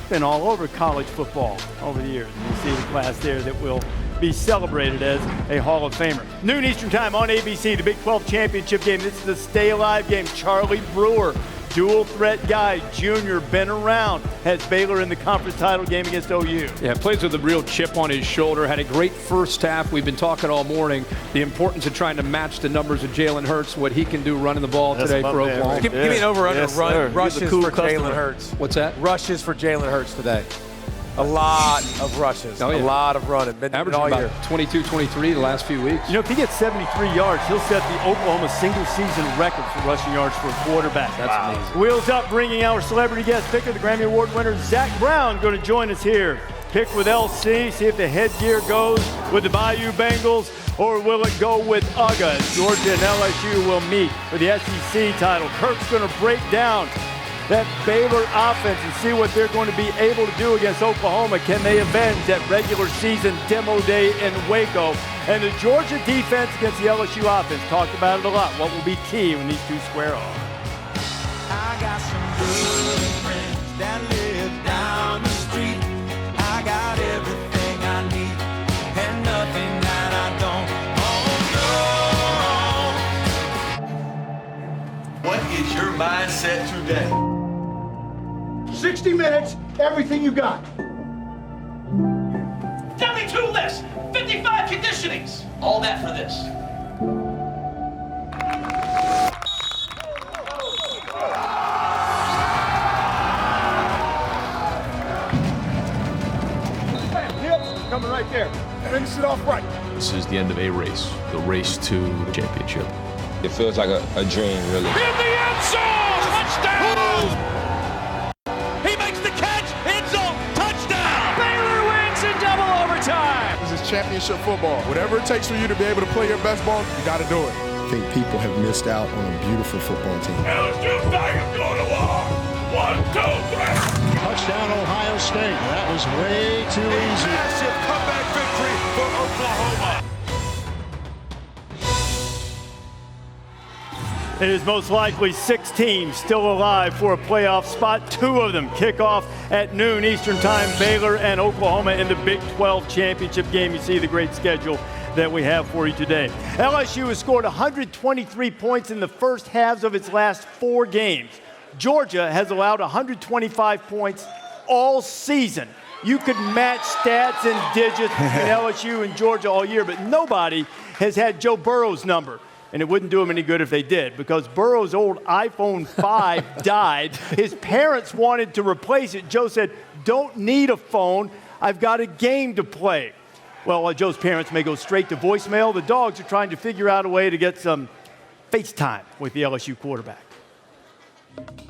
Been all over college football over the years. You see the class there that will be celebrated as a Hall of Famer. Noon Eastern Time on ABC, the Big 12 championship game. This is the Stay Alive game. Charlie Brewer, dual threat guy, junior, been around, has Baylor in the conference title game against OU. Yeah, plays with a real chip on his shoulder, had a great first half. We've been talking all morning, the importance of trying to match the numbers of Jalen Hurts, what he can do running the ball today for Oklahoma. Give me an over-under rushes for Jalen Hurts. What's that? Rushes for Jalen Hurts today. A lot of rushes, a lot of running. Averaging about 22, 23 the last few weeks. You know, if he gets 73 yards, he'll set the Oklahoma single-season record for rushing yards for a quarterback. That's amazing. Wheels up, bringing our celebrity guest picker, the Grammy Award winner, Zach Brown, going to join us here. Pick with LC, see if the headgear goes with the Bayou Bengals, or will it go with UGA? Georgia and LSU will meet for the SEC title. Kirk's going to break down that Baylor offense and see what they're going to be able to do against Oklahoma. Can they avenge that regular season demo day in Waco? And the Georgia defense against the LSU offense. Talked about it a lot. What will be key when these two square off? I got some good friends that live down the street. I got everything I need and nothing that I don't. Oh no. What is your mindset today? 60 minutes, everything you got. 72 lifts, 55 conditionings. All that for this. Hips coming right there. Finish it off right. This is the end of a race, the race to the championship. It feels like a dream, really. In the end zone! Touchdown! He makes the catch! End zone! Touchdown! Baylor wins championship football. Whatever it takes for you to be able to play your best ball, you got to do it. I think people have missed out on a beautiful football team. LSU Tigers going to war. 1, 2, 3. Touchdown, Ohio State. That was way too easy. Massive comeback victory for Oklahoma. It is most likely 6 teams still alive for a playoff spot. 2 of them kick off at noon Eastern Time, Baylor and Oklahoma in the Big 12 championship game. You see the great schedule that we have for you today. LSU has scored 123 points in the first halves of its last 4 games. Georgia has allowed 125 points all season. You could match stats and digits in LSU and Georgia all year, but nobody has had Joe Burrow's number. And it wouldn't do him any good if they did, because Burrow's old iPhone 5 died. His parents wanted to replace it. Joe said, "Don't need a phone. I've got a game to play." Well, Joe's parents may go straight to voicemail. The Dogs are trying to figure out a way to get some FaceTime with the LSU quarterback.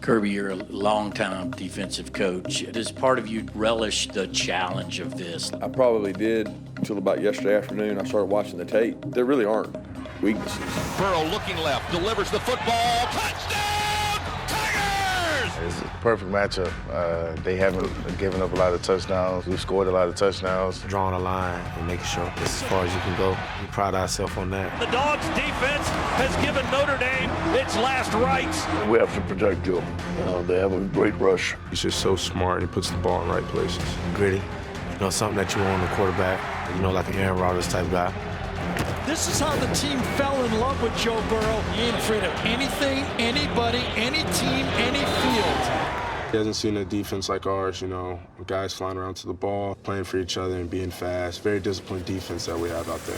Kirby, you're a longtime defensive coach. Does part of you relish the challenge of this? I probably did until about yesterday afternoon. I started watching the tape. There really aren't weaknesses. Burrow looking left, delivers the football. Touchdown, Tigers! It's a perfect matchup. They haven't given up a lot of touchdowns. We've scored a lot of touchdowns. Drawing a line and making sure it's as far as you can go. We pride ourselves on that. The Dogs' defense has given Notre Dame its last rites. We have to protect Joe. They have a great rush. He's just so smart. He puts the ball in right places. Gritty. You know, something that you want in a quarterback. You know, like an Aaron Rodgers type guy. This is how the team fell in love with Joe Burrow. He ain't afraid of anything, anybody, any team, any field. He hasn't seen a defense like ours, you know, guys flying around to the ball, playing for each other and being fast. Very disciplined defense that we have out there.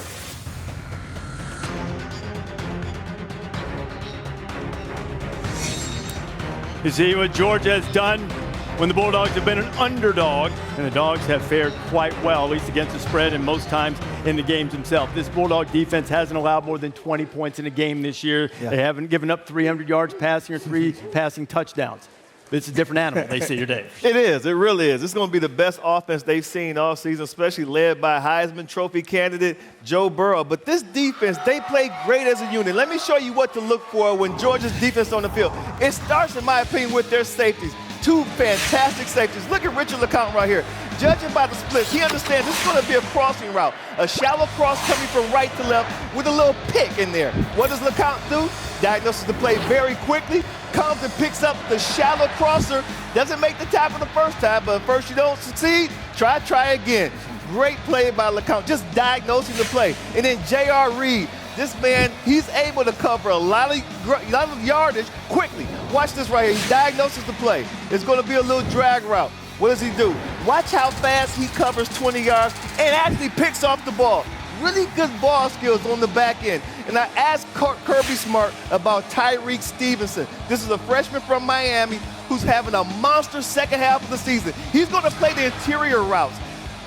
You see what Georgia has done when the Bulldogs have been an underdog, and the Dogs have fared quite well, at least against the spread and most times in the games themselves. This Bulldog defense hasn't allowed more than 20 points in a game this year. Yeah. They haven't given up 300 yards passing or 3 passing touchdowns. It's a different animal they see today. It is. It really is. It's going to be the best offense they've seen all season, especially led by Heisman Trophy candidate Joe Burrow. But this defense, they play great as a unit. Let me show you what to look for when Georgia's defense on the field. It starts, in my opinion, with their safeties. 2 fantastic safeties. Look at Richard LeCounte right here. Judging by the splits, he understands this is going to be a crossing route. A shallow cross coming from right to left with a little pick in there. What does LeCounte do? Diagnoses the play very quickly, comes and picks up the shallow crosser. Doesn't make the tackle the first time, but first you don't succeed, try again. Great play by LeCounte, just diagnosing the play. And then J.R. Reed, this man, he's able to cover a lot of yardage quickly. Watch this right here. He diagnoses the play. It's going to be a little drag route. What does he do? Watch how fast he covers 20 yards and actually picks off the ball. Really good ball skills on the back end. And I asked Kirby Smart about Tyreek Stevenson. This is a freshman from Miami who's having a monster second half of the season. He's going to play the interior routes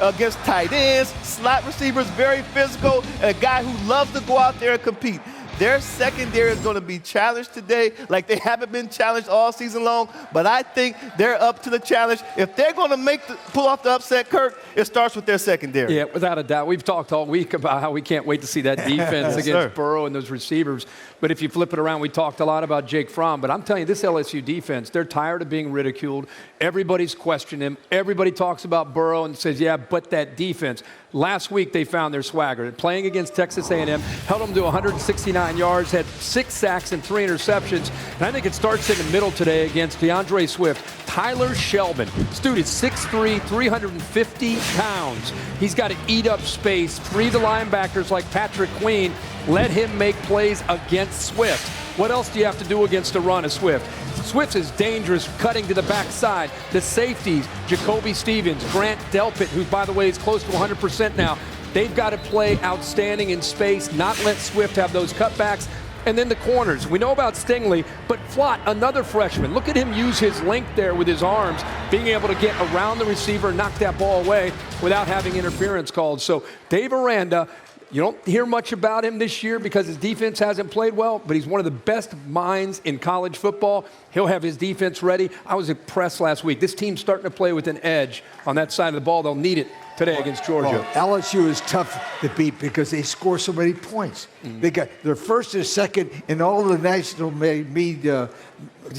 against tight ends, slot receivers, very physical, and a guy who loves to go out there and compete. Their secondary is going to be challenged today like they haven't been challenged all season long, but I think they're up to the challenge. If they're going to pull off the upset, Kirk, it starts with their secondary. Yeah, without a doubt. We've talked all week about how we can't wait to see that defense against Burrow and those receivers. But if you flip it around, we talked a lot about Jake Fromm. But I'm telling you, this LSU defense, they're tired of being ridiculed. Everybody's questioning him. Everybody talks about Burrow and says, yeah, but that defense. Last week, they found their swagger. Playing against Texas A&M, held them to 169 yards, had 6 sacks and 3 interceptions. And I think it starts in the middle today against DeAndre Swift. Tyler Shelvin. This dude is 6'3", 350 pounds. He's got to eat up space, free the linebackers like Patrick Queen. Let him make plays against Swift. What else do you have to do against a run of Swift? Swift is dangerous cutting to the backside. The safeties, Jacoby Stevens, Grant Delpit, who, by the way, is close to 100% now. They've got to play outstanding in space, not let Swift have those cutbacks. And then the corners. We know about Stingley, but Flott, another freshman. Look at him use his length there with his arms, being able to get around the receiver and knock that ball away without having interference called. So Dave Aranda, you don't hear much about him this year because his defense hasn't played well, but he's one of the best minds in college football. He'll have his defense ready. I was impressed last week. This team's starting to play with an edge on that side of the ball. They'll need it to today against Georgia. Well, LSU is tough to beat because they score so many points. They got their first and second in all the national media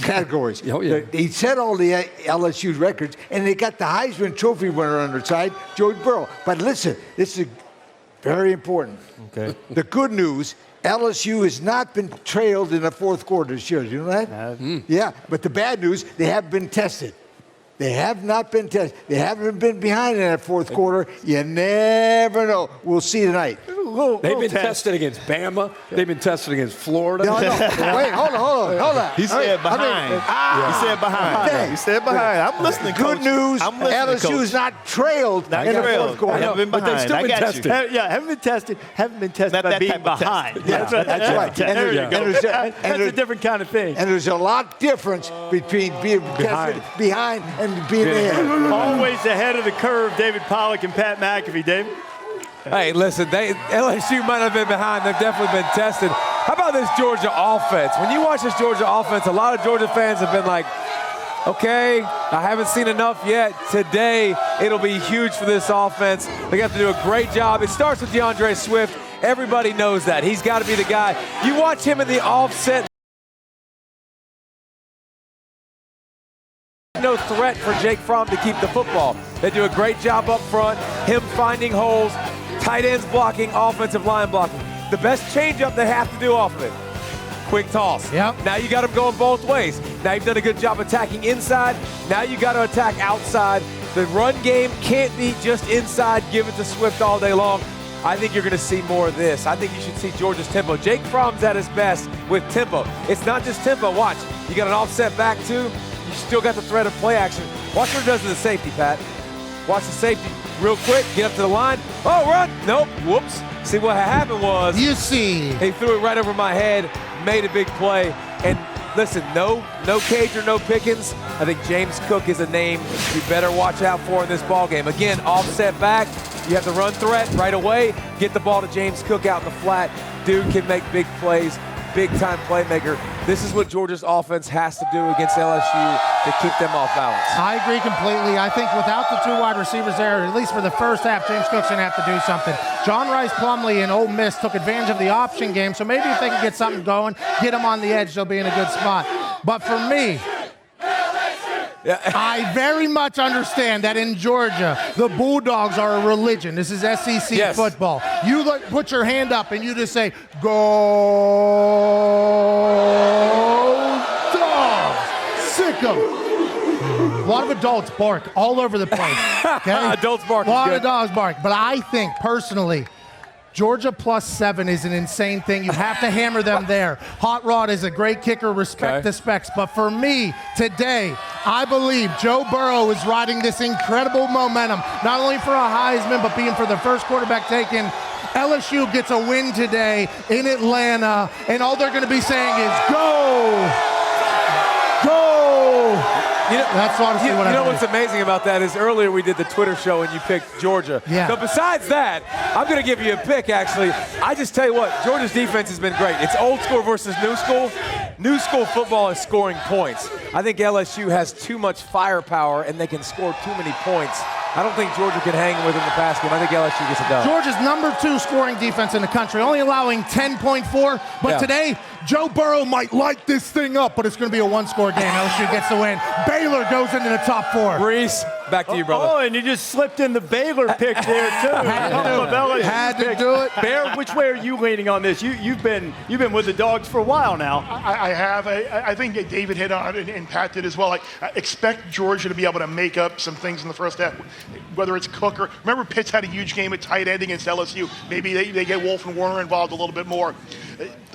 categories. Oh, yeah. They set all the LSU records, and they got the Heisman Trophy winner on their side, Joe Burrow. But listen, this is very important. Okay. The good news, LSU has not been trailed in the fourth quarter this year. You know that? Yeah, but the bad news, they have been tested. They have not been tested. They haven't been behind in that fourth quarter. You never know. We'll see tonight. They've been tested against Bama. They've been tested against Florida. No. Wait, hold on. He said behind. He said behind. He said behind. I'm listening, Coach. Good news, I'm listening, LSU is not trailed in the fourth quarter. Haven't been behind. But they've still been tested. Haven't been tested. Haven't been tested by being behind. Yeah, that's right. There you go. That's a different kind of thing. And there's a lot difference between being tested behind and being ahead. Always ahead of the curve, David Pollack and Pat McAfee. David? Hey, listen, LSU might have been behind. They've definitely been tested. How about this Georgia offense? When you watch this Georgia offense, a lot of Georgia fans have been like, okay, I haven't seen enough yet. Today, it'll be huge for this offense. They got to do a great job. It starts with DeAndre Swift. Everybody knows that. He's got to be the guy. You watch him in the offset. No threat for Jake Fromm to keep the football. They do a great job up front, him finding holes, tight ends blocking, offensive line blocking. The best changeup they have to do off of it. Quick toss. Yep. Now you got them going both ways. Now you've done a good job attacking inside. Now you got to attack outside. The run game can't be just inside, give it to Swift all day long. I think you're going to see more of this. I think you should see Georgia's tempo. Jake Fromm's at his best with tempo. It's not just tempo. Watch. You got an offset back too. You still got the threat of play action. Watch what it does to the safety, Pat. Watch the safety real quick. Get up to the line. Oh, run. Nope. Whoops. See, what happened was you see he threw it right over my head, made a big play. And listen, no Cage or no Pickens. I think James Cook is a name you better watch out for in this ball game. Again, offset back. You have the run threat right away. Get the ball to James Cook out in the flat. Dude can make big plays. Big-time playmaker. This is what Georgia's offense has to do against LSU to keep them off balance. I agree completely. I think without the two wide receivers there, at least for the first half, James Cook's going to have to do something. John Rice Plumlee and Ole Miss took advantage of the option game, so maybe if they can get something going, get them on the edge, they'll be in a good spot. But for me, I very much understand that in Georgia, the Bulldogs are a religion. This is SEC football. You put your hand up and you just say, "Go Dogs!" Sick 'em. A lot of adults bark all over the place. Okay? Adults bark. A lot of dogs bark. But I think, personally, Georgia +7 is an insane thing. You have to hammer them there. Hot Rod is a great kicker. Respect the specs. But for me, today, I believe Joe Burrow is riding this incredible momentum, not only for a Heisman, but being for the first quarterback taken. LSU gets a win today in Atlanta, and all they're going to be saying is, go! Go! That's honestly what I You know what's amazing about that is earlier we did the Twitter show and you picked Georgia. Yeah. But besides that, I'm going to give you a pick, actually. I just tell you what, Georgia's defense has been great. It's old school versus new school. New school football is scoring points. I think LSU has too much firepower and they can score too many points. I don't think Georgia can hang with in the pass game. I think LSU gets it done. Georgia's #2 scoring defense in the country, only allowing 10.4. But today, Joe Burrow might light this thing up, but it's going to be a one-score game. LSU gets the win. Baylor goes into the top 4. Reese, back to you, brother. Oh, and you just slipped in the Baylor pick there, too. Had to do it. Bear, which way are you leaning on this? You've been with the Dogs for a while now. I have. I think David hit on it, and Pat did as well. I expect Georgia to be able to make up some things in the first half, whether it's Cook or – remember Pitt's had a huge game at tight end against LSU. Maybe they get Wolf and Warner involved a little bit more.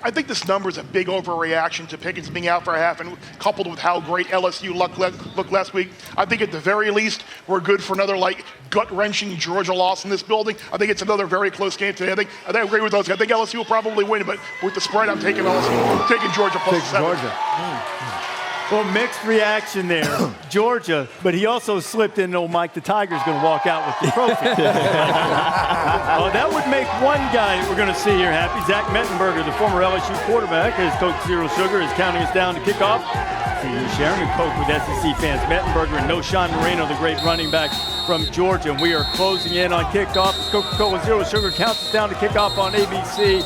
I think this number is a big overreaction to Pickens being out for a half, and coupled with how great LSU looked last week. I think at the very least we're good for another gut-wrenching Georgia loss in this building. I think it's another very close game today. I agree with those. I think LSU will probably win, but with the spread, I'm taking LSU. I'm taking Georgia +7. Georgia. Well, mixed reaction there. Georgia, but he also slipped in old Mike the Tiger's going to walk out with the trophy. Well, that would make one guy that we're going to see here happy. Zach Mettenberger, the former LSU quarterback, as Coach Zero Sugar is counting us down to kickoff. season, sharing a coach with SEC fans. Mettenberger and Noshawn Moreno, the great running backs from Georgia. And we are closing in on kickoff. Coca-Cola Zero Sugar counts us down to kickoff on ABC.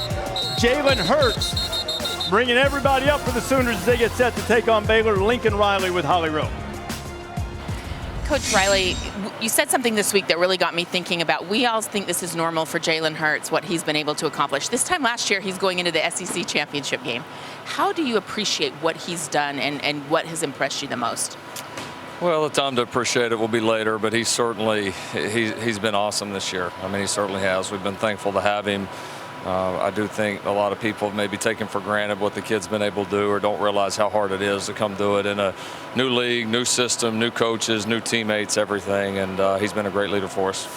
Jalen Hurts bringing everybody up for the Sooners as they get set to take on Baylor. Lincoln Riley with Holly Rowe. Coach Riley, you said something this week that really got me thinking about, we all think this is normal for Jalen Hurts, what he's been able to accomplish. This time last year, he's going into the SEC championship game. How do you appreciate what he's done and what has impressed you the most? Well, the time to appreciate it will be later, but he's been awesome this year. I mean, he certainly has. We've been thankful to have him. I do think a lot of people have maybe taken for granted what the kid's been able to do or don't realize how hard it is to come do it in a new league, new system, new coaches, new teammates, everything, and he's been a great leader for us.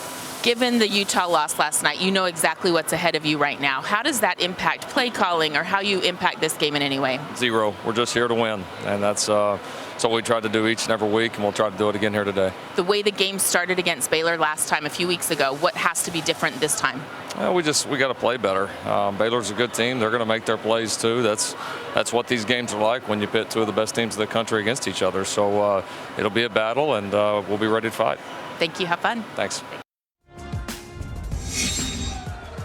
Given the Utah loss last night, you know exactly what's ahead of you right now. How does that impact play calling or how you impact this game in any way? Zero. We're just here to win, and that's what we try to do each and every week, and we'll try to do it again here today. The way the game started against Baylor last time, a few weeks ago, what has to be different this time? Well, we got to play better. Baylor's a good team. They're going to make their plays too. That's what these games are like when you pit two of the best teams in the country against each other. So it'll be a battle, and we'll be ready to fight. Thank you. Have fun. Thanks.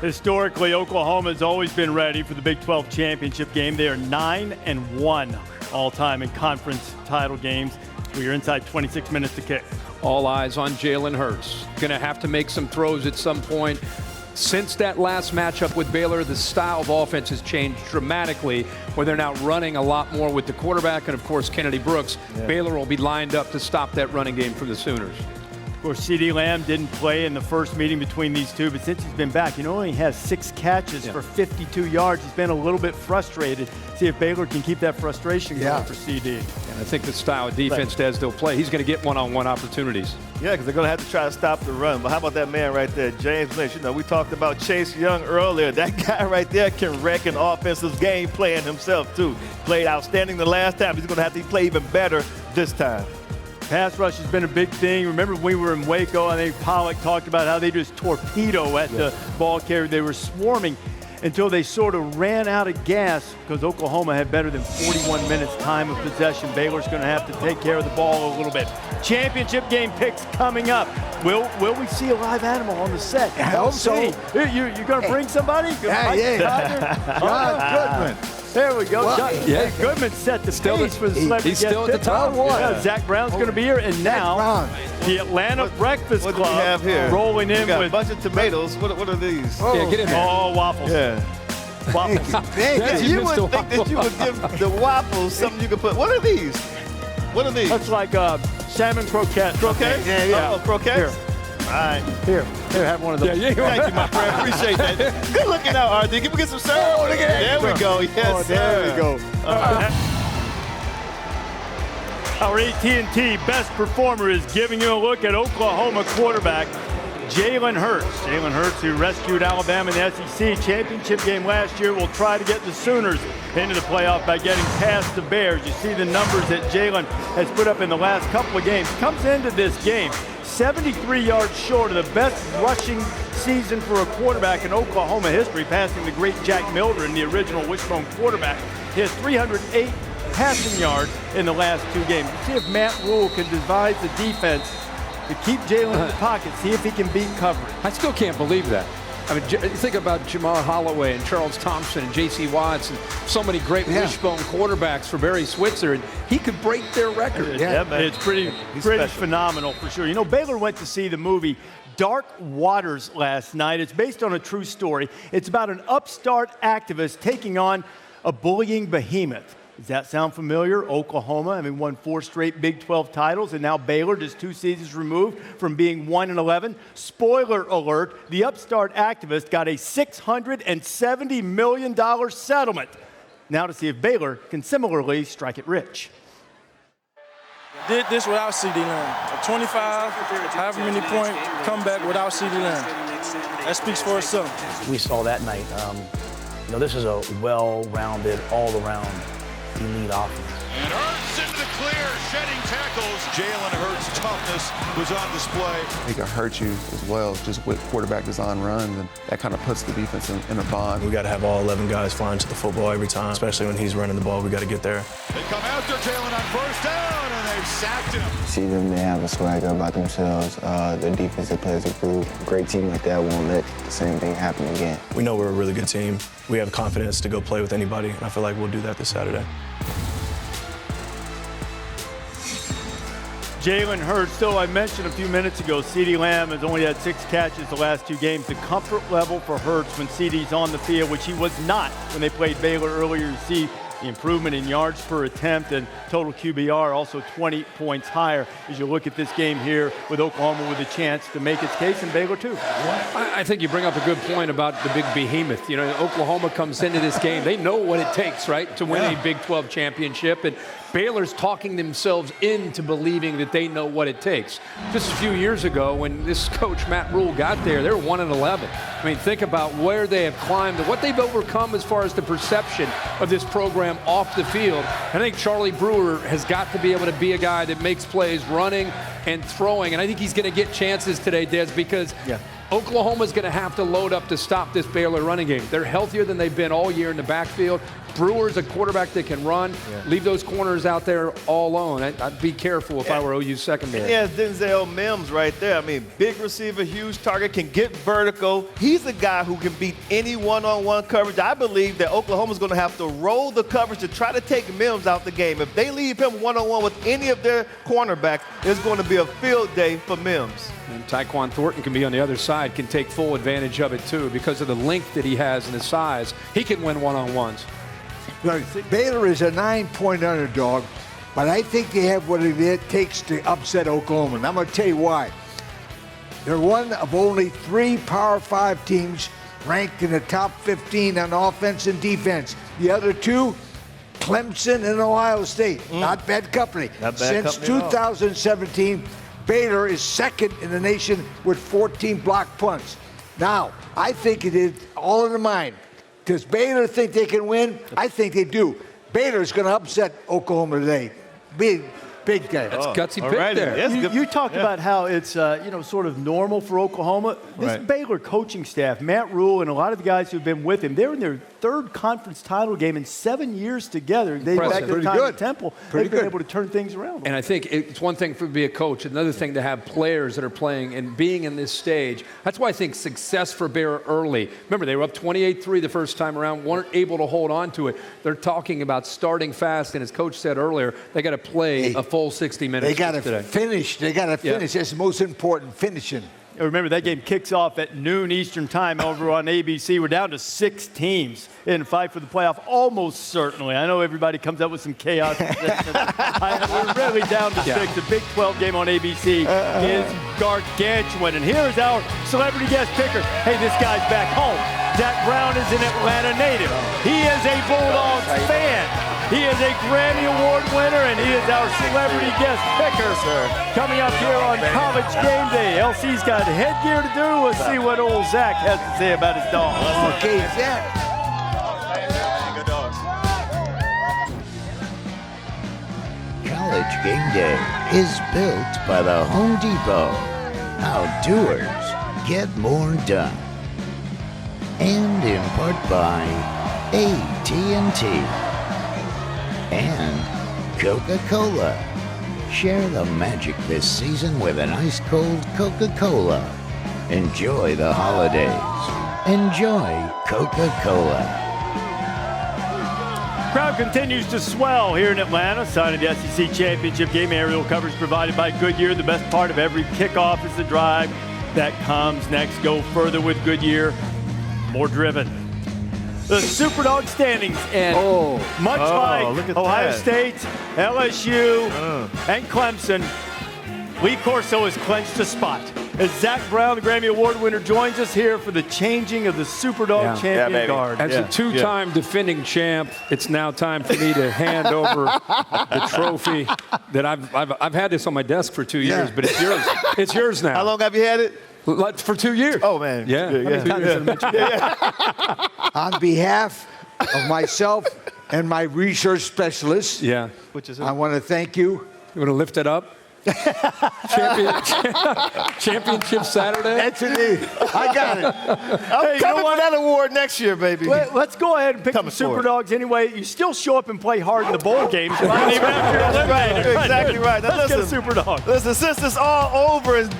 Historically, Oklahoma has always been ready for the Big 12 championship game. They are 9-1 all-time in conference title games. We are inside 26 minutes to kick. All eyes on Jalen Hurts. Going to have to make some throws at some point. Since that last matchup with Baylor, the style of offense has changed dramatically, where they're now running a lot more with the quarterback and, of course, Kennedy Brooks. Yeah. Baylor will be lined up to stop that running game for the Sooners. Of course, CeeDee Lamb didn't play in the first meeting between these two, but since he's been back, he only has 6 catches for 52 yards. He's been a little bit frustrated. See if Baylor can keep that frustration going for CeeDee. And I think the style of defense as they'll play, he's going to get one-on-one opportunities. Yeah, because they're going to have to try to stop the run. But how about that man right there, James Lynch? You know, we talked about Chase Young earlier. That guy right there can wreck an offensive game playing himself, too. Played outstanding the last time. He's going to have to play even better this time. Pass rush has been a big thing. Remember when we were in Waco, I think Pollock talked about how they just torpedo at the ball carrier. They were swarming until they sort of ran out of gas because Oklahoma had better than 41 minutes time of possession. Baylor's going to have to take care of the ball a little bit. Championship game picks coming up. Will we see a live animal on the set? I hope so. You're going to bring somebody? John Goodman. There we go. Well, Goodman set the stage for the celebrity. He's still at the top. Zach Brown's going to be here, and now the Atlanta Breakfast Club we have here? rolling in with a bunch of tomatoes. What are these? Oh, yeah, get in there. Oh, waffles. Yeah. Waffles. You wouldn't think that you would give the waffles something you could put. What are these? What are these? That's like salmon croquettes. Croquettes? Yeah. Oh, croquettes? Here. All right. Here, have one of those. Thank you, my friend. Appreciate that. Good looking out, RD. Can we get some syrup? Oh, look at that. There we go. Yes, there we go. Our AT&T best performer is giving you a look at Oklahoma quarterback Jalen Hurts. Jalen Hurts, who rescued Alabama in the SEC championship game last year, will try to get the Sooners into the playoff by getting past the Bears. You see the numbers that Jalen has put up in the last couple of games. Comes into this game 73 yards short of the best rushing season for a quarterback in Oklahoma history, passing the great Jack Mildren, the original Wishbone quarterback. He has 308 passing yards in the last 2 games. See if Matt Rule can devise the defense to keep Jalen in the pocket, see if he can beat coverage. I still can't believe that. I mean, think about Jamar Holloway and Charles Thompson and J.C. Watts and so many great wishbone quarterbacks for Barry Switzer, and he could break their record. Yeah, man. It's pretty phenomenal for sure. You know, Baylor went to see the movie Dark Waters last night. It's based on a true story. It's about an upstart activist taking on a bullying behemoth. Does that sound familiar? Oklahoma, won 4 straight Big 12 titles, and now Baylor, just 2 seasons removed from being 1-11. Spoiler alert, the upstart activist got a $670 million settlement. Now to see if Baylor can similarly strike it rich. Did this without CeeDee Lamb. A 25, however many point comeback without CeeDee Lamb. That speaks for itself. We saw that night. This is a well-rounded, all-around elite offense. And Hurts into the clear, shedding tackles. Jalen Hurts' toughness was on display. It can hurt you as well, just with quarterback design runs, and that kind of puts the defense in a bind. We got to have all 11 guys flying to the football every time, especially when he's running the ball. We got to get there. They come after Jalen on first down, and they've sacked him. See them, they have a swagger about themselves. Their defensive players improve. A great team like that won't let the same thing happen again. We know we're a really good team. We have confidence to go play with anybody, and I feel like we'll do that this Saturday. Jalen Hurts, though I mentioned a few minutes ago, CeeDee Lamb has only had 6 catches the last 2 games. The comfort level for Hurts when CeeDee's on the field, which he was not when they played Baylor earlier, you see the improvement in yards per attempt and total QBR also 20 points higher as you look at this game here with Oklahoma with a chance to make its case and Baylor too. I think you bring up a good point about the big behemoth. You know, Oklahoma comes into this game. They know what it takes, right, to win a Big 12 championship. And Baylor's talking themselves into believing that they know what it takes. Just a few years ago, when this coach, Matt Rule, got there, they were 1-11. I mean, think about where they have climbed and what they've overcome as far as the perception of this program off the field. I think Charlie Brewer has got to be able to be a guy that makes plays running and throwing. And I think he's going to get chances today, Des, because Oklahoma's going to have to load up to stop this Baylor running game. They're healthier than they've been all year in the backfield. Brewer's a quarterback that can run. Leave those corners out there all alone. I'd be careful if I were OU's secondary. Yeah, Denzel Mims right there. I mean, big receiver, huge target, can get vertical. He's a guy who can beat any one-on-one coverage. I believe that Oklahoma's going to have to roll the coverage to try to take Mims out the game. If they leave him one-on-one with any of their cornerbacks, it's going to be a field day for Mims. And Tyquan Thornton can be on the other side, can take full advantage of it too because of the length that he has and the size. He can win one-on-ones. Baylor is a 9-point underdog, but I think they have what it takes to upset Oklahoma. And I'm going to tell you why. They're one of only 3 Power 5 teams ranked in the top 15 on offense and defense. The other 2, Clemson and Ohio State. Not bad company. Not bad Since company 2017, Baylor is second in the nation with 14 blocked punts. Now, I think it is all in the mind. Does Baylor think they can win? I think they do. Baylor's going to upset Oklahoma today. Big game. That's gutsy pick there. You talked about how it's sort of normal for Oklahoma. This Baylor coaching staff, Matt Rule and a lot of the guys who've been with him, they're in their 3rd conference title game in 7 years together. They back at the time at Temple. They've been able to turn things around. And I think it's one thing to be a coach, another thing to have players that are playing and being in this stage. That's why I think success for Baylor early. Remember, they were up 28-3 the first time around, weren't able to hold on to it. They're talking about starting fast, and as Coach said earlier, they got to play a full 60 minutes. They got to finish. They got to finish. That's the most important, finishing. Remember, that game kicks off at noon Eastern time over on ABC. We're down to 6 teams in fight for the playoff, almost certainly. I know everybody comes up with some chaos. We're really down to 6. The Big 12 game on ABC is gargantuan. And here's our celebrity guest picker. Hey, this guy's back home. Zach Brown is an Atlanta native. He is a Bulldogs fan. He is a Grammy Award winner, and he is our celebrity guest picker. Coming up here on College Game Day. LC's got headgear to do. Let's see what old Zach has to say about his dog. Okay, Zach. College Game Day is built by the Home Depot. How doers get more done. And in part by AT&T. And Coca-Cola. Share the magic this season with an ice-cold Coca-Cola. Enjoy the holidays. Enjoy Coca-Cola. Crowd continues to swell here in Atlanta. Sign of the SEC Championship game. Aerial coverage provided by Goodyear. The best part of every kickoff is the drive that comes next. Go further with Goodyear. More driven. The Superdog standings, and much like Ohio State, LSU, and Clemson, Lee Corso has clinched a spot. As Zach Brown, the Grammy Award winner, joins us here for the changing of the Superdog champion guard. As a 2-time defending champ, it's now time for me to hand over the trophy that I've had this on my desk for 2 years, but it's yours. It's yours now. How long have you had it? For 2 years. Oh, man. Yeah. On behalf of myself and my research specialist. Yeah. Which is I want to thank you. You want to lift it up? Championship Saturday. That's it. I got it. I'm coming for that award next year, baby. Let's go ahead and pick some Super Dogs anyway. You still show up and play hard in the bowl games. That's right. You're exactly right. Now, Let's get a Super Dog. Listen, since it's all over and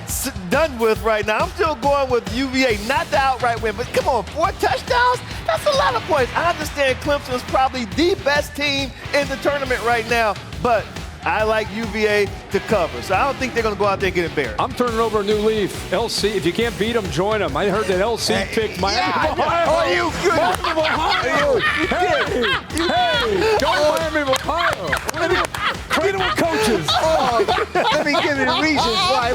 done with right now, I'm still going with UVA. Not the outright win, but come on, 4 touchdowns? That's a lot of points. I understand Clemson's probably the best team in the tournament right now, but I like UVA to cover, so I don't think they're going to go out there and get embarrassed. I'm turning over a new leaf. LC, if you can't beat them, join them. I heard that LC picked Miami of Ohio. Oh, you good. Miami of Ohio. Hey, go Miami of Ohio. Training with coaches. Oh, let me give you the reasons why.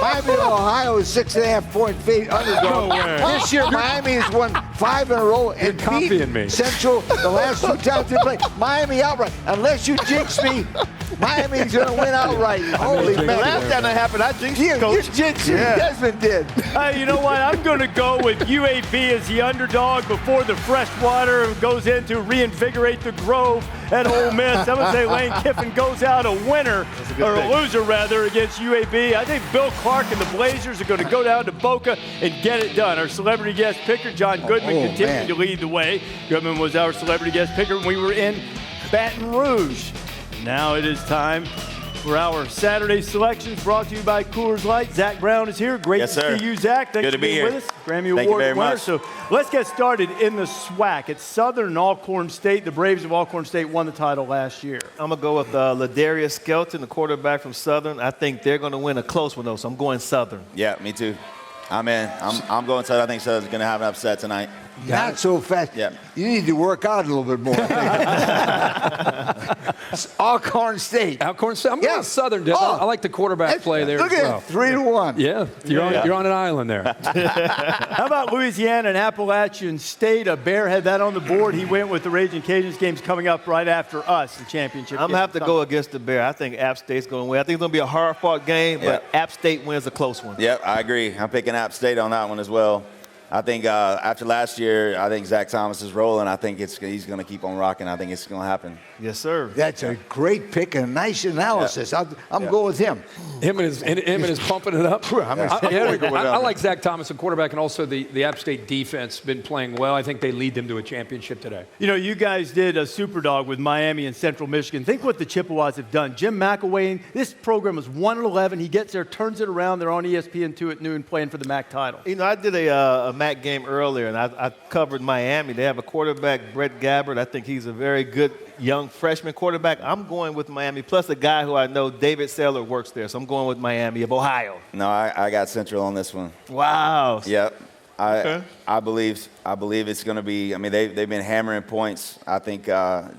Miami of Ohio is 6.5-point underdog. No way. This year, Miami has won 5 in a row and copying me. Central the last 2 times they played. Miami outright. Unless you jinx me, Miami's going to win outright. Holy man. Last time that happened, I jinxed you, You Coach. jinxed me. Desmond did. You know what? I'm going to go with UAB as the underdog before the freshwater goes in to reinvigorate the Grove at Ole Miss. I'm going to say Lane Kiffin goes out a winner, or a loser rather, against UAB. I think Bill Clark and the Blazers are going to go down to Boca and get it done. Our celebrity guest picker, John Goodman, continuing to lead the way. Goodman was our celebrity guest picker when we were in Baton Rouge. Now it is time for our Saturday selections brought to you by Coors Light. Zach Brown is here. Great to see you, Zach. Thanks for being with us. Grammy Award winner. So let's get started in the SWAC. It's Southern and Alcorn State. The Braves of Alcorn State won the title last year. I'm going to go with Ladarius Skelton, the quarterback from Southern. I think they're going to win a close one, though, so I'm going Southern. Yeah, me too. I'm in. I'm going Southern. I think Southern's going to have an upset tonight. Not so fast. Yeah. You need to work out a little bit more. Alcorn State. Alcorn State. I'm going Southern. I like the quarterback play there Look as at well. it, 3-1. Yeah, you're on an island there. How about Louisiana and Appalachian State? A Bear had that on the board. He went with the Raging Cajuns. Game's coming up right after us, the championship I'm game. going to have to go against the Bear. I think App State's going to win. I think it's going to be a hard-fought game, but App State wins a close one. Yep, I agree. I'm picking App State on that one as well. I think after last year, I think Zach Thomas is rolling. I think he's going to keep on rocking. I think it's going to happen. Yes, sir. That's a great pick and a nice analysis. I'm going with him. Him and his pumping it up. I like Zach Thomas, the quarterback, and also the App State defense been playing well. I think they lead them to a championship today. You know, you guys did a super dog with Miami and Central Michigan. Think what the Chippewas have done. Jim McElwain, this program was 1-11. He gets there, turns it around. They're on ESPN2 at noon playing for the MAC title. You know, I did a MAC game earlier, and I covered Miami. They have a quarterback, Brett Gabbard. I think he's a very good young freshman quarterback. I'm going with Miami, plus a guy who I know, David Saylor, works there. So I'm going with Miami of Ohio. No, I got Central on this one. Wow. Yep. I believe it's going to be. I mean, they've been hammering points. I think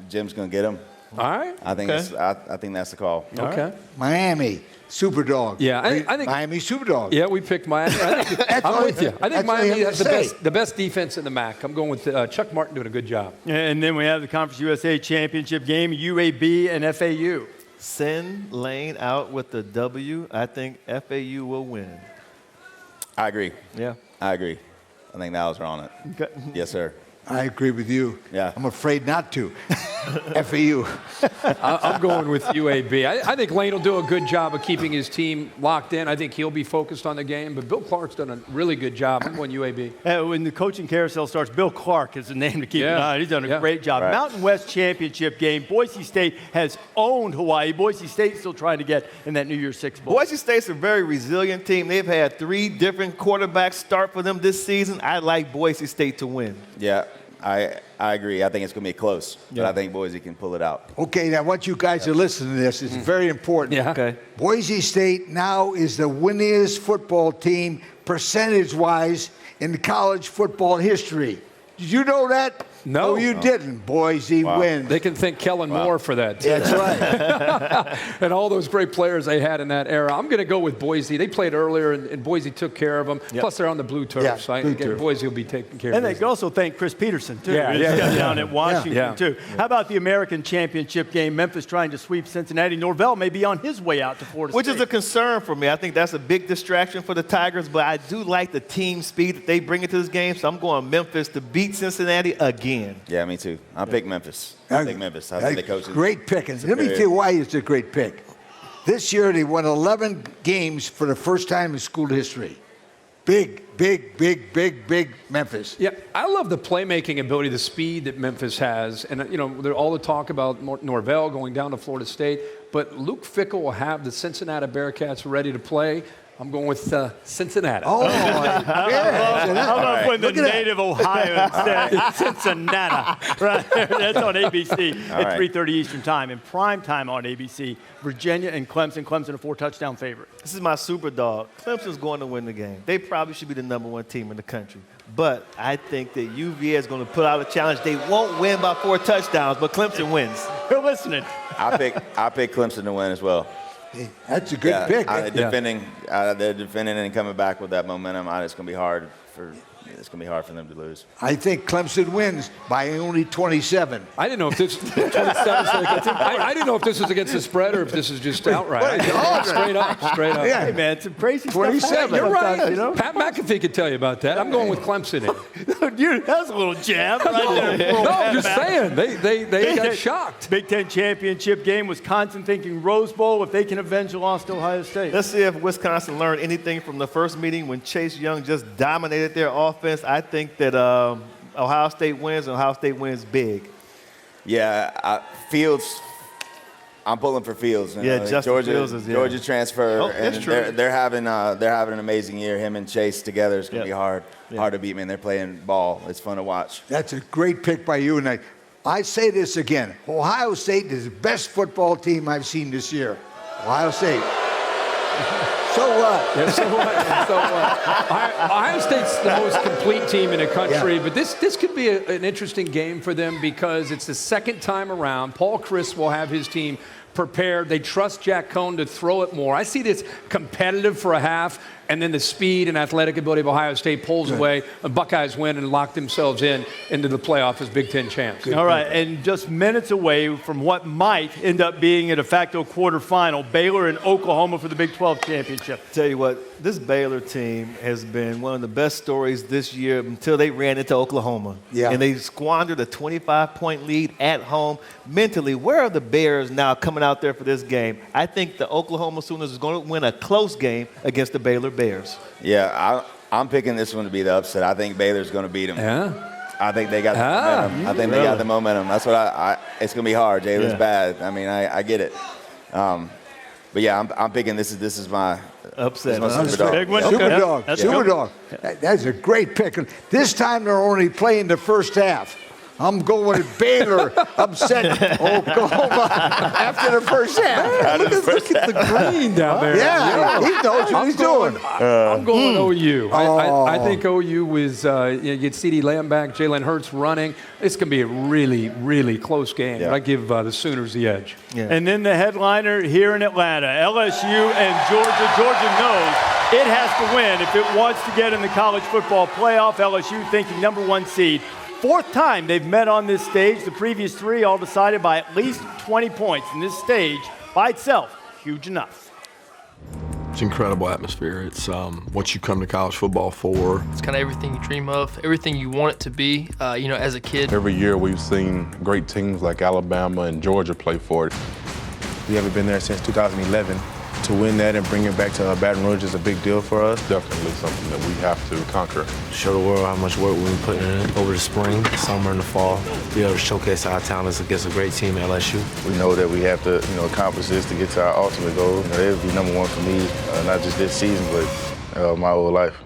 Jim's going to get them. All right. I think I think that's the call. Okay. Right. Miami. Superdog. Yeah, I think Miami Superdog. Yeah, we picked Miami. I'm with you. I think Miami has the best defense in the MAC. I'm going with Chuck Martin doing a good job. And then we have the Conference USA Championship game, UAB and FAU. Send Lane out with the W. I think FAU will win. I agree. Yeah. I agree. I think that was on it. Okay. Yes, sir. I agree with you. Yeah. I'm afraid not to. FAU. I'm going with UAB. I think Lane will do a good job of keeping his team locked in. I think he'll be focused on the game. But Bill Clark's done a really good job. I'm going UAB. When the coaching carousel starts, Bill Clark is the name to keep an eye on. He's done a great job. Right. Mountain West Championship game. Boise State has owned Hawaii. Boise State's still trying to get in that New Year's Six Bowl. Boise State's a very resilient team. They've had 3 different quarterbacks start for them this season. I like Boise State to win. Yeah. I agree. I think it's going to be close, but I think Boise can pull it out. Okay, now I want you guys to listen to this. It's very important. Yeah. Okay. Boise State now is the winningest football team percentage-wise in college football history. Did you know that? No. You didn't. Boise wins. They can thank Kellen Moore for that. That's right. And all those great players they had in that era. I'm going to go with Boise. They played earlier, and Boise took care of them. Yep. Plus, they're on the blue turf, so I think Boise will be taking care of And them. they can also thank Chris Peterson, too. Yeah, He's got down at Washington, Yeah. too. How about the American Championship game? Memphis trying to sweep Cincinnati. Norvell may be on his way out to Florida Which State. is a concern for me. I think that's a big distraction for the Tigers, but I do like the team speed that they bring into this game, so I'm going Memphis to beat beat Cincinnati again. Yeah, me too. I'll pick Memphis. I think the coach is great pick. And let me tell you why it's a great pick. This year they won 11 games for the first time in school history. Big Memphis. Yeah, I love the playmaking ability, the speed that Memphis has. And, there's all the talk about Norvell going down to Florida State. But Luke Fickell will have the Cincinnati Bearcats ready to play. I'm going with Cincinnati. Oh, I love when the native Ohio said Cincinnati. Right there. That's on ABC at 3:30 Eastern Time. In prime time on ABC, Virginia and Clemson. Clemson a 4-touchdown favorite. This is my super dog. Clemson's going to win the game. They probably should be the #1 team in the country. But I think that UVA is going to put out a challenge. They won't win by 4 touchdowns, but Clemson wins. You're listening. I pick Clemson to win as well. Hey, that's a good pick. They're defending and coming back with that momentum. It's going to be hard for them to lose. I think Clemson wins by only 27. I didn't know if this 27. I didn't know if this was against the spread or if this is just outright. Straight up. Yeah. Hey man, it's some crazy 27. Stuff. You're right. Pat McAfee could tell you about that. I'm going with Clemson. Dude, that was a little jab right there. No, I'm just saying. They got shocked. Big Ten championship game. Wisconsin thinking Rose Bowl if they can avenge the loss to Ohio State. Let's see if Wisconsin learned anything from the first meeting when Chase Young just dominated their offense. I think that Ohio State wins, and Ohio State wins big. Yeah, Fields. I'm pulling for Fields. Georgia transfer, and they're having an amazing year. Him and Chase together is going to be hard to beat. Man, they're playing ball. It's fun to watch. That's a great pick by you. And I say this again: Ohio State is the best football team I've seen this year. Ohio State. So what? Yeah, so what? Ohio State's the most complete team in the country, but this could be an interesting game for them because it's the second time around. Paul Chryst will have his team prepared. They trust Jack Cohn to throw it more. I see this competitive for a half, and then the speed and athletic ability of Ohio State pulls away. The Buckeyes win and lock themselves into the playoff as Big Ten champs. All right, and just minutes away from what might end up being a de facto quarterfinal, Baylor and Oklahoma for the Big 12 championship. Tell you what, this Baylor team has been one of the best stories this year until they ran into Oklahoma. Yeah. And they squandered a 25-point lead at home. Mentally, where are the Bears now coming out there for this game? I think the Oklahoma Sooners is going to win a close game against the Baylor Bears. Yeah, I'm picking this one to be the upset. I think Baylor's going to beat them. Yeah. I think they got the momentum. I think they got the momentum. That's what it's going to be hard. Jalen's bad. I mean, I get it. But yeah, I'm picking this is my upset. This is my super dog. Big one. Super dog. That's a great pick. This time they're only playing the first half. I'm going with Baylor upset Oklahoma after the first half. Look at the green down there. Yeah, he knows what he's doing. I'm going OU. I think OU was, you get CeeDee Lamb back, Jalen Hurts running. It's going to be a really, really close game. Yeah. But I give the Sooners the edge. Yeah. And then the headliner here in Atlanta, LSU and Georgia. Georgia knows it has to win if it wants to get in the college football playoff. LSU thinking #1 seed. 4th time they've met on this stage. The previous 3 all decided by at least 20 points. And this stage, by itself, huge enough. It's an incredible atmosphere. It's what you come to college football for. It's kind of everything you dream of, everything you want it to be, as a kid. Every year we've seen great teams like Alabama and Georgia play for it. We haven't been there since 2011. To win that and bring it back to Baton Rouge is a big deal for us. Definitely something that we have to conquer. Show the world how much work we've been putting in over the spring, summer, and the fall. Be able to showcase our talents against a great team at LSU. We know that we have to, accomplish this to get to our ultimate goal. It would be #1 for me, not just this season, but my whole life.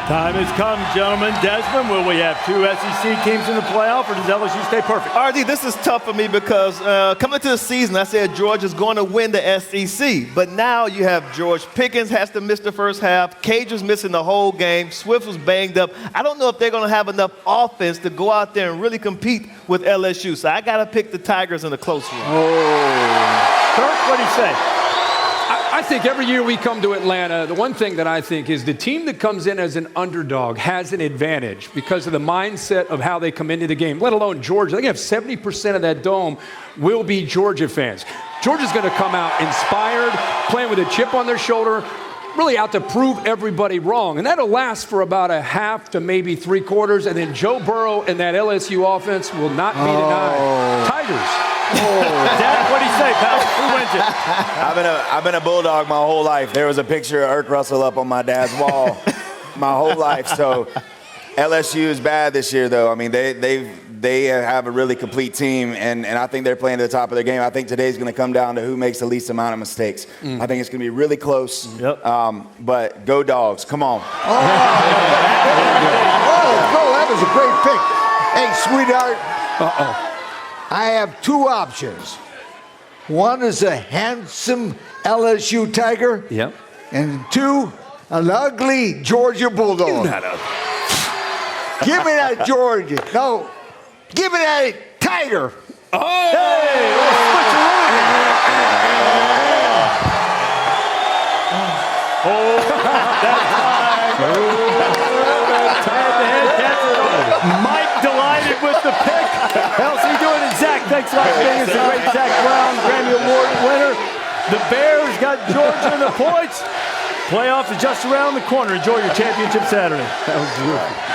Time has come, gentlemen. Desmond, will we have 2 SEC teams in the playoff, or does LSU stay perfect? RD, this is tough for me because coming into the season, I said Georgia's going to win the SEC. But now you have George Pickens has to miss the first half. Cage was missing the whole game. Swift was banged up. I don't know if they're going to have enough offense to go out there and really compete with LSU. So I got to pick the Tigers in a close one. Kirk, what do you say? I think every year we come to Atlanta, the one thing that I think is the team that comes in as an underdog has an advantage because of the mindset of how they come into the game, let alone Georgia. I think 70% of that dome will be Georgia fans. Georgia's going to come out inspired, playing with a chip on their shoulder, really out to prove everybody wrong. And that'll last for about a half to maybe 3/4. And then Joe Burrow and that LSU offense will not be denied. Tigers. Dad, what do you say, pal? Who wins it? I've been a Bulldog my whole life. There was a picture of Irk Russell up on my dad's wall my whole life. So LSU is bad this year, though. I mean, they have a really complete team, and I think they're playing to the top of their game. I think today's going to come down to who makes the least amount of mistakes. I think it's going to be really close. Yep. But go Dogs. Come on. That was a great pick. Hey, sweetheart. I have two options. One is a handsome LSU Tiger. Yep. And two, an ugly Georgia Bulldog. Give me that Georgia. No, give me that Tiger. Oh! Hey, Mike delighted with the pick. How's he doing? And Zach, thanks a lot for being here. It's a great Zach Brown, Grammy Award winner. The Bears got Georgia in the points. Playoff is just around the corner. Enjoy your championship Saturday. That was beautiful.